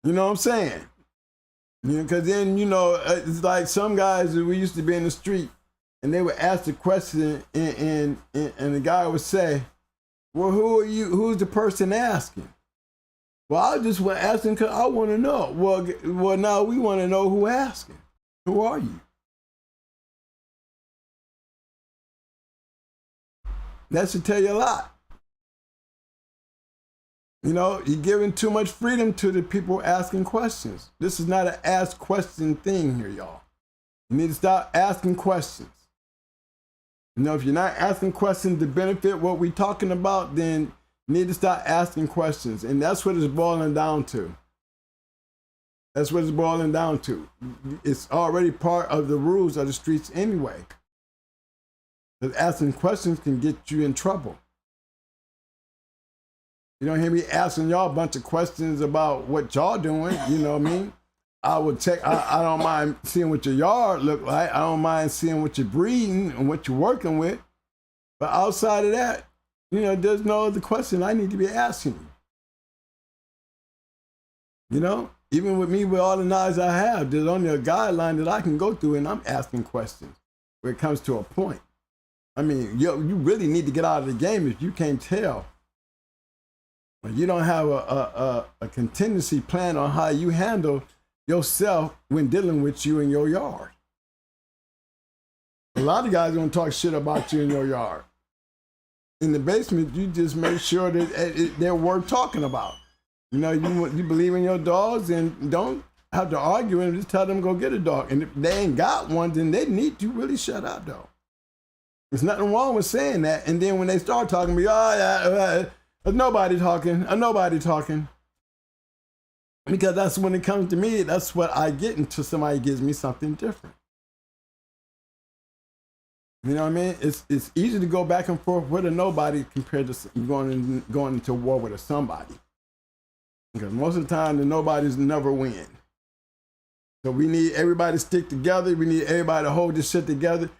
You know what I'm saying? Because then, you know, it's like some guys that we used to be in the street and they would ask the question and the guy would say, well, who are you? Who's the person asking? Well, I just was asking because I want to know. Well, now we want to know who asking. Who are you? That should tell you a lot. You know, you're giving too much freedom to the people asking questions. This is not an ask question thing here, y'all. You need to stop asking questions. You know, if you're not asking questions to benefit what we're talking about, then you need to start asking questions. And that's what it's boiling down to. That's what it's boiling down to. It's already part of the rules of the streets anyway. Because asking questions can get you in trouble. You don't hear me asking y'all a bunch of questions about what y'all doing, you know what I mean? I would check, I don't mind seeing what your yard look like. I don't mind seeing what you're breeding and what you're working with. But outside of that, you know, there's no other question I need to be asking you. You know, even with me, with all the knowledge I have, there's only a guideline that I can go through and I'm asking questions where it comes to a point. I mean, you really need to get out of the game if you can't tell. You don't have a contingency plan on how you handle yourself when dealing with you in your yard. A lot of guys don't talk shit about you in your yard. In the basement, you just make sure that they're worth talking about. You know, you believe in your dogs and don't have to argue and just tell them go get a dog. And if they ain't got one, then they need to really shut up, though. There's nothing wrong with saying that. And then when they start talking, be, oh, yeah, nobody talking. Because that's when it comes to me, that's what I get until somebody gives me something different. You know what I mean? It's easy to go back and forth with a nobody compared to going into war with a somebody. because most of the time the nobodies never win. So we need everybody to stick together. We need everybody to hold this shit together.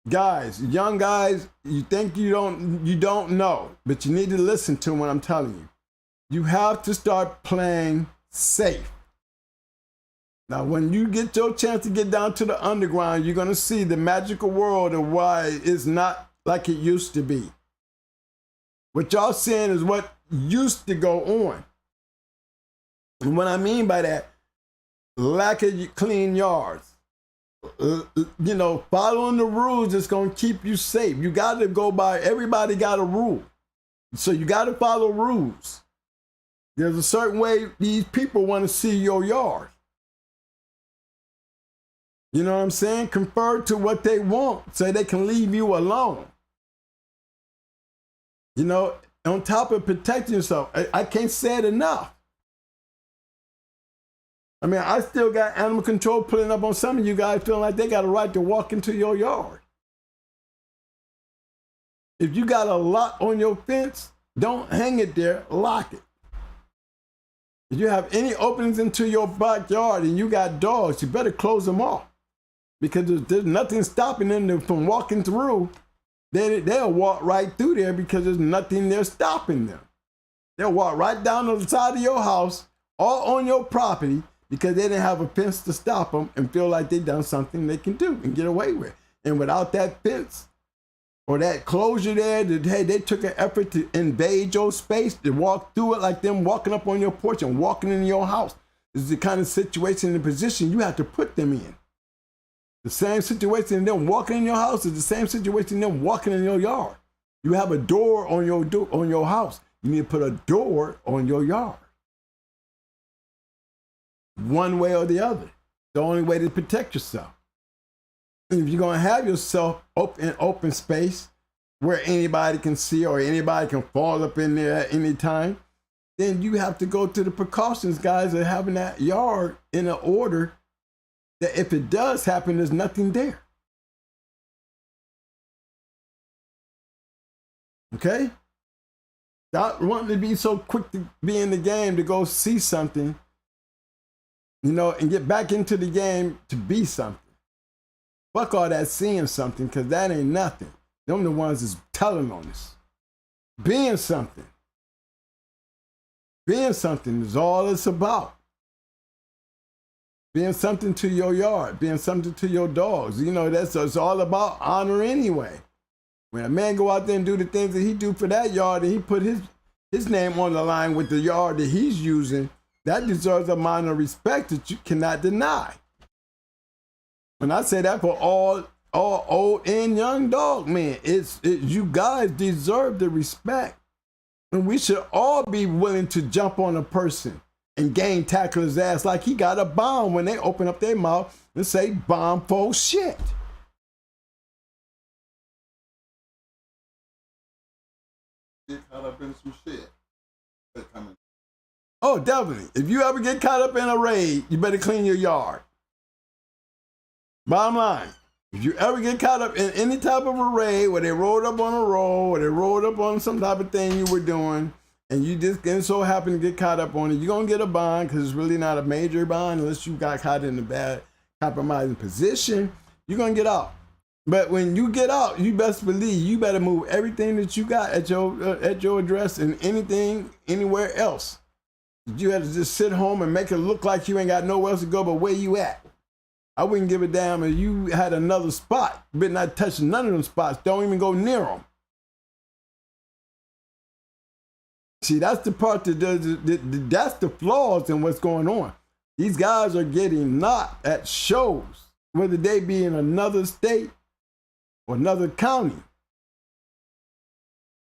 Guys, young guys, you think you don't know, but you need to listen to what I'm telling you. You have to start playing safe. Now, when you get your chance to get down to the underground, you're going to see the magical world of why it's not like it used to be. What y'all seeing is what used to go on. And what I mean by that, lack of clean yards. You know, following the rules is going to keep you safe. You got to go by, everybody got a rule. So you got to follow rules. There's a certain way these people want to see your yard. You know what I'm saying? Confer to what they want so they can leave you alone. You know, on top of protecting yourself, I can't say it enough. I mean, I still got animal control pulling up on some of you guys feeling like they got a right to walk into your yard. If you got a lock on your fence, don't hang it there, lock it. If you have any openings into your backyard and you got dogs, you better close them off. Because there's nothing stopping them from walking through. They'll walk right through there because there's nothing there stopping them. They'll walk right down the side of your house, all on your property, because they didn't have a fence to stop them and feel like they done something they can do and get away with. And without that fence or that closure there, hey, they took an effort to invade your space, to walk through it like them walking up on your porch and walking in your house. This is the kind of situation and position you have to put them in. The same situation in them walking in your house is the same situation in them walking in your yard. You have a door on your house. You need to put a door on your yard. One way or the other. The only way to protect yourself. And if you're going to have yourself open space where anybody can see or anybody can fall up in there at any time, then you have to go to the precautions, guys, of having that yard in an order that if it does happen, there's nothing there. Okay? Not wanting to be so quick to be in the game to go see something, you know, and get back into the game to be something. Fuck all that seeing something, because that ain't nothing. Them the ones that's telling on us. Being something. Being something is all it's about. Being something to your yard, being something to your dogs. You know, it's all about honor anyway. When a man go out there and do the things that he do for that yard and he put his name on the line with the yard that he's using, that deserves a amount of respect that you cannot deny. When I say that for all old and young dog, man, you guys deserve the respect. And we should all be willing to jump on a person and game tackle his ass like he got a bomb when they open up their mouth and say bomb for shit. Get caught up in some shit. Oh, definitely. If you ever get caught up in a raid, you better clean your yard. Bottom line, if you ever get caught up in any type of a raid where they rolled up on a roll or they rolled up on some type of thing you were doing, and you just so happen to get caught up on it, you're going to get a bond because it's really not a major bond unless you got caught in a bad compromising position. You're going to get out. But when you get out, you best believe you better move everything that you got at your address and anything anywhere else. You have to just sit home and make it look like you ain't got nowhere else to go but where you at. I wouldn't give a damn if you had another spot. You better not touch none of them spots. Don't even go near them. See, that's the part that's the flaws in what's going on. These guys are getting knocked at shows, whether they be in another state or another county.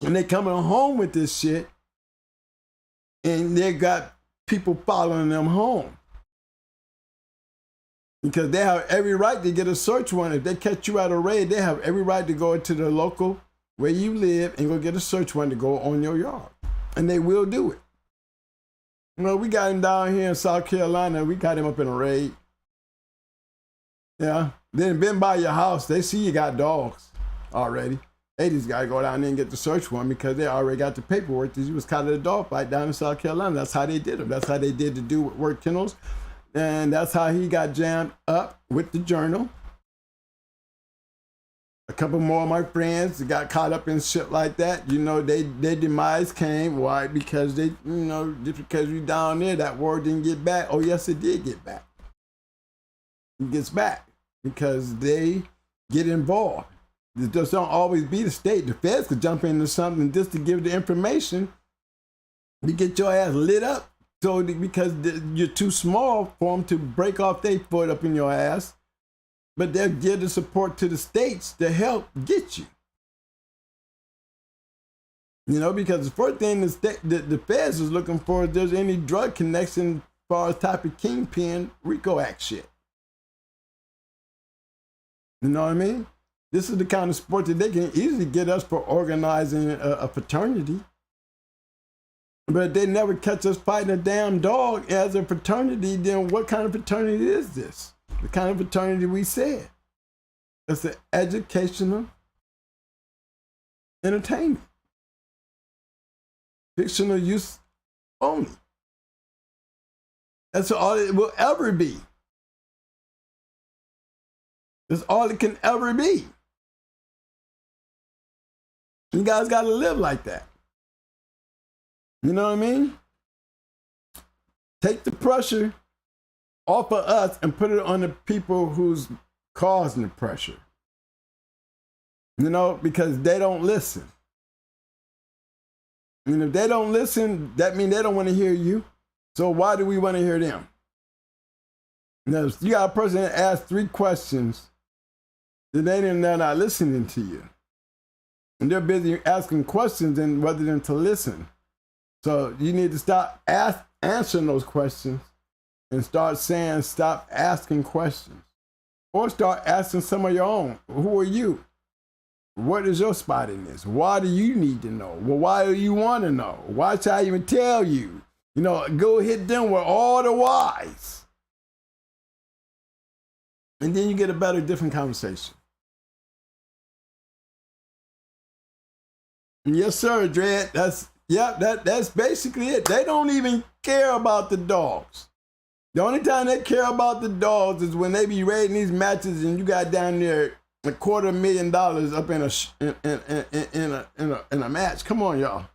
And they coming home with this shit, and they got people following them home. Because they have every right to get a search warrant. If they catch you at a raid, they have every right to go into the local where you live and go get a search warrant to go on your yard. And they will do it. You know, we got him down here in South Carolina. We got him up in a raid. Yeah. Then been by your house. They see you got dogs already. They just got to go down there and get the search warrant because they already got the paperwork that you was caught at a dog fight down in South Carolina. That's how they did him. That's how they did the dude with work Kennels. And that's how he got jammed up with the Journal. A couple more of my friends got caught up in shit like that. You know, their demise came. Why? Because they, you know, just because you down there, that word didn't get back. Oh, yes, it did get back. It gets back because they get involved. It just don't always be the state. The feds could jump into something just to give the information. You get your ass lit up. So because you're too small for them to break off their foot up in your ass. But they'll give the support to the states to help get you. You know, because the first thing the feds is looking for is there's any drug connection as far as type of kingpin RICO Act shit. You know what I mean? This is the kind of support that they can easily get us for organizing a fraternity. But they never catch us fighting a damn dog as a fraternity, then what kind of fraternity is this? The kind of fraternity we said. It's an educational entertainment. Fictional use only. That's all it will ever be. That's all it can ever be. You guys got to live like that. You know what I mean? Take the pressure off of us and put it on the people who's causing the pressure. You know, because they don't listen. And if they don't listen, that means they don't want to hear you. So why do we want to hear them? Now, if you got a person that asks 3 questions, then they're not listening to you. And they're busy asking questions rather than to listen. So you need to stop answering those questions and start saying, stop asking questions. Or start asking some of your own. Who are you? What is your spot in this? Why do you need to know? Well, why do you want to know? Why should I even tell you? You know, go hit them with all the whys. And then you get a better, different conversation. Yes, sir, Dredd. That's basically it. They don't even care about the dogs. The only time they care about the dogs is when they be raiding these matches and you got down there $250,000 up in a match. Come on, y'all.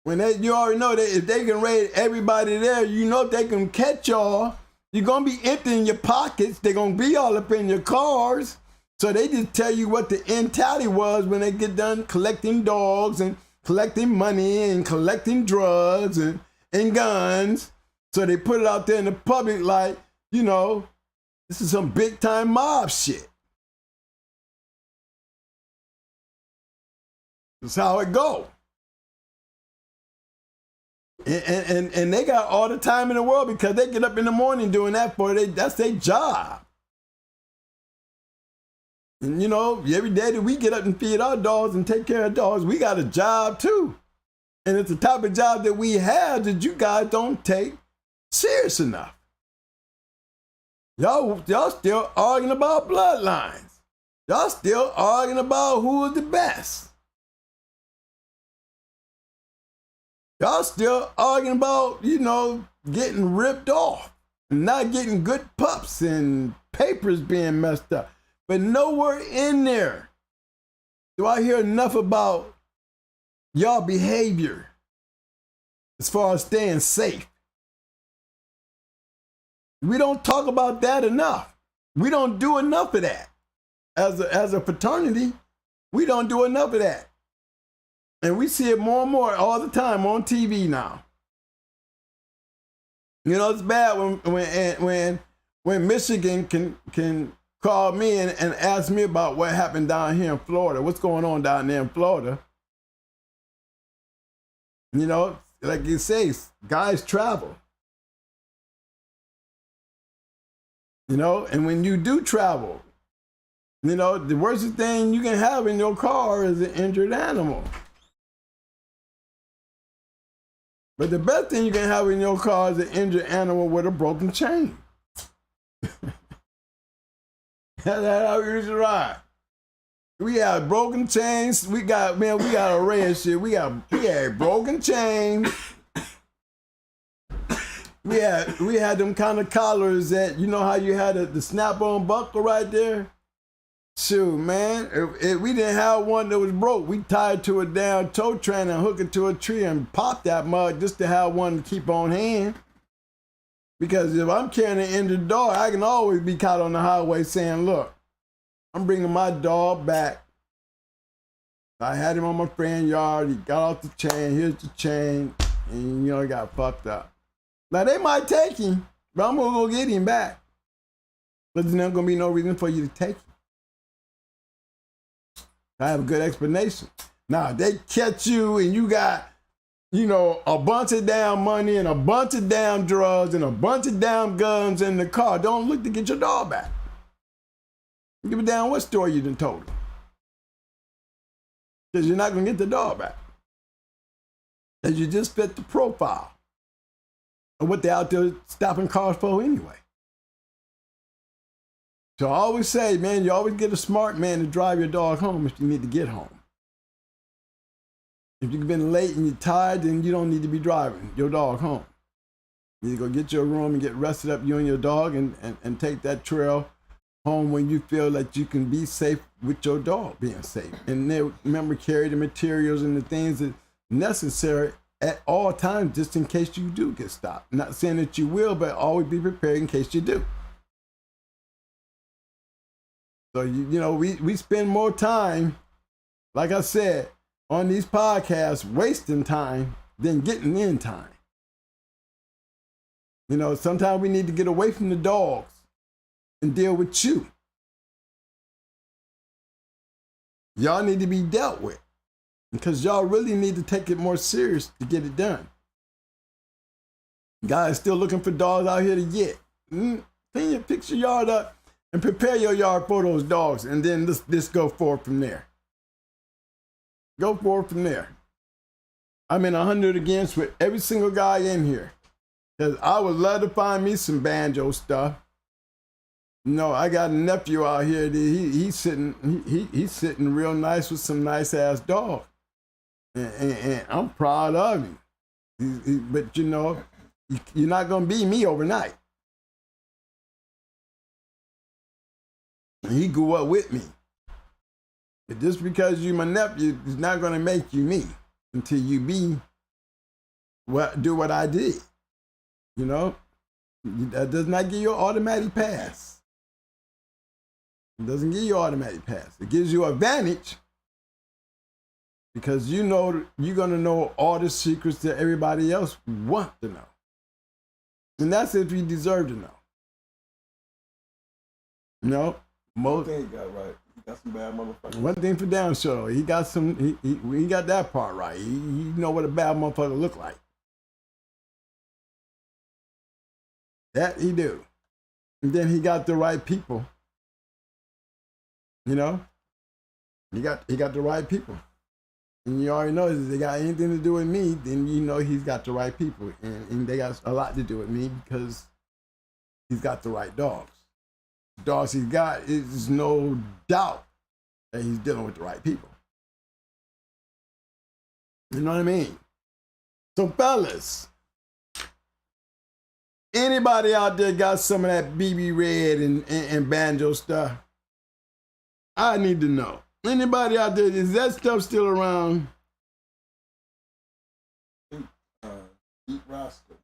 When you already know that if they can raid everybody there, you know if they can catch y'all, you're gonna be emptying your pockets. They're gonna be all up in your cars. So they just tell you what the end tally was when they get done collecting dogs and collecting money and collecting drugs and guns. So they put it out there in the public like, you know, this is some big time mob shit. That's how it go. And they got all the time in the world because they get up in the morning doing that that's their job. And you know, every day that we get up and feed our dogs and take care of dogs, we got a job too. And it's the type of job that we have that you guys don't take serious enough. Y'all still arguing about bloodlines. Y'all still arguing about who is the best. Y'all still arguing about, you know, getting ripped off and not getting good pups and papers being messed up. But nowhere in there do I hear enough about y'all behavior as far as staying safe. We don't talk about that enough. We don't do enough of that. As a fraternity, we don't do enough of that. And we see it more and more all the time on TV now. You know, it's bad when Michigan can call me and ask me about what happened down here in Florida. What's going on down there in Florida? You know, like you say, guys travel. You know, and when you do travel, you know, the worst thing you can have in your car is an injured animal. But the best thing you can have in your car is an injured animal with a broken chain. That's how we used to ride. We had broken chains. We got a array of shit. We had broken chains. We had them kind of collars that, you know how you had the snap-on buckle right there? Shoot, man. If we didn't have one that was broke, we tied to a damn tow train and hook it to a tree and pop that mug just to have one to keep on hand. Because if I'm carrying an injured dog, I can always be caught on the highway saying, look, I'm bringing my dog back. I had him on my friend's yard. He got off the chain. Here's the chain. And, he got fucked up. Now, they might take him, but I'm going to go get him back. But there's not going to be no reason for you to take him. I have a good explanation. Now, they catch you and you got, a bunch of damn money and a bunch of damn drugs and a bunch of damn guns in the car. Don't look to get your dog back. Give a damn what story you done told them. Because you're not going to get the dog back. Because you just fit the profile of what they're out there stopping cars for anyway. So I always say, man, you always get a smart man to drive your dog home if you need to get home. If you've been late and you're tired, then you don't need to be driving your dog home. You need to go get your room and get rested up, you and your dog, and take that trail home when you feel that you can be safe with your dog being safe. And then remember, carry the materials and the things that are necessary at all times, just in case you do get stopped. Not saying that you will, but always be prepared in case you do. So, we spend more time, like I said, on these podcasts, wasting time than getting in time. Sometimes we need to get away from the dogs and deal with you. Y'all need to be dealt with because y'all really need to take it more serious to get it done. Guys still looking for dogs out here to get. Clean your picture yard up and prepare your yard for those dogs, and then let's go forward from there. Go forward from there. I'm in 100 against with every single guy in here. Because I would love to find me some Banjo stuff. I got a nephew out here. He's sitting real nice with some nice ass dog, and I'm proud of him. But you're not gonna be me overnight. He grew up with me. But just because you're my nephew is not gonna make you me until you do what I did. That does not give you an automatic pass. It doesn't give you an automatic pass. It gives you an advantage because you're going to know all the secrets that everybody else wants to know. And that's if you deserve to know. One thing he got right. He got some bad motherfuckers. One thing for damn sure. He got he got that part right. He know what a bad motherfucker look like. That he do. And then he got the right people. He got the right people. And you already know if they got anything to do with me, then he's got the right people. And they got a lot to do with me because he's got the right dogs. The dogs he's got, is no doubt that he's dealing with the right people. You know what I mean? So fellas, anybody out there got some of that BB Red and Banjo stuff? I need to know. Anybody out there, is that stuff still around? Eat Rascal.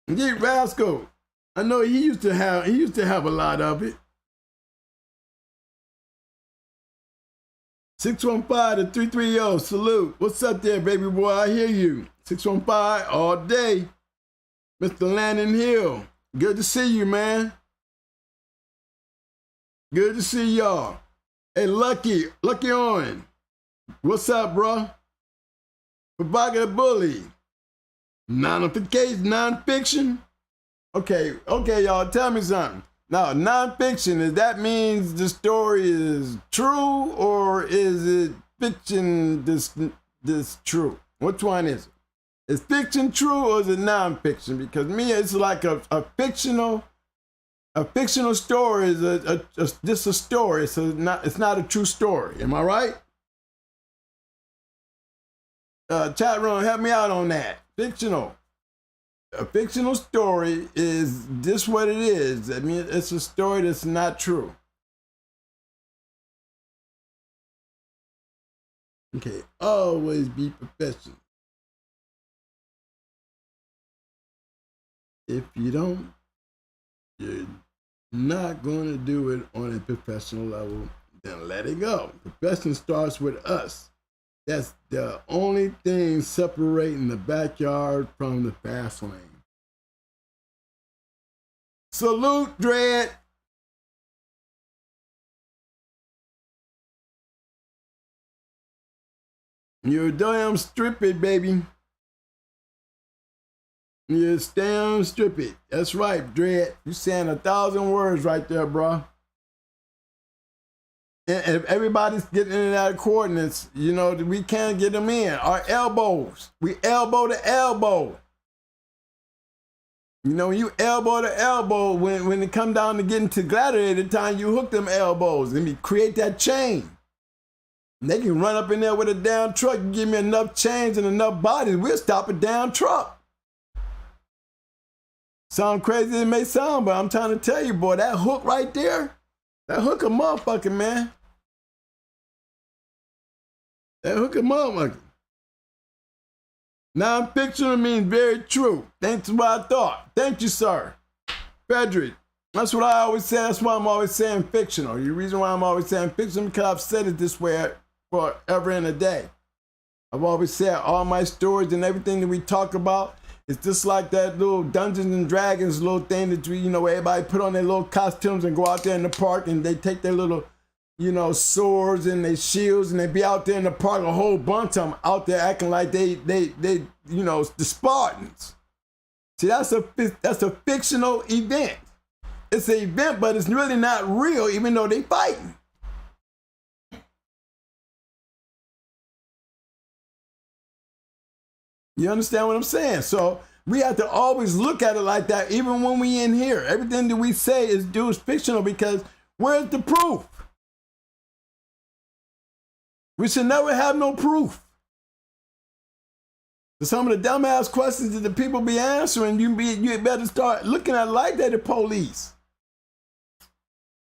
Eat Rascal. I know he used to have a lot of it. 615-330, salute. What's up there, baby boy? I hear you. 615 all day. Mr. Landon Hill. Good to see you, man. Good to see y'all. Hey, Lucky on. What's up, bro? Provocative Bully. Non-fiction? Okay, y'all, tell me something. Now, non-fiction, does that means the story is true or is it fiction this true? Which one is it? Is fiction true or is it non-fiction? Because me, it's like a fictional A fictional story is just a story. So it's not a true story. Am I right? Chat room, help me out on that. Fictional. A fictional story is just what it is. I mean, it's a story that's not true. Okay, always be professional. If you don't, you're not going to do it on a professional level, then let it go. Professional starts with us. That's the only thing separating the backyard from the fast lane. Salute, Dread. You're damn strippy, baby. You're damn strippy. That's right, Dread. You're saying 1,000 words right there, bro. And if everybody's getting in and out of coordinates, you know, we can't get them in. Our elbows. We elbow to elbow. You know, you elbow to elbow, when it come down to getting to gladiator time, you hook them elbows and you create that chain. And they can run up in there with a damn truck. You give me enough chains and enough bodies, we'll stop a damn truck. Sound crazy it may sound, but I'm trying to tell you, boy, that hook right there, that hook a motherfucker, man. That hook a motherfucker. Non-fictional means very true. That's what I thought. Thank you, sir. Frederick. That's what I always say. That's why I'm always saying fictional. The reason why I'm always saying fictional because I've said it this way forever and a day. I've always said all my stories and everything that we talk about, it's just like that little Dungeons and Dragons little thing that we, you know, everybody put on their little costumes and go out there in the park and they take their little, you know, swords and their shields and they be out there in the park, a whole bunch of them out there acting like they you know, the Spartans. See, that's a fictional event. It's an event, but it's really not real, even though they fighting. You understand what I'm saying? So we have to always look at it like that, even when we in here. Everything that we say is fictional because where's the proof? We should never have no proof. So some of the dumbass questions that the people be answering, you better start looking at it like that, the police.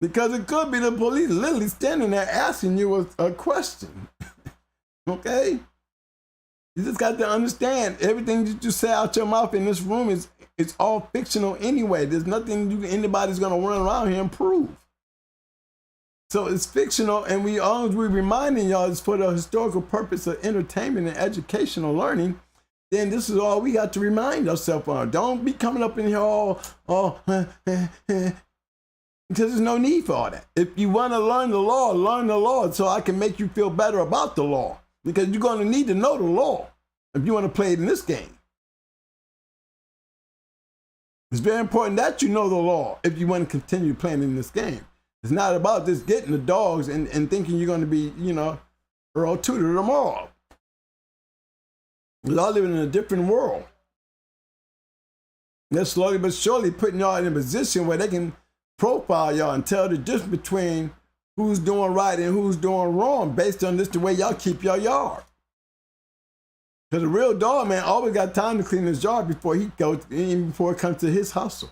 Because it could be the police literally standing there asking you a question. Okay? You just got to understand everything that you say out your mouth in this room it's all fictional anyway. There's nothing anybody's gonna run around here and prove. So it's fictional, and we're reminding y'all it's for the historical purpose of entertainment and educational learning. Then this is all we got to remind ourselves on. Don't be coming up in here because there's no need for all that. If you want to learn the law so I can make you feel better about the law. Because you're going to need to know the law if you want to play it in this game. It's very important that you know the law if you want to continue playing in this game. It's not about just getting the dogs and thinking you're going to be, you know, Earl Tudor tomorrow. We're all living in a different world. They're slowly but surely putting y'all in a position where they can profile y'all and tell the difference between who's doing right and who's doing wrong based on this the way y'all keep your yard. Because a real dog man always got time to clean his yard before he goes, even before it comes to his hustle.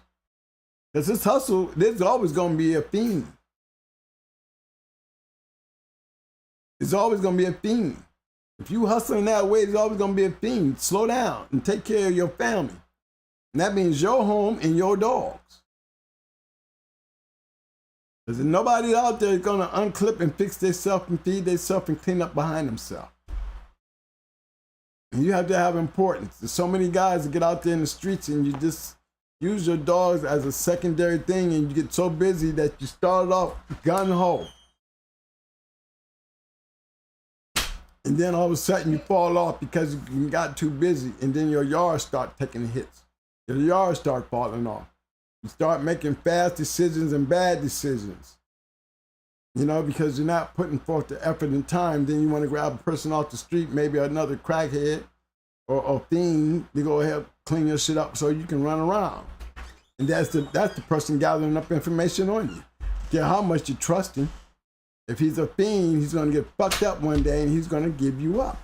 Because his hustle, there's always going to be a fiend. It's always going to be a fiend. If you hustling that way, there's always going to be a fiend. Slow down and take care of your family. And that means your home and your dogs. Because nobody out there is going to unclip and fix themselves and feed themselves and clean up behind themselves. And you have to have importance. There's so many guys that get out there in the streets and you just use your dogs as a secondary thing and you get so busy that you start off gun-ho. And then all of a sudden you fall off because you got too busy and then your yard start taking hits. Your yard start falling off. You start making fast decisions and bad decisions. You know, because you're not putting forth the effort and time. Then you want to grab a person off the street, maybe another crackhead or fiend, to go ahead clean your shit up so you can run around. And that's the person gathering up information on you. Care how much you trust him. If he's a fiend, he's gonna get fucked up one day and he's gonna give you up.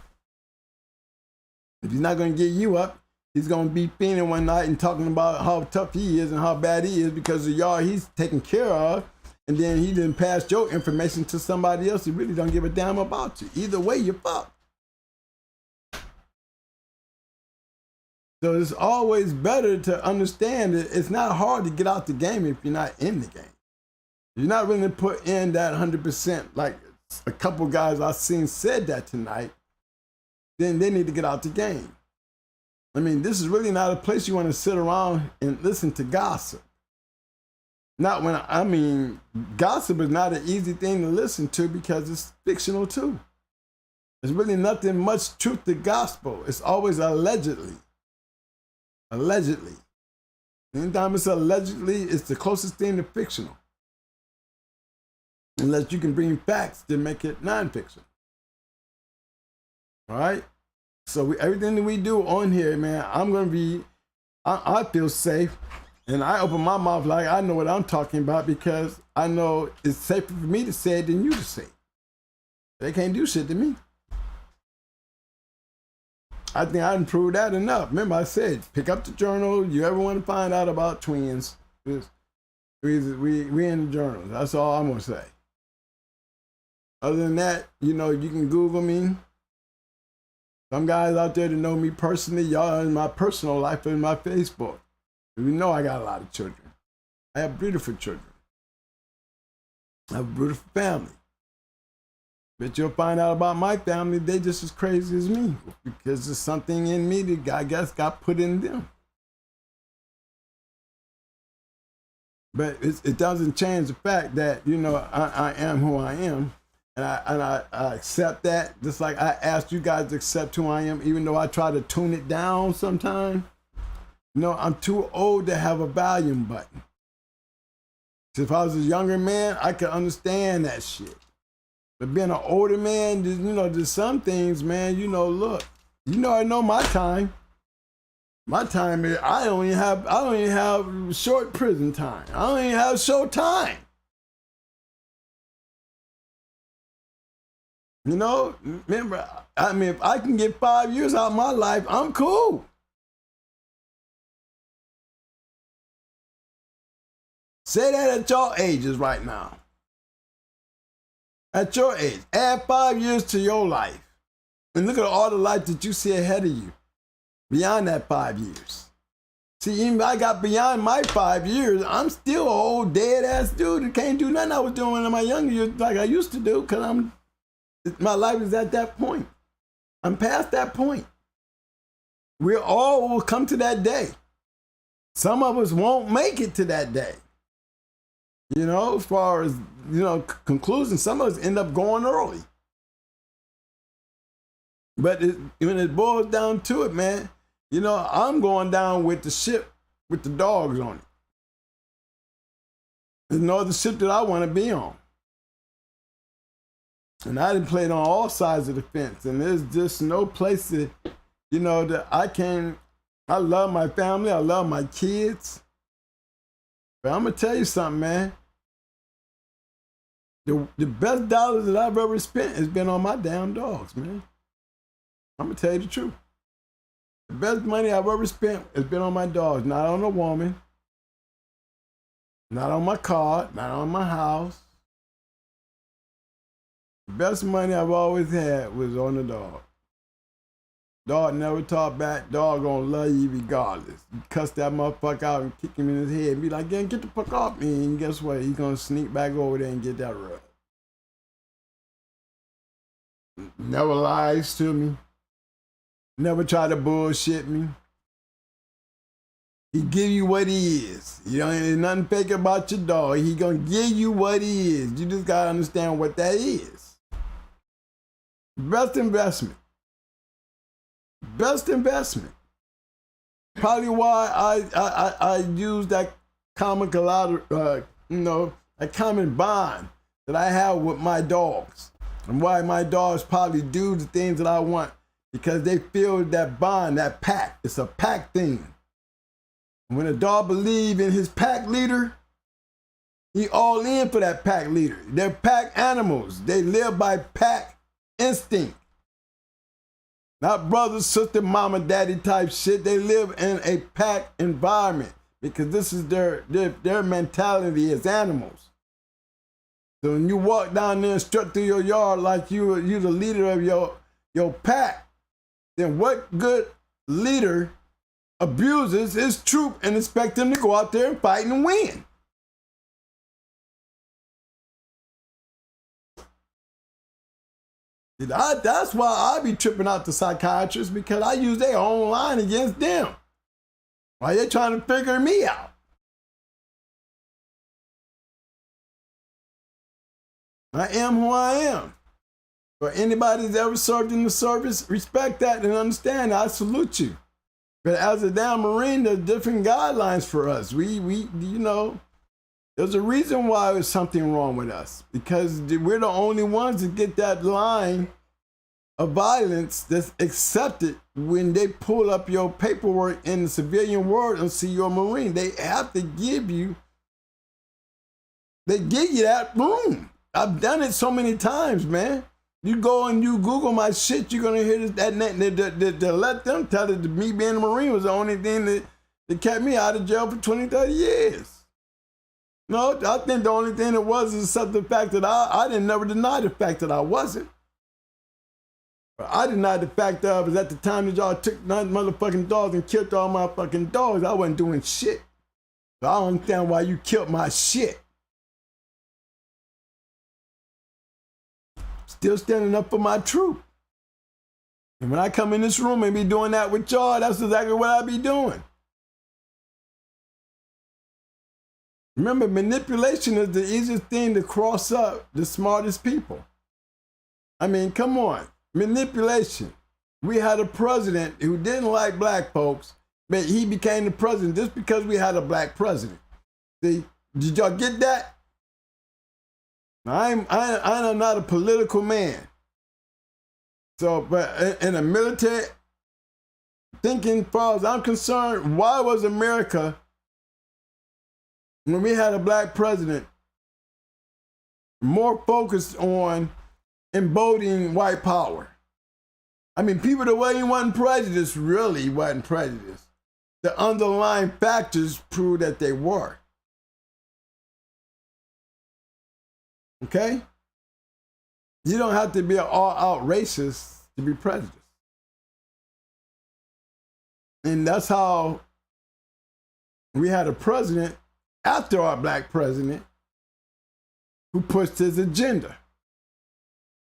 If he's not gonna give you up, he's gonna be fiending one night and talking about how tough he is and how bad he is because of y'all he's taken care of. And then he didn't pass your information to somebody else who really don't give a damn about you. Either way, you're fucked. So it's always better to understand that it's not hard to get out the game if you're not in the game. You're not really put in that 100%. Like a couple guys I've seen said that tonight, then they need to get out the game. I mean, this is really not a place you want to sit around and listen to gossip. Not when, I mean, gossip is not an easy thing to listen to because it's fictional too. There's really nothing much truth to gospel. It's always allegedly. Allegedly. Anytime it's allegedly, it's the closest thing to fictional. Unless you can bring facts to make it non-fiction. All right? So everything that we do on here, man, I'm going to be, I feel safe. And I open my mouth like I know what I'm talking about because I know it's safer for me to say it than you to say it. They can't do shit to me. I think I improved that enough. Remember I said, pick up the journal. You ever want to find out about twins, we in the journal. That's all I'm going to say. Other than that, you know, you can Google me. Some guys out there that know me personally, y'all in my personal life and my Facebook. You know I got a lot of children. I have beautiful children. I have a beautiful family. But you'll find out about my family, they just as crazy as me because there's something in me that I guess got put in them. But it doesn't change the fact that, you know, I am who I am. And I accept that, just like I asked you guys to accept who I am, even though I try to tune it down sometimes. You know, I'm too old to have a volume button. So if I was a younger man, I could understand that shit. But being an older man, you know, there's some things, man, you know, look, you know, I know my time. My time is, I don't even have short prison time. I don't even have short time. You know, remember, I mean, if I can get 5 years out of my life, I'm cool. Say that at your ages right now. At your age, add 5 years to your life. And look at all the life that you see ahead of you. Beyond that 5 years. See, even if I got beyond my 5 years, I'm still an old dead ass dude that can't do nothing I was doing in my younger years like I used to do because my life is at that point. I'm past that point. We all will come to that day. Some of us won't make it to that day. You know, as far as, you know, conclusions, some of us end up going early. But when it boils down to it, man, you know, I'm going down with the ship with the dogs on it. There's no other ship that I want to be on. And I done played on all sides of the fence. And there's just no place that, you know, that I love my family. I love my kids. But I'm going to tell you something, man. The best dollars that I've ever spent has been on my damn dogs, man. I'm going to tell you the truth. The best money I've ever spent has been on my dogs, not on a woman, not on my car, not on my house. The best money I've always had was on the dog. Dog never talk back. Dog gonna love you regardless. You cuss that motherfucker out and kick him in his head and be like, get the fuck off me. And guess what? He's gonna sneak back over there and get that rub. Never lies to me. Never try to bullshit me. He give you what he is. You know, there's nothing fake about your dog. He gonna give you what he is. You just gotta understand what that is. Best investment. Best investment. Probably why I use that common that common bond that I have with my dogs, and why my dogs probably do the things that I want because they feel that bond, that pack. It's a pack thing. When a dog believes in his pack leader, he all in for that pack leader. They're pack animals. They live by pack instinct. Not brother, sister, mama, daddy type shit. They live in a pack environment because this is their mentality as animals. So when you walk down there and strut through your yard like you the leader of your pack, then what good leader abuses his troop and expect them to go out there and fight and win? That's why I be tripping out the psychiatrists, because I use their own line against them. Why they trying to figure me out? I am who I am. For anybody that's ever served in the service, respect that and understand that. I salute you. But as a damn Marine, there's different guidelines for us. We there's a reason why there's something wrong with us, because we're the only ones that get that line of violence that's accepted when they pull up your paperwork in the civilian world and see you're a Marine. They have to give you that room. I've done it so many times, man. You go and you Google my shit, you're gonna hear that let them tell it that me being a Marine was the only thing that kept me out of jail for 20, 30 years. No, I think the only thing it was is the fact that I didn't never deny the fact that I wasn't. But I denied the fact that I was at the time that y'all took my motherfucking dogs and killed all my fucking dogs. I wasn't doing shit. So I don't understand why you killed my shit. Still standing up for my truth. And when I come in this room and be doing that with y'all, that's exactly what I be doing. Remember, manipulation is the easiest thing to cross up the smartest people. I mean, come on. Manipulation. We had a president who didn't like black folks, but he became the president just because we had a black president. See, did y'all get that? I'm not a political man. So, but in a military thinking, as far as I'm concerned, why was America, when we had a black president, more focused on embodying white power? I mean, people that wasn't prejudiced really wasn't prejudiced. The underlying factors prove that they were. Okay? You don't have to be an all-out racist to be prejudiced. And that's how we had a president after our black president who pushed his agenda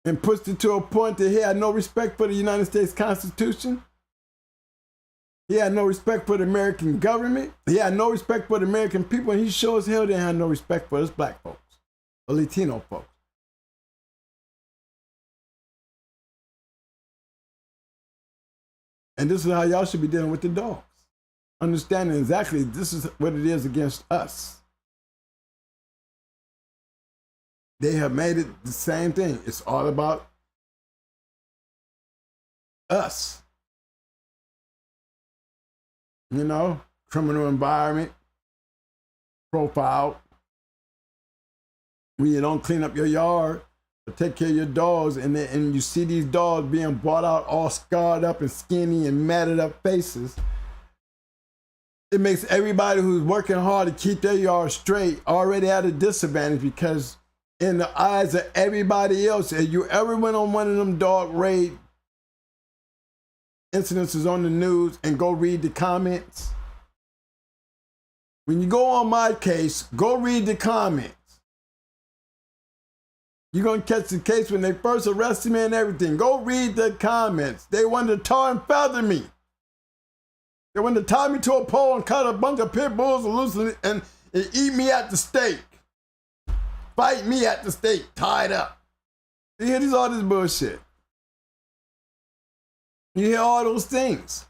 and pushed it to a point that he had no respect for the United States Constitution. He had no respect for the American government. He had no respect for the American people, and he sure as hell didn't have no respect for us black folks or Latino folks. And this is how y'all should be dealing with the dogs. Understanding exactly this is what it is against us. They have made it the same thing. It's all about us. You know, criminal environment, profile. When you don't clean up your yard or take care of your dogs, and you see these dogs being brought out all scarred up and skinny and matted up faces, it makes everybody who's working hard to keep their yard straight already at a disadvantage, because in the eyes of everybody else, if you ever went on one of them dog raid incidences on the news and go read the comments, when you go on my case, go read the comments. You're going to catch the case when they first arrested me and everything. Go read the comments. They wanted to tar and feather me. They wanted to tie me to a pole and cut a bunch of pit bulls loose and eat me at the stake. Fight me at the stake, tied up. You hear all this bullshit. You hear all those things.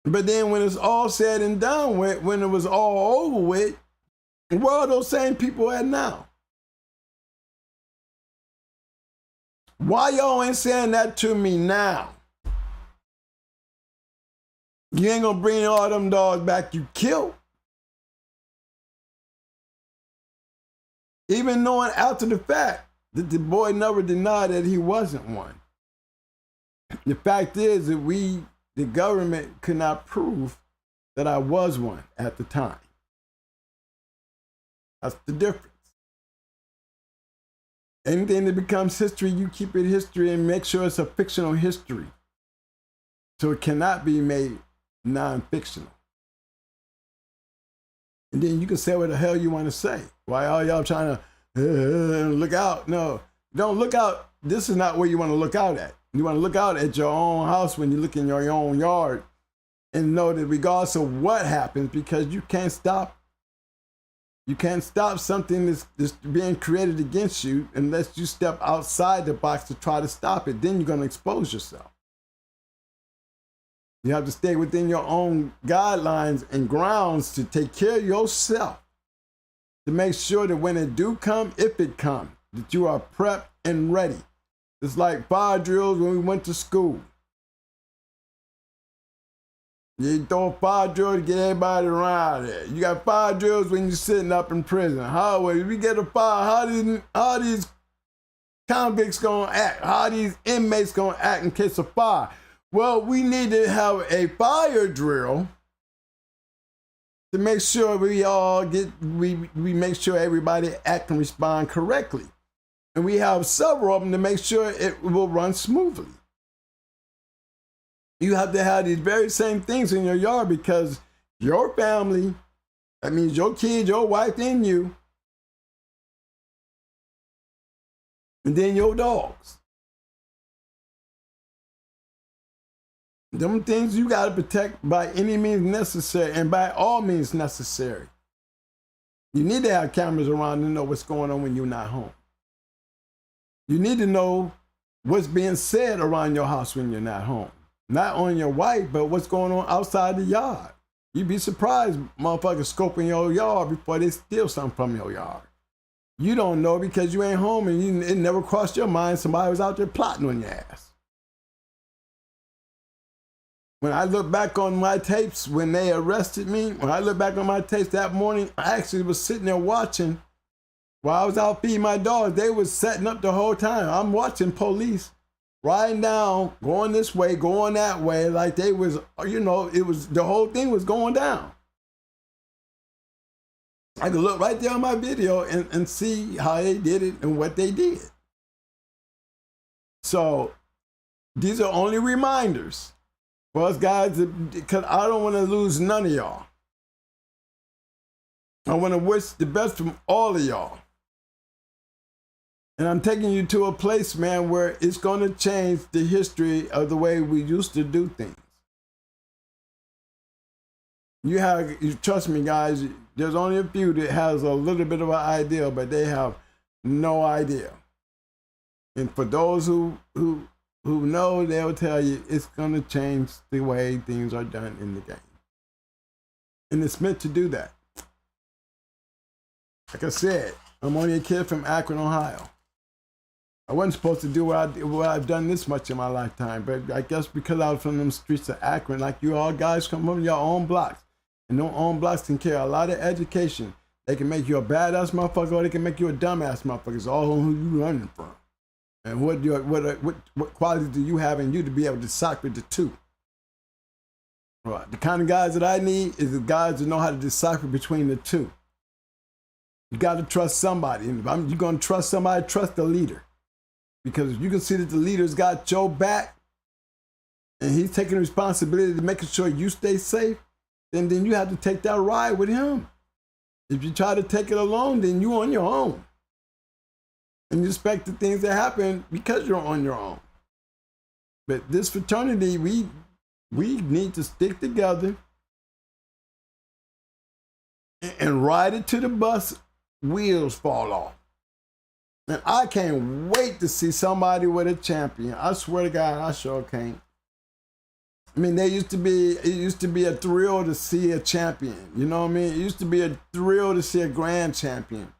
But then when it's all said and done with, when it was all over with, where are those same people at now? Why y'all ain't saying that to me now? You ain't gonna bring all them dogs back you killed. Even knowing after the fact that the boy never denied that he wasn't one. The fact is that the government could not prove that I was one at the time. That's the difference. Anything that becomes history, you keep it history and make sure it's a fictional history. So it cannot be made non-fictional. And then you can say what the hell you want to say. Why are y'all trying to look out? No, don't look out. This is not where you want to look out at. You want to look out at your own house when you look in your own yard and know that regardless of what happens, because you can't stop something that's being created against you unless you step outside the box to try to stop it. Then you're going to expose yourself. You have to stay within your own guidelines and grounds to take care of yourself, to make sure that when it do come, if it comes, that you are prepped and ready. It's like fire drills when we went to school. You throw a fire drill to get everybody around there. You got fire drills when you're sitting up in prison. How if we get a fire, how these convicts gonna act? How these inmates gonna act in case of fire? Well, we need to have a fire drill to make sure we make sure everybody act and respond correctly. And we have several of them to make sure it will run smoothly. You have to have these very same things in your yard because your family, that means your kids, your wife, and you, and then your dogs. Them things you got to protect by any means necessary and by all means necessary. You need to have cameras around to know what's going on when you're not home. You need to know what's being said around your house when you're not home. Not on your wife, but what's going on outside the yard. You'd be surprised motherfuckers scoping your yard before they steal something from your yard. You don't know because you ain't home and it never crossed your mind somebody was out there plotting on your ass. When I look back on my tapes when they arrested me, when I look back on my tapes that morning, I actually was sitting there watching while I was out feeding my dogs. They was setting up the whole time. I'm watching police riding down, going this way, going that way, like they was, it was, the whole thing was going down. I could look right there on my video and see how they did it and what they did. So these are only reminders for us guys, because I don't want to lose none of y'all. I want to wish the best from all of y'all. And I'm taking you to a place, man, where it's going to change the history of the way we used to do things. You trust me, guys, there's only a few that has a little bit of an idea, but they have no idea. And for those who know, they'll tell you it's going to change the way things are done in the game. And it's meant to do that. Like I said, I'm only a kid from Akron, Ohio. I wasn't supposed to do what I've done this much in my lifetime, but I guess because I was from them streets of Akron, like you all guys come from your own blocks, and their own blocks can carry a lot of education. They can make you a badass motherfucker, or they can make you a dumbass motherfucker. It's all on who you running from, and what qualities do you have in you to be able to decipher the two. Right. The kind of guys that I need is the guys that know how to decipher between the two. You got to trust somebody, and if you're going to trust somebody, trust the leader. Because if you can see that the leader's got your back and he's taking responsibility to making sure you stay safe, then you have to take that ride with him. If you try to take it alone, then you're on your own. And you expect the things that happen because you're on your own. But this fraternity, we need to stick together and ride it to the bus wheels fall off. And I can't wait to see somebody with a champion. I swear to God, I sure can't. I mean, it used to be a thrill to see a champion. You know what I mean? It used to be a thrill to see a grand champion.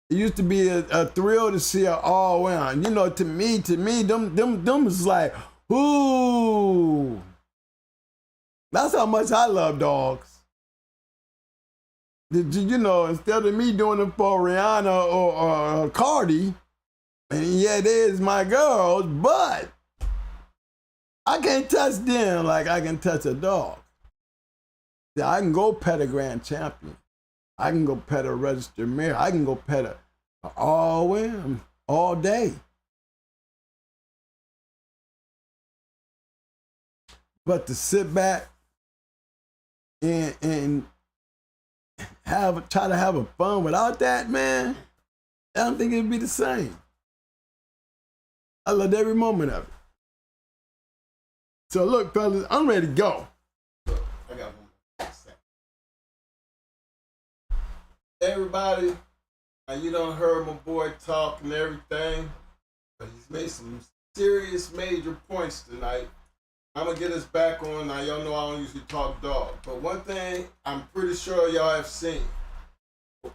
It used to be a thrill to see an all-around. You know, to me, them was like, ooh. That's how much I love dogs. You know, instead of me doing it for Rihanna or Cardi, and yeah, it is my girls, but I can't touch them like I can touch a dog. Yeah, I can go pet a grand champion. I can go pet a registered mare. I can go pet a all win all day. But to sit back and try to have a fun without that, man, I don't think it'd be the same. I loved every moment of it. So look, fellas, I'm ready to go. Look, I got one. Everybody, you done heard my boy talk and everything, but he's made some serious major points tonight. I'm gonna get us back on. Now y'all know I don't usually talk dog, but one thing I'm pretty sure y'all have seen.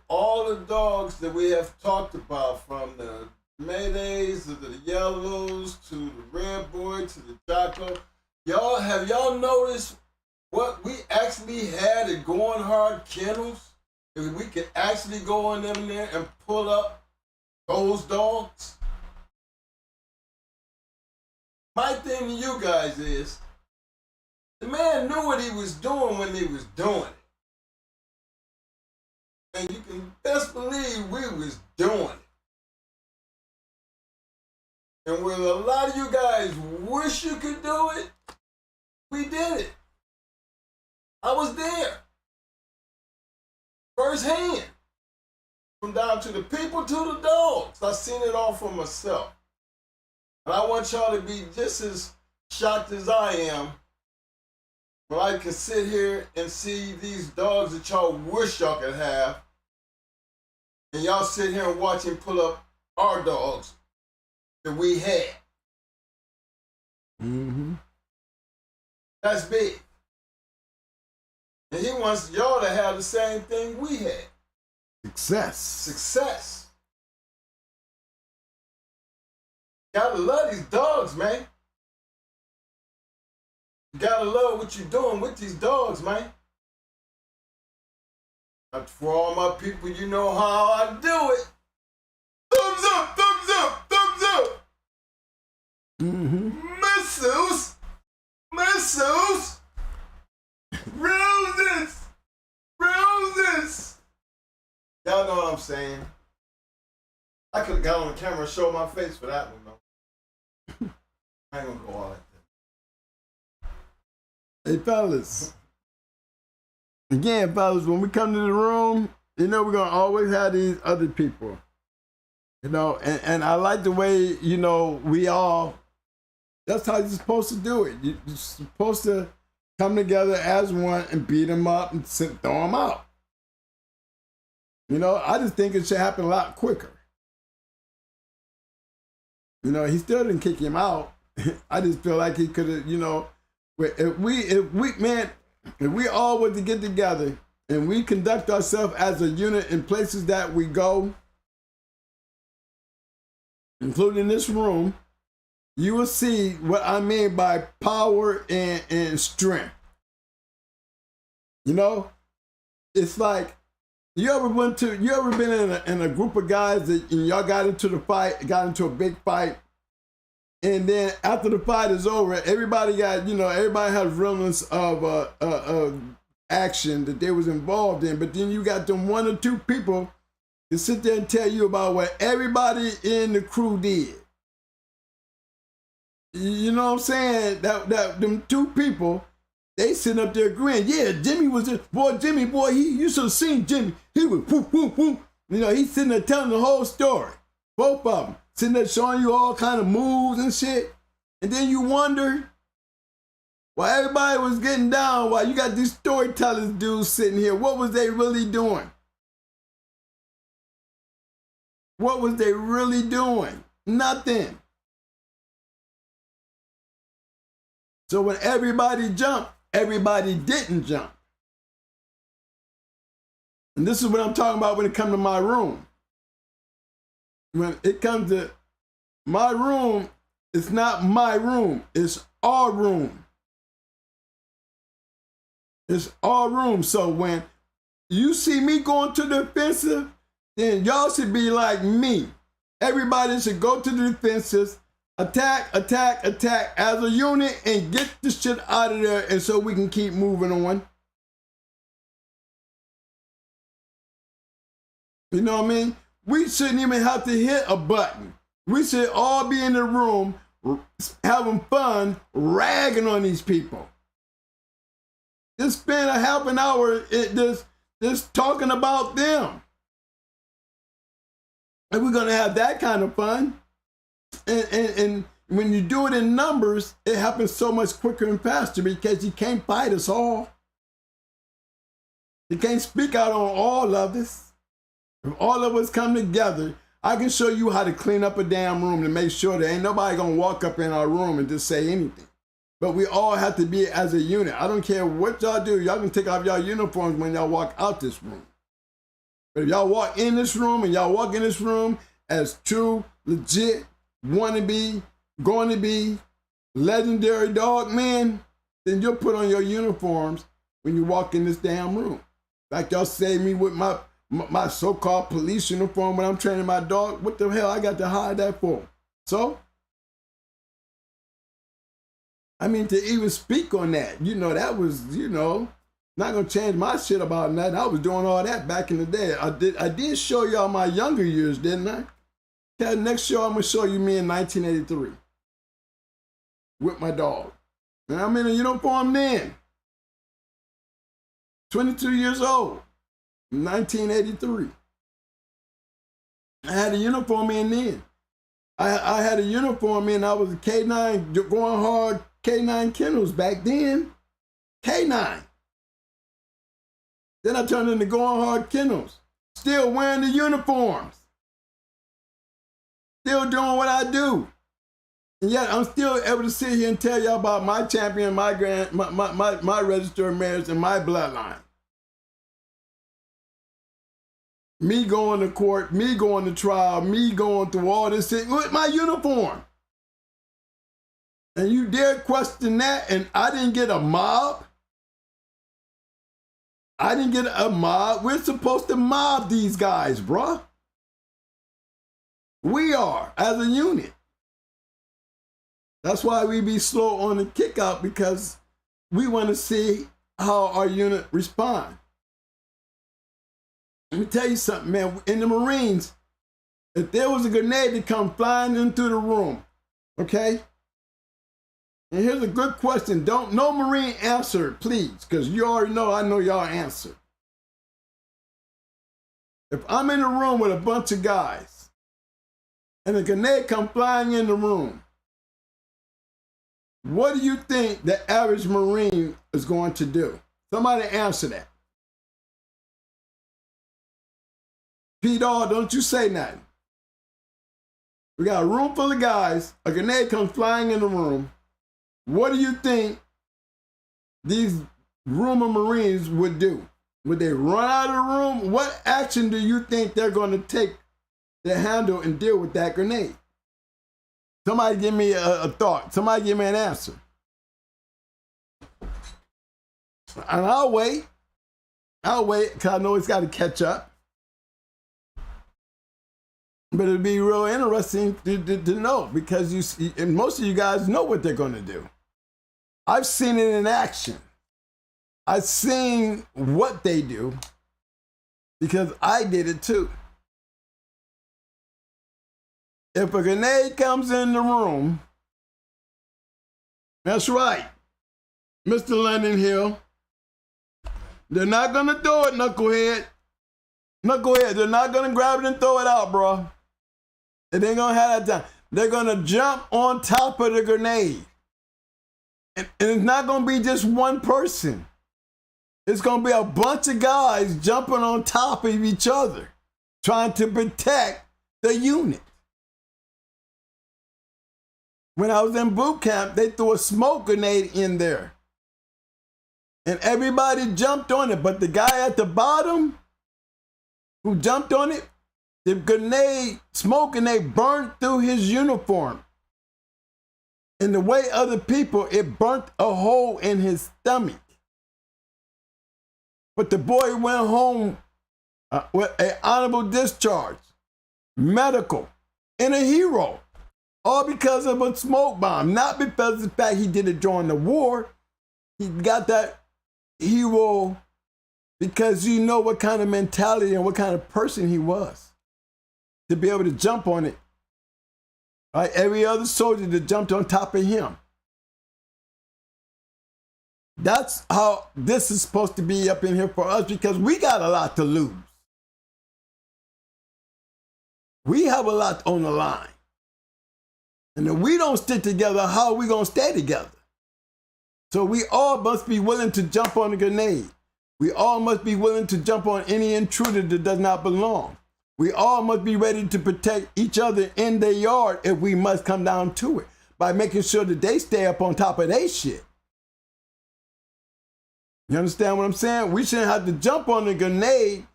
All the dogs that we have talked about, from the Maydays to the Yellows to the Red Boy to the Jocko, have y'all noticed what we actually had at Going Hard Kennels? If we could actually go in there and pull up those dogs. My thing to you guys is, the man knew what he was doing when he was doing it. And you can best believe we was doing it. And where a lot of you guys wish you could do it, we did it. I was there. Firsthand. From down to the people to the dogs. I seen it all for myself. And I want y'all to be just as shocked as I am when I can sit here and see these dogs that y'all wish y'all could have, and y'all sit here and watch him pull up our dogs that we had. Mm-hmm. That's big. And he wants y'all to have the same thing we had. Success. Gotta love these dogs, man. You gotta love what you're doing with these dogs, man. And for all my people, you know how I do it. Thumbs up, thumbs up, thumbs up. Mm-hmm. Missiles. Roses. Y'all know what I'm saying. I could have got on the camera and showed my face for that one, though. I ain't gonna go all like that. Hey, fellas. Again, fellas, when we come to the room, you know we're going to always have these other people. You know, and I like the way, you know, that's how you're supposed to do it. You're supposed to come together as one and beat them up and throw them out. You know, I just think it should happen a lot quicker. You know, he still didn't kick him out. I just feel like he could have, you know, if we all were to get together and we conduct ourselves as a unit in places that we go, including this room, you will see what I mean by power and strength. You know, it's like, you ever been in a group of guys that and y'all got into a big fight, and then after the fight is over, everybody has remnants of action that they was involved in, but then you got them one or two people to sit there and tell you about what everybody in the crew did. You know what I'm saying? That them two people, they sitting up there agreeing, yeah, Jimmy was this, Jimmy, you should have seen Jimmy. He was whoop, whoop, whoop. You know, he's sitting there telling the whole story. Both of them. Sitting there showing you all kind of moves and shit. And then you wonder, while everybody was getting down, while you got these storytellers dudes sitting here, what was they really doing? What was they really doing? Nothing. So when everybody jumped, everybody didn't jump. And this is what I'm talking about when it comes to my room. When it comes to my room, it's not my room, it's our room. It's all room. So when you see me going to the defensive, then y'all should be like me. Everybody should go to the defensive, attack, attack, attack as a unit and get the shit out of there, and so we can keep moving on. You know what I mean? We shouldn't even have to hit a button. We should all be in the room having fun, ragging on these people. Just spend a half an hour just talking about them. And we're gonna have that kind of fun. And when you do it in numbers, it happens so much quicker and faster because you can't fight us all. You can't speak out on all of us. If all of us come together, I can show you how to clean up a damn room to make sure there ain't nobody gonna walk up in our room and just say anything. But we all have to be as a unit. I don't care what y'all do. Y'all can take off y'all uniforms when y'all walk out this room. But if y'all walk in this room and y'all walk in this room as true, legit, wannabe, going to be legendary dog men, then you'll put on your uniforms when you walk in this damn room. Like y'all saved me with my so-called police uniform when I'm training my dog. What the hell I got to hide that for? So, I mean, to even speak on that, that was, not gonna change my shit about that. I was doing all that back in the day. I did show y'all my younger years, didn't I? Okay, next show I'm gonna show you me in 1983 with my dog. And I'm in a uniform then. 22 years old. 1983. I had a uniform in then. I had a uniform in. I was a K9, going hard K9 Kennels back then. K9. Then I turned into going hard Kennels. Still wearing the uniforms. Still doing what I do. And yet I'm still able to sit here and tell y'all about my champion, my registered marriage, and my bloodline. Me going to court, me going to trial, me going through all this shit with my uniform. And you dare question that, and I didn't get a mob? I didn't get a mob. We're supposed to mob these guys, bruh. We are, as a unit. That's why we be slow on the kick out, because we want to see how our unit respond. Let me tell you something, man. In the Marines, if there was a grenade to come flying into the room, okay? And here's a good question. No Marine answer, please, because you already know I know y'all answer. If I'm in a room with a bunch of guys and a grenade come flying in the room, what do you think the average Marine is going to do? Somebody answer that. P-Dog, don't you say nothing. We got a room full of guys. A grenade comes flying in the room. What do you think these room of Marines would do? Would they run out of the room? What action do you think they're going to take to handle and deal with that grenade? Somebody give me a thought. Somebody give me an answer. And I'll wait. Because I know it's got to catch up. But it'd be real interesting to know, because and most of you guys know what they're going to do. I've seen it in action. I've seen what they do because I did it too. If a grenade comes in the room, that's right, Mr. London Hill, they're not going to throw it, knucklehead. Knucklehead, they're not going to grab it and throw it out, bro. It ain't going to have that time. They're going to jump on top of the grenade. And it's not going to be just one person. It's going to be a bunch of guys jumping on top of each other, trying to protect the unit. When I was in boot camp, they threw a smoke grenade in there. And everybody jumped on it. But the guy at the bottom who jumped on it, the grenade, smoke grenade burned through his uniform. And the way other people, it burnt a hole in his stomach. But the boy went home with an honorable discharge, medical, and a hero. All because of a smoke bomb. Not because of the fact he did it during the war. He got that hero because you know what kind of mentality and what kind of person he was. To be able to jump on it. Like every other soldier that jumped on top of him. That's how this is supposed to be up in here for us because we got a lot to lose. We have a lot on the line. And if we don't stick together, how are we going to stay together? So we all must be willing to jump on a grenade. We all must be willing to jump on any intruder that does not belong. We all must be ready to protect each other in their yard if we must come down to it by making sure that they stay up on top of their shit. You understand what I'm saying? We shouldn't have to jump on a grenade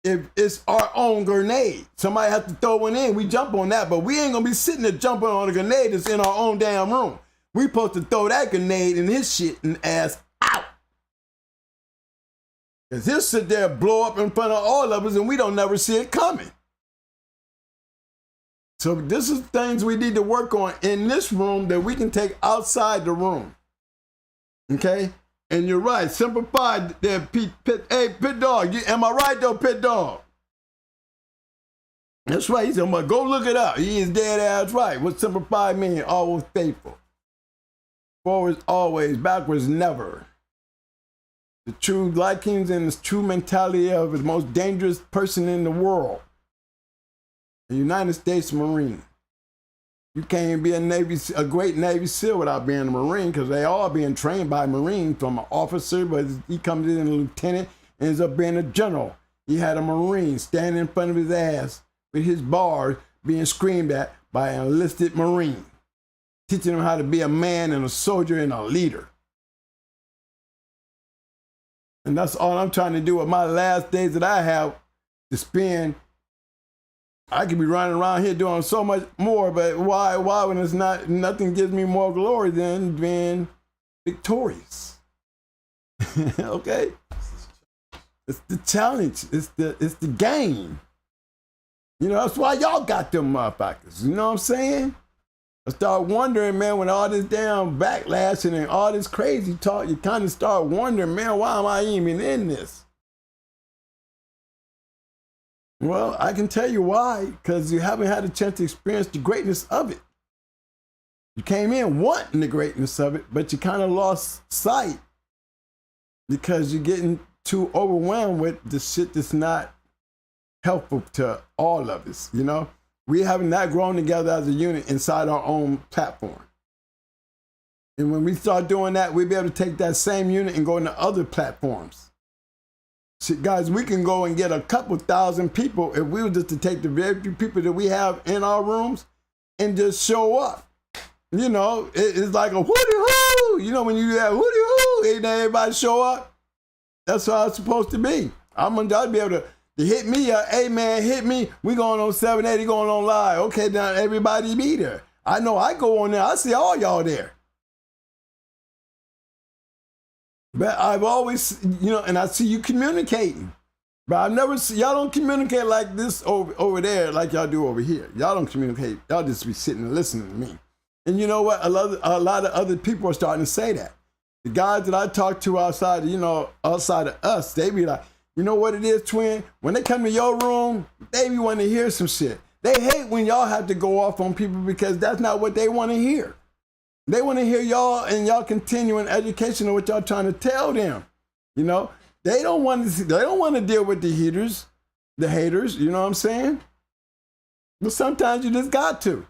if it's our own grenade. Somebody has to throw one in, we jump on that, but we ain't gonna be sitting there jumping on a grenade that's in our own damn room. We supposed to throw that grenade in his shit and ass out. Because he'll sit there and blow up in front of all of us and we don't never see it coming. So this is things we need to work on in this room that we can take outside the room. Okay? And you're right, simplify there, hey, Pit Dog, am I right though, Pit Dog? That's right, he said, go look it up. He is dead ass right. What simplify mean? Always faithful. Forwards always, backwards never. The true likings and the true mentality of the most dangerous person in the world. The United States Marine. You can't be a great Navy SEAL without being a Marine because they all being trained by Marines from an officer, but he comes in a lieutenant and ends up being a general. He had a Marine standing in front of his ass with his bars being screamed at by an enlisted Marine, teaching him how to be a man and a soldier and a leader. And that's all I'm trying to do with my last days that I have to spend. I could be running around here doing so much more, but why when it's not, nothing gives me more glory than being victorious? Okay? It's the challenge. It's the game. You know, that's why y'all got them motherfuckers. You know what I'm saying? I start wondering, man, when all this damn backlash and all this crazy talk, you kind of start wondering, man, why am I even in this? Well, I can tell you why, because you haven't had a chance to experience the greatness of it. You came in wanting the greatness of it, but you kind of lost sight because you're getting too overwhelmed with the shit that's not helpful to all of us, you know? We haven't not grown together as a unit inside our own platform. And when we start doing that, we'll be able to take that same unit and go into other platforms. Shit, guys, we can go and get a couple thousand people if we were just to take the very few people that we have in our rooms and just show up. You know, it's like a hooty-hoo. You know, when you do that hooty-hoo, ain't everybody show up? That's how it's supposed to be. I'm gonna be able to hit me, hey man, hit me. We going on 780, going on live. Okay, now everybody be there. I know I go on there, I see all y'all there. But I've always, you know, and I see you communicating. But I've never seen, y'all don't communicate like this over there like y'all do over here. Y'all don't communicate. Y'all just be sitting and listening to me. And you know what? A lot of other people are starting to say that. The guys that I talk to outside, you know, outside of us, they be like, you know what it is, twin? When they come to your room, they be wanting to hear some shit. They hate when y'all have to go off on people because that's not what they want to hear. They want to hear y'all and y'all continuing education of what y'all trying to tell them. You know, they don't want to deal with the haters, you know what I'm saying? But sometimes you just got to.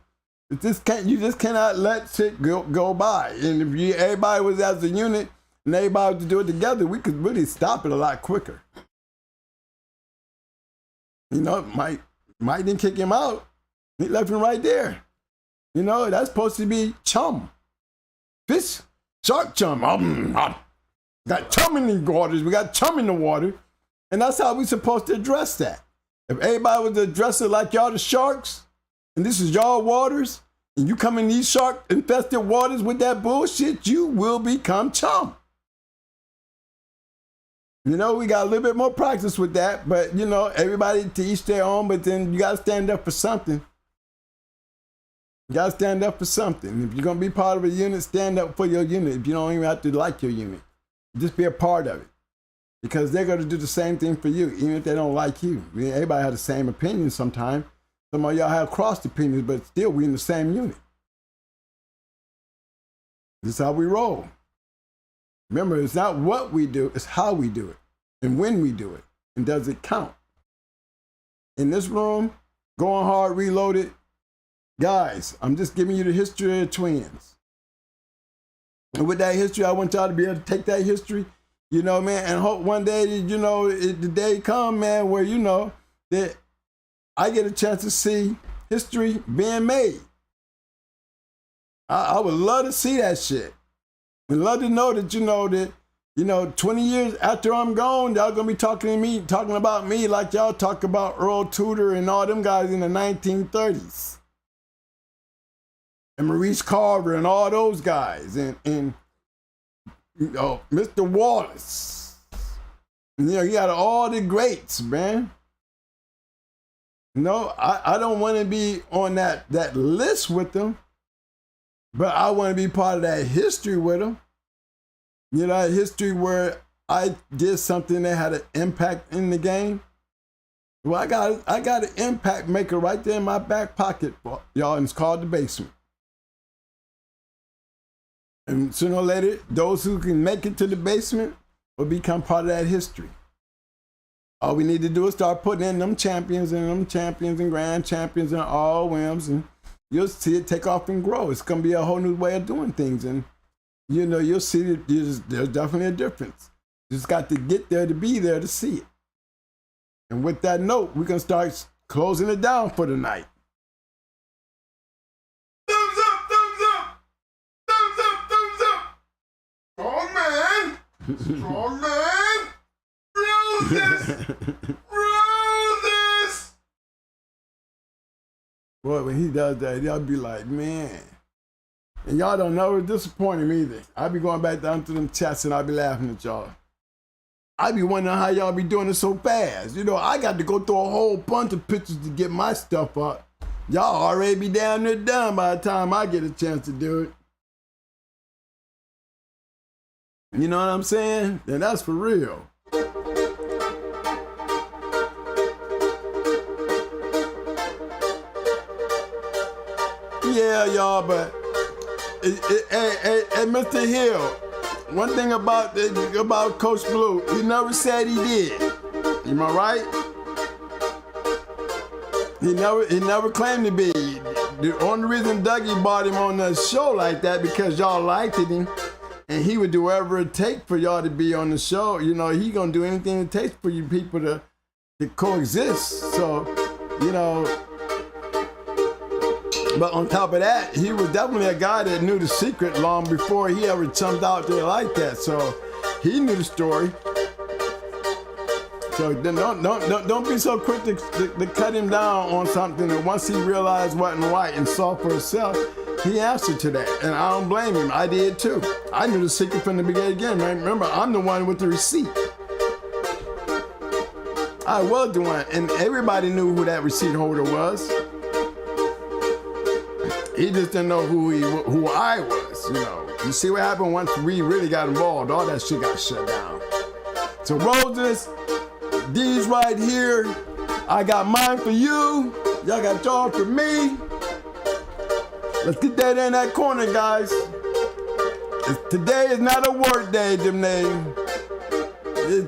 You just cannot let shit go by. And if everybody was as a unit and everybody was to do it together, we could really stop it a lot quicker. You know, Mike didn't kick him out. He left him right there. You know, that's supposed to be chum. Fish, shark chum. Got chum in the waters. We got chum in the water. And that's how we're supposed to address that. If everybody was to address it like y'all the sharks, and this is y'all waters, and you come in these shark-infested waters with that bullshit, you will become chum. You know, we got a little bit more practice with that, but you know, everybody to each their own, but then you gotta stand up for something. You gotta stand up for something. If you're gonna be part of a unit, stand up for your unit. If you don't even have to like your unit, just be a part of it. Because they're gonna do the same thing for you, even if they don't like you. I mean, everybody has the same opinion sometimes. Some of y'all have crossed opinions, but still we in the same unit. This is how we roll. Remember, it's not what we do, it's how we do it. And when we do it. And does it count? In this room, going hard, reloaded. Guys, I'm just giving you the history of the twins. And with that history, I want y'all to be able to take that history, you know, man, and hope one day, you know, the day come, man, where, you know, that I get a chance to see history being made. I would love to see that shit. I'd love to know that, 20 years after I'm gone, y'all gonna be talking about me like y'all talk about Earl Tudor and all them guys in the 1930s. And Maurice Carver and all those guys and Mr. Wallace. You know, you got all the greats, man. No, I don't want to be on that list with them, but I want to be part of that history with them. You know, that history where I did something that had an impact in the game. Well, I got an impact maker right there in my back pocket, y'all, and it's called the basement. And sooner or later, those who can make it to the basement will become part of that history. All we need to do is start putting in them champions and grand champions and all whims, and you'll see it take off and grow. It's going to be a whole new way of doing things. And, you know, you'll see that there's definitely a difference. You just got to get there to be there to see it. And with that note, we're going to start closing it down for the night. Strong man! Roses! Roses! Boy, when he does that, y'all be like, man. And y'all don't know it's disappointing me either. I be going back down to them chats and I be laughing at y'all. I be wondering how y'all be doing it so fast. You know, I got to go through a whole bunch of pictures to get my stuff up. Y'all already be down there done by the time I get a chance to do it. You know what I'm saying? And that's for real. Yeah, y'all, but hey, Mr. Hill, one thing about Coach Blue, he never said he did. Am I right? He never claimed to be. The only reason Dougie brought him on the show like that because y'all liked him. And he would do whatever it takes for y'all to be on the show. You know, he gonna do anything it takes for you people to coexist. So, you know, but on top of that, he was definitely a guy that knew the secret long before he ever jumped out there like that. So he knew the story. So then don't be so quick to cut him down on something that once he realized wasn't right and saw for himself, he answered to that, and I don't blame him. I did too. I knew the secret from the beginning again, man. Remember, I'm the one with the receipt. I was the one, and everybody knew who that receipt holder was. He just didn't know who I was, you know. You see what happened once we really got involved, all that shit got shut down. So roses, these right here, I got mine for you. Y'all got y'all for me. Let's get that in that corner, guys. Today is not a work day, Jimney.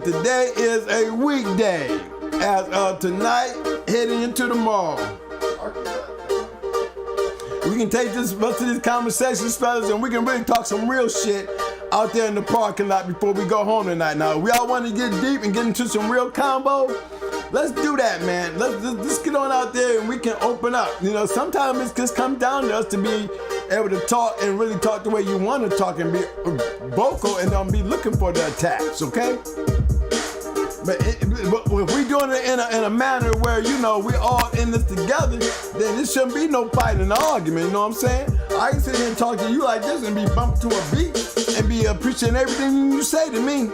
Today is a weekday. As of tonight, heading into tomorrow. We can take this rest of these conversations, fellas, and we can really talk some real shit out there in the parking lot before we go home tonight. Now, we all want to get deep and get into some real combo. Let's do that, man. Let's get on out there and we can open up. You know, sometimes it just comes down to us to be able to talk and really talk the way you want to talk and be vocal and don't be looking for the attacks, okay? But if we're doing it in a manner where, you know, we all in this together, then there shouldn't be no fight and argument, you know what I'm saying? I can sit here and talk to you like this and be bumped to a beat and be appreciating everything you say to me.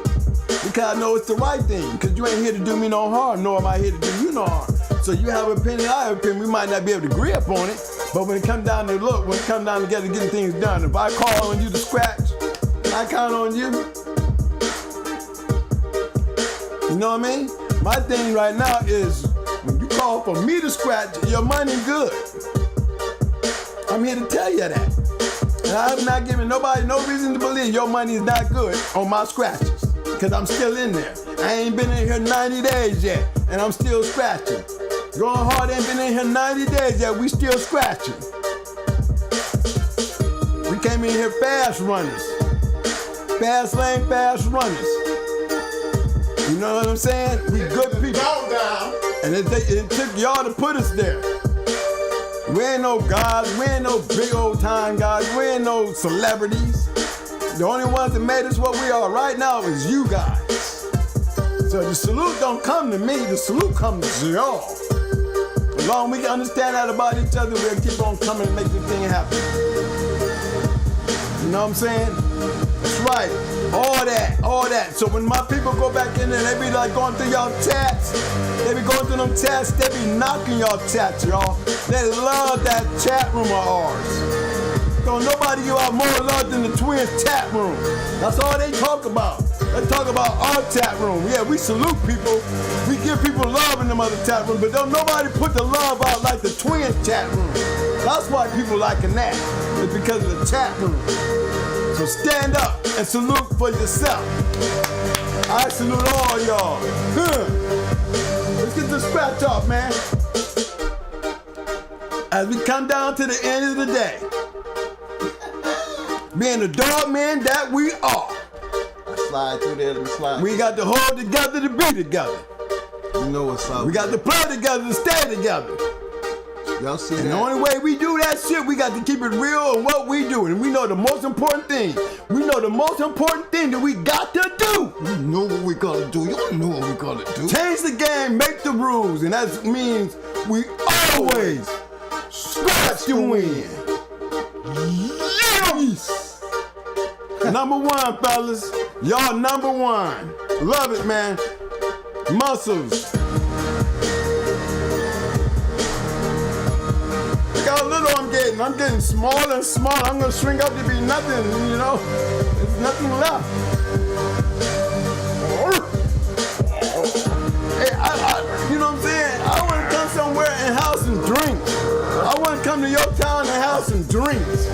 Because I know it's the right thing. Because you ain't here to do me no harm, nor am I here to do you no harm. So you have an opinion, I have an opinion. We might not be able to agree upon it, but when it comes down to look, when it comes down together getting things done, if I call on you to scratch, can I count on you? You know what I mean? My thing right now is when you call for me to scratch, your money good. I'm here to tell you that. And I'm not giving nobody no reason to believe your money is not good on my scratches. Because I'm still in there. I ain't been in here 90 days yet, and I'm still scratching. Going hard ain't been in here 90 days yet, we still scratching. We came in here fast runners. Fast lane, fast runners. You know what I'm saying? We good people. Down. And it took y'all to put us there. We ain't no gods, we ain't no big old time guys, we ain't no celebrities. The only ones that made us what we are right now is you guys. So the salute don't come to me, the salute comes to y'all. As long as we can understand that about each other, we'll keep on coming and make this thing happen. You know what I'm saying? That's right. All that. So when my people go back in there, they be like going through y'all chats. They be going through them chats, they be knocking y'all chats, y'all. They love that chat room of ours. Don't nobody give out more love than the Twins chat room. That's all they talk about. They talk about our chat room. Yeah, we salute people. We give people love in them other chat rooms, but don't nobody put the love out like the Twins chat room. That's why people liking that. It's because of the chat room. So stand up and salute for yourself. I salute all y'all. Let's get the scratch off, man. As we come down to the end of the day, being the dog men that we are. I slide through there, let me slide. We got to hold together to be together. You know what's up. We got to play together to stay together. Y'all see And that? the only way we do that shit, we got to keep it real in what we do. And we know the most important thing. We know the most important thing that we got to do. You know what we gotta do. You don't know what we gotta do. Change the game, make the rules. And that means we always scratch to win. Yes! Number one, fellas. Y'all number one. Love it, man. Muscles. Look how little I'm getting. I'm getting smaller and smaller. I'm gonna shrink up to be nothing, you know? There's nothing left. Hey, you know what I'm saying? I wanna come somewhere and have some drinks. I wanna come to your town and have some drinks.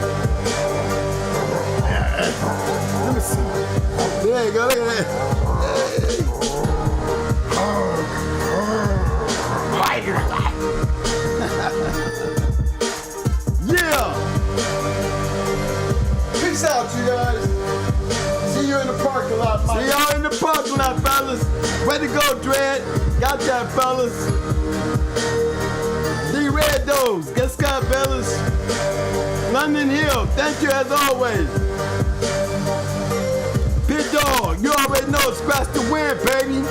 Let me see. There you go, look at that. Yeah! Peace out, you guys. See you in the parking lot, Mike. See y'all in the parking lot, fellas. Way to go, Dread. Got that, fellas. D-Red Doze. Get Scott, fellas. London Hill. Thank you as always. Pit Dog. You already know. Scratch the win, baby.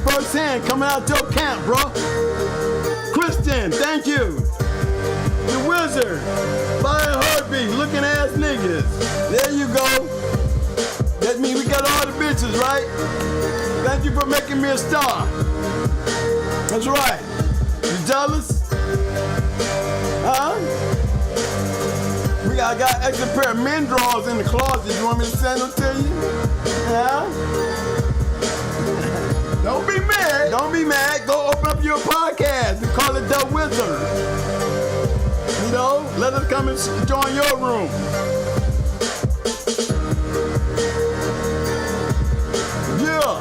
First hand coming out your camp, bro. Christian. Thank you. The Wizard. Fire Heartbeat. Looking ass niggas. There you go. That means we got all the bitches, right? Thank you for making me a star. That's right. You jealous? Huh? I got extra pair of men drawers in the closet. You want me to send them to you? Yeah? Don't be mad. Don't be mad. Go open up your podcast. We call it The Wizard. You know, let us come and join your room. Yeah.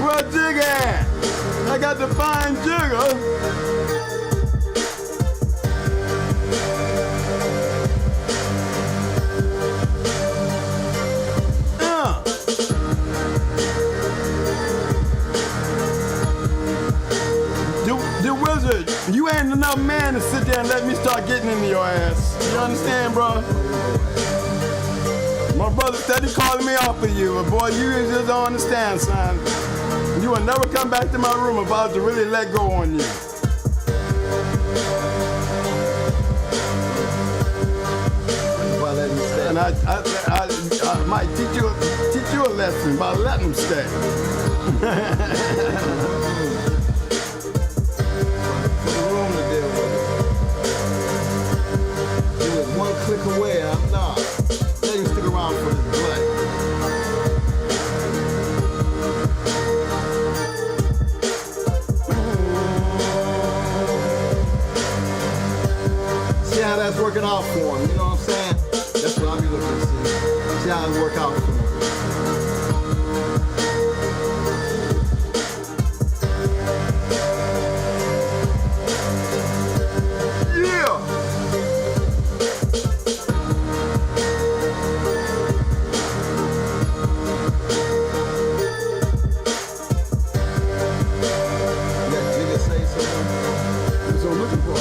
Where Jig at? I got the fine jigger. The Wizard, you ain't enough man to sit there and let me start getting into your ass. You understand, bro? My brother said he calling me off of you, but boy, you just don't understand, son. You will never come back to my room if I was to really let go on you. Why let him stay? And I might teach you a lesson by letting him stay. Put the room to deal with it. He was one click away. I'm not. Let him stick around for his play. See how that's working out for him. You know what I'm saying? That's what I'll be looking to see. See how it work out for him. Yeah! You got Jigga say something? That's what I'm looking for.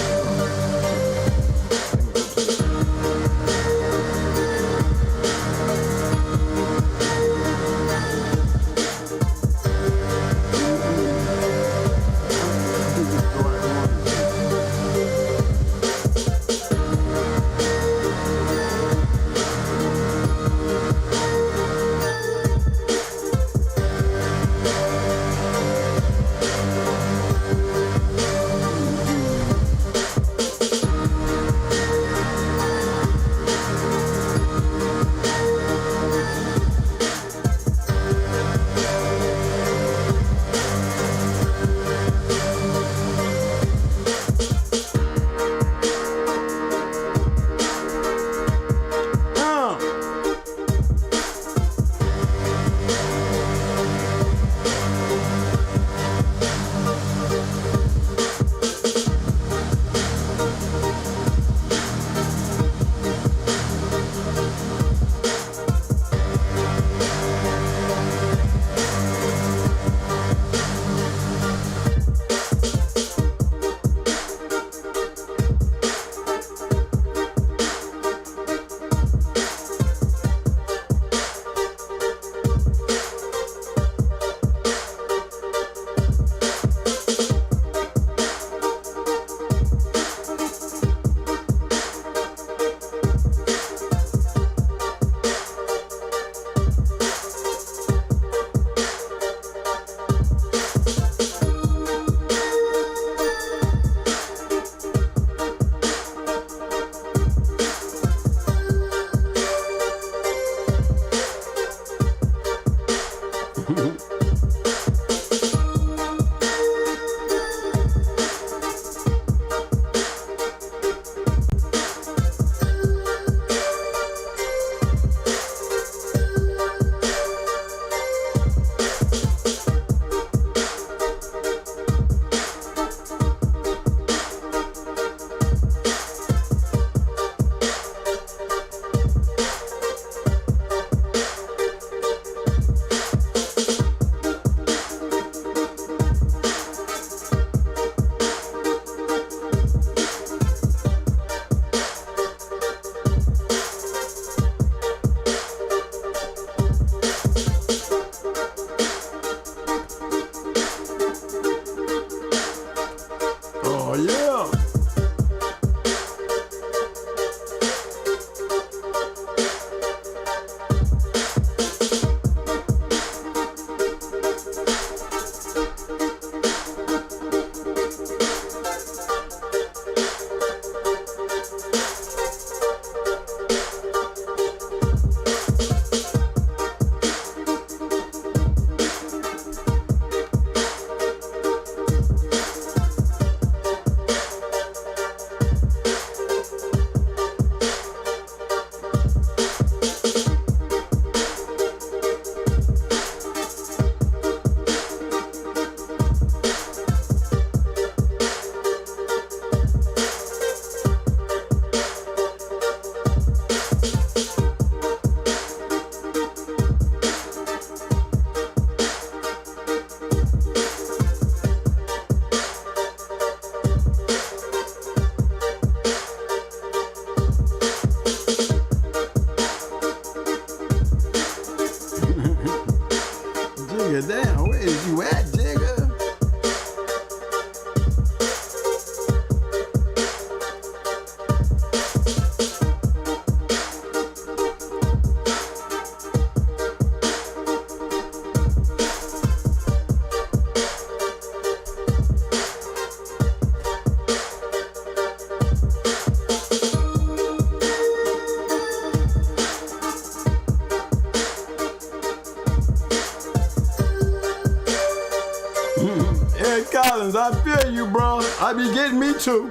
I be getting me too.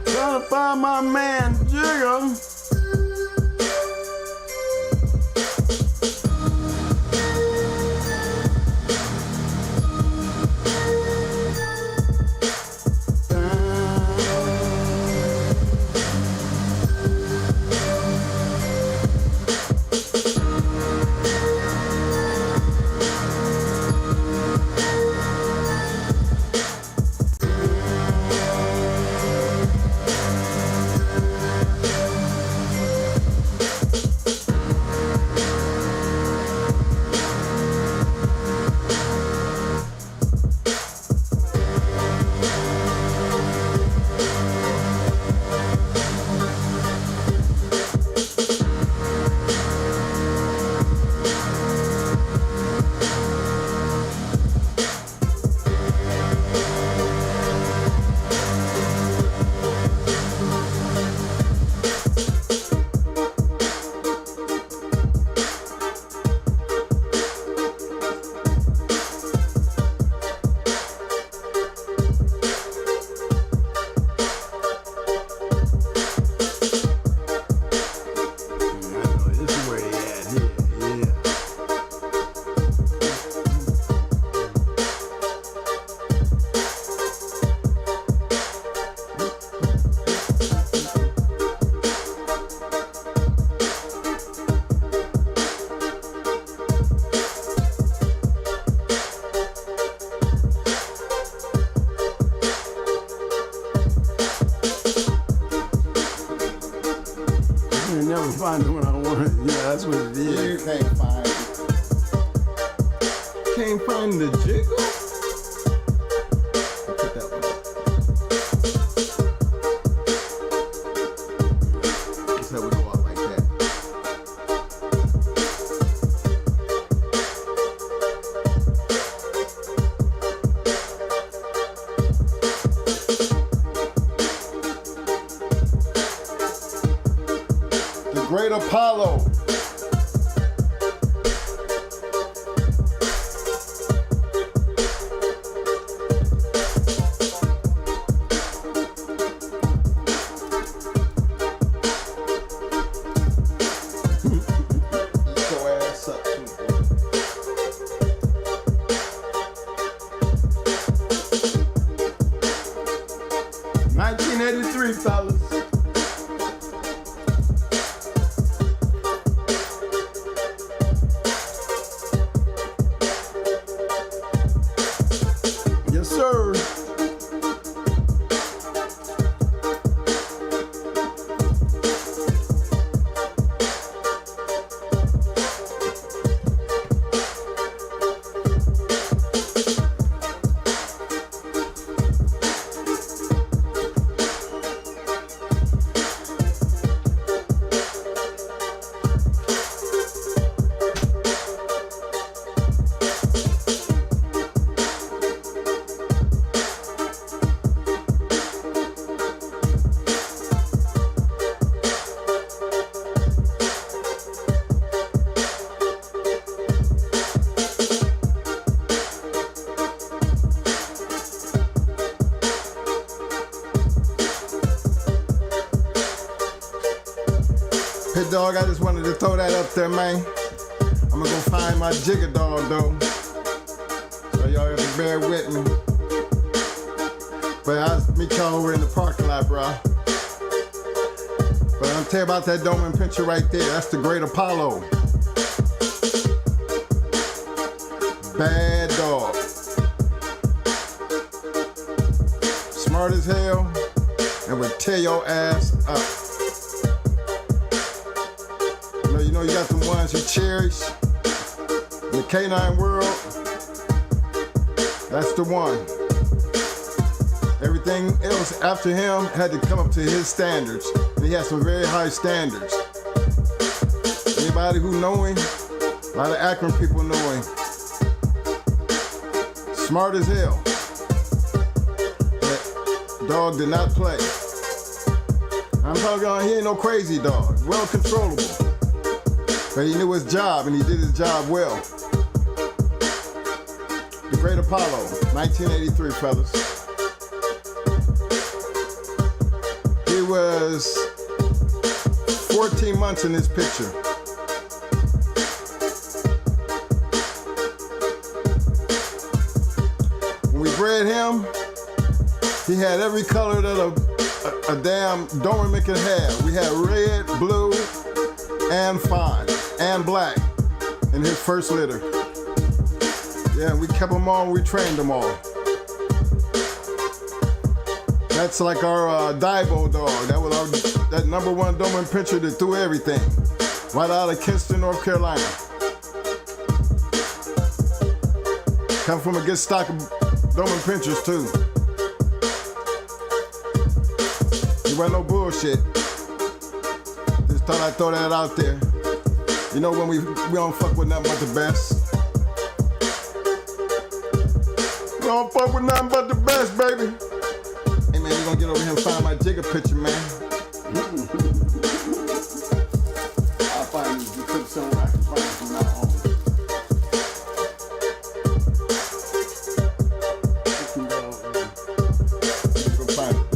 Trying to find my man Jigger. You never find it when I want it. Yeah, that's what it is. You can't find it. Can't find the jiggle? Put that one up. That's how we go out like that. The Great Apollo. Eat your ass up, too, boy. $1983, fellas. Yes, sir. Hey dog, I just wanted to throw that up there, man. I'm gonna go find my jigger dog though. So y'all have to bear with me. But I'll meet y'all over in the parking lot, bro. But I'm tell you about that dome and picture right there. That's the Great Apollo. Bad dog. Smart as hell and would tear your ass up. You know you got the ones you cherish in the canine world. That's the one. Everything else after him had to come up to his standards. And he has some very high standards. Anybody who know him A lot of Akron people know him. Smart as hell. That dog did not play. I'm talking about he ain't no crazy dog. Well controllable. But he knew his job and he did his job well. The Great Apollo, 1983, fellas. He was 14 months in this picture. When we bred him, he had every color that a damn Doberman could have. We had red, blue, and fawn, and black in his first litter. Yeah, we kept them all, we trained them all. That's like our Divo dog. That was that number one Doberman pinscher that threw everything. Right out of Kinston, North Carolina. Come from a good stock of Doberman pinschers too. He wasn't no bullshit. Just thought I'd throw that out there. You know when we don't fuck with nothing but the best. We don't fuck with nothing but the best, baby. Hey man, you gonna get over here and find my Jigger picture, man. I'll find you put somewhere I can find it from now on. Go find it.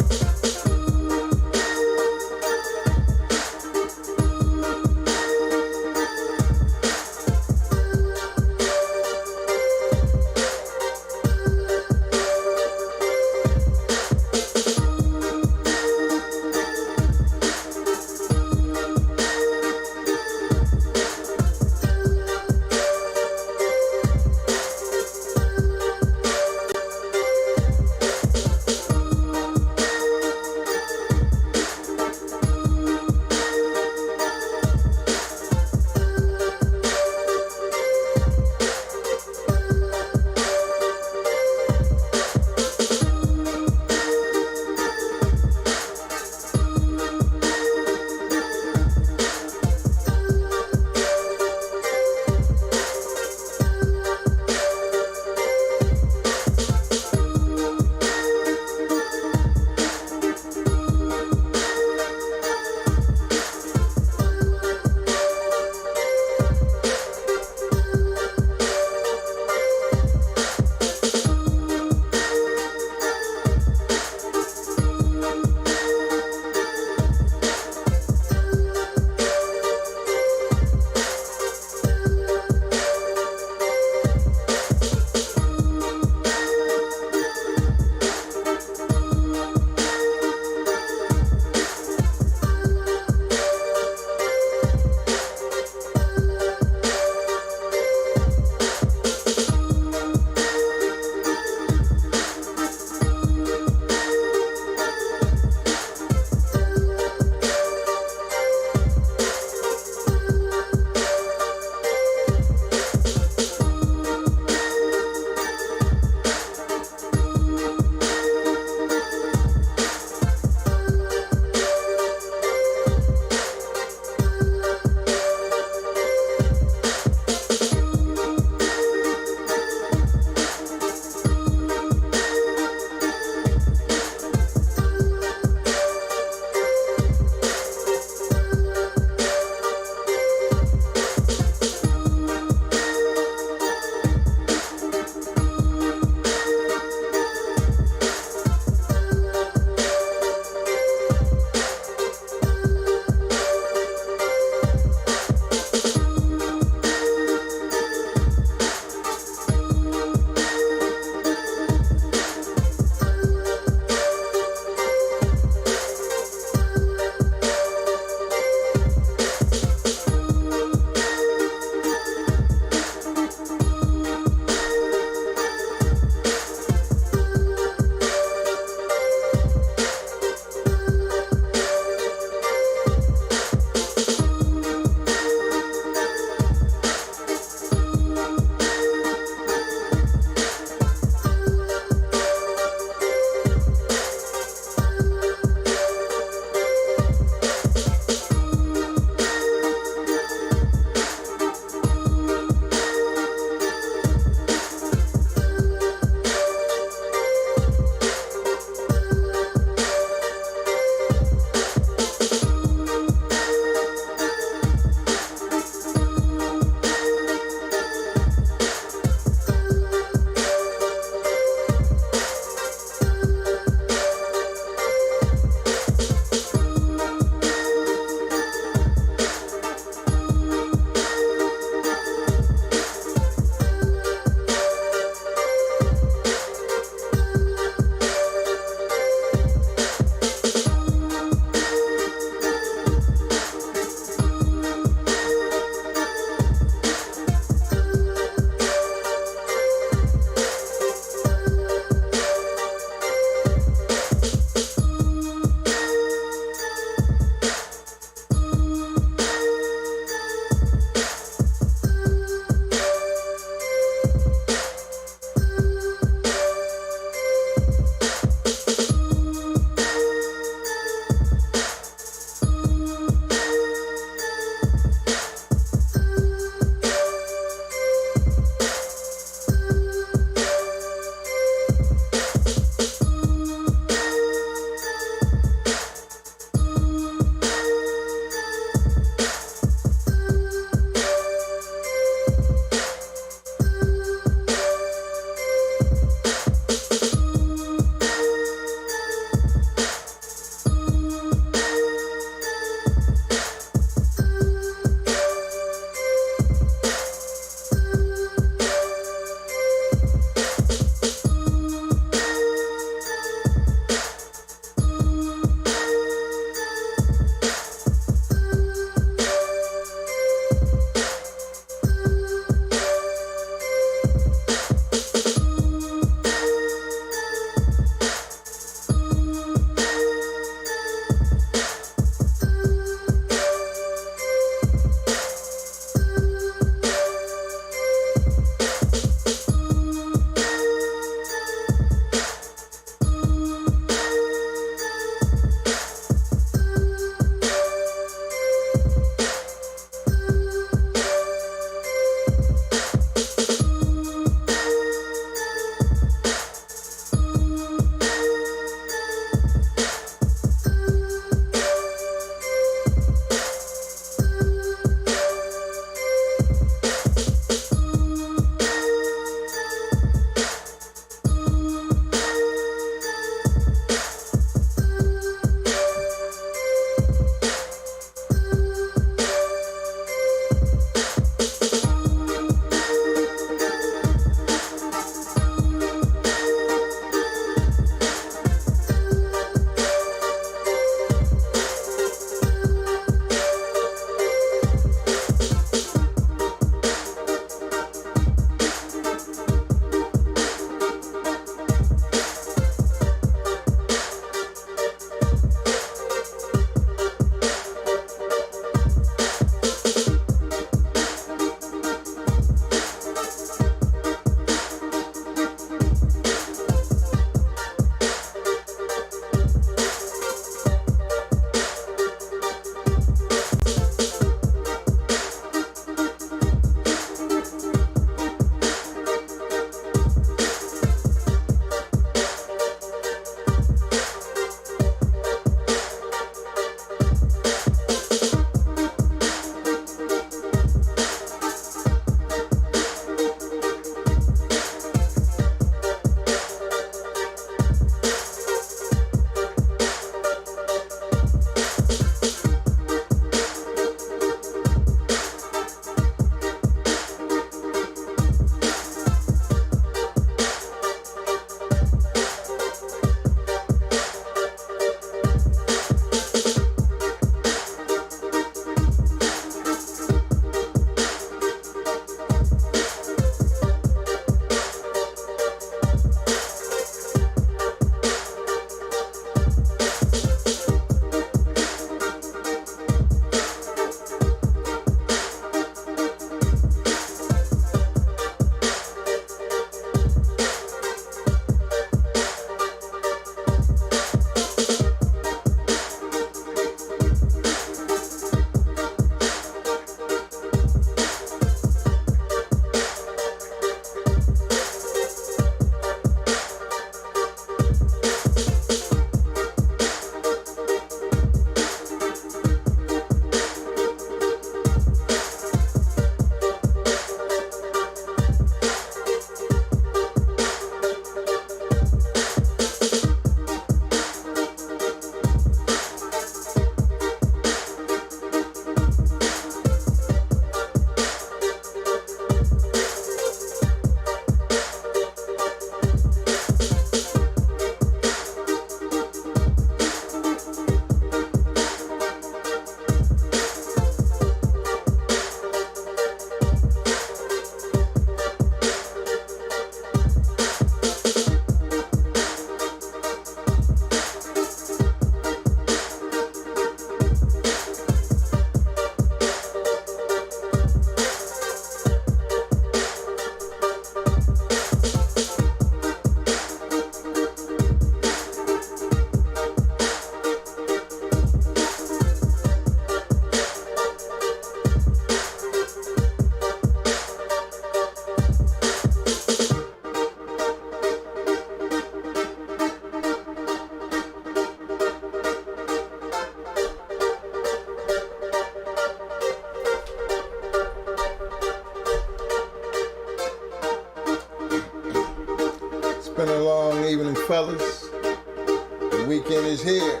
weekend is here.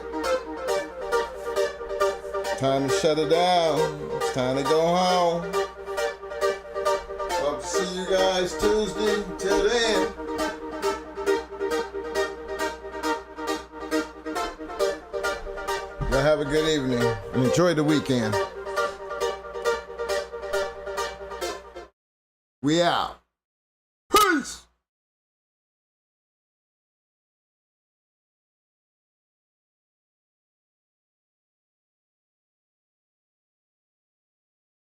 Time to shut it down. It's time to go home. Hope to see you guys Tuesday. Till then. Y'all have a good evening and enjoy the weekend. We out.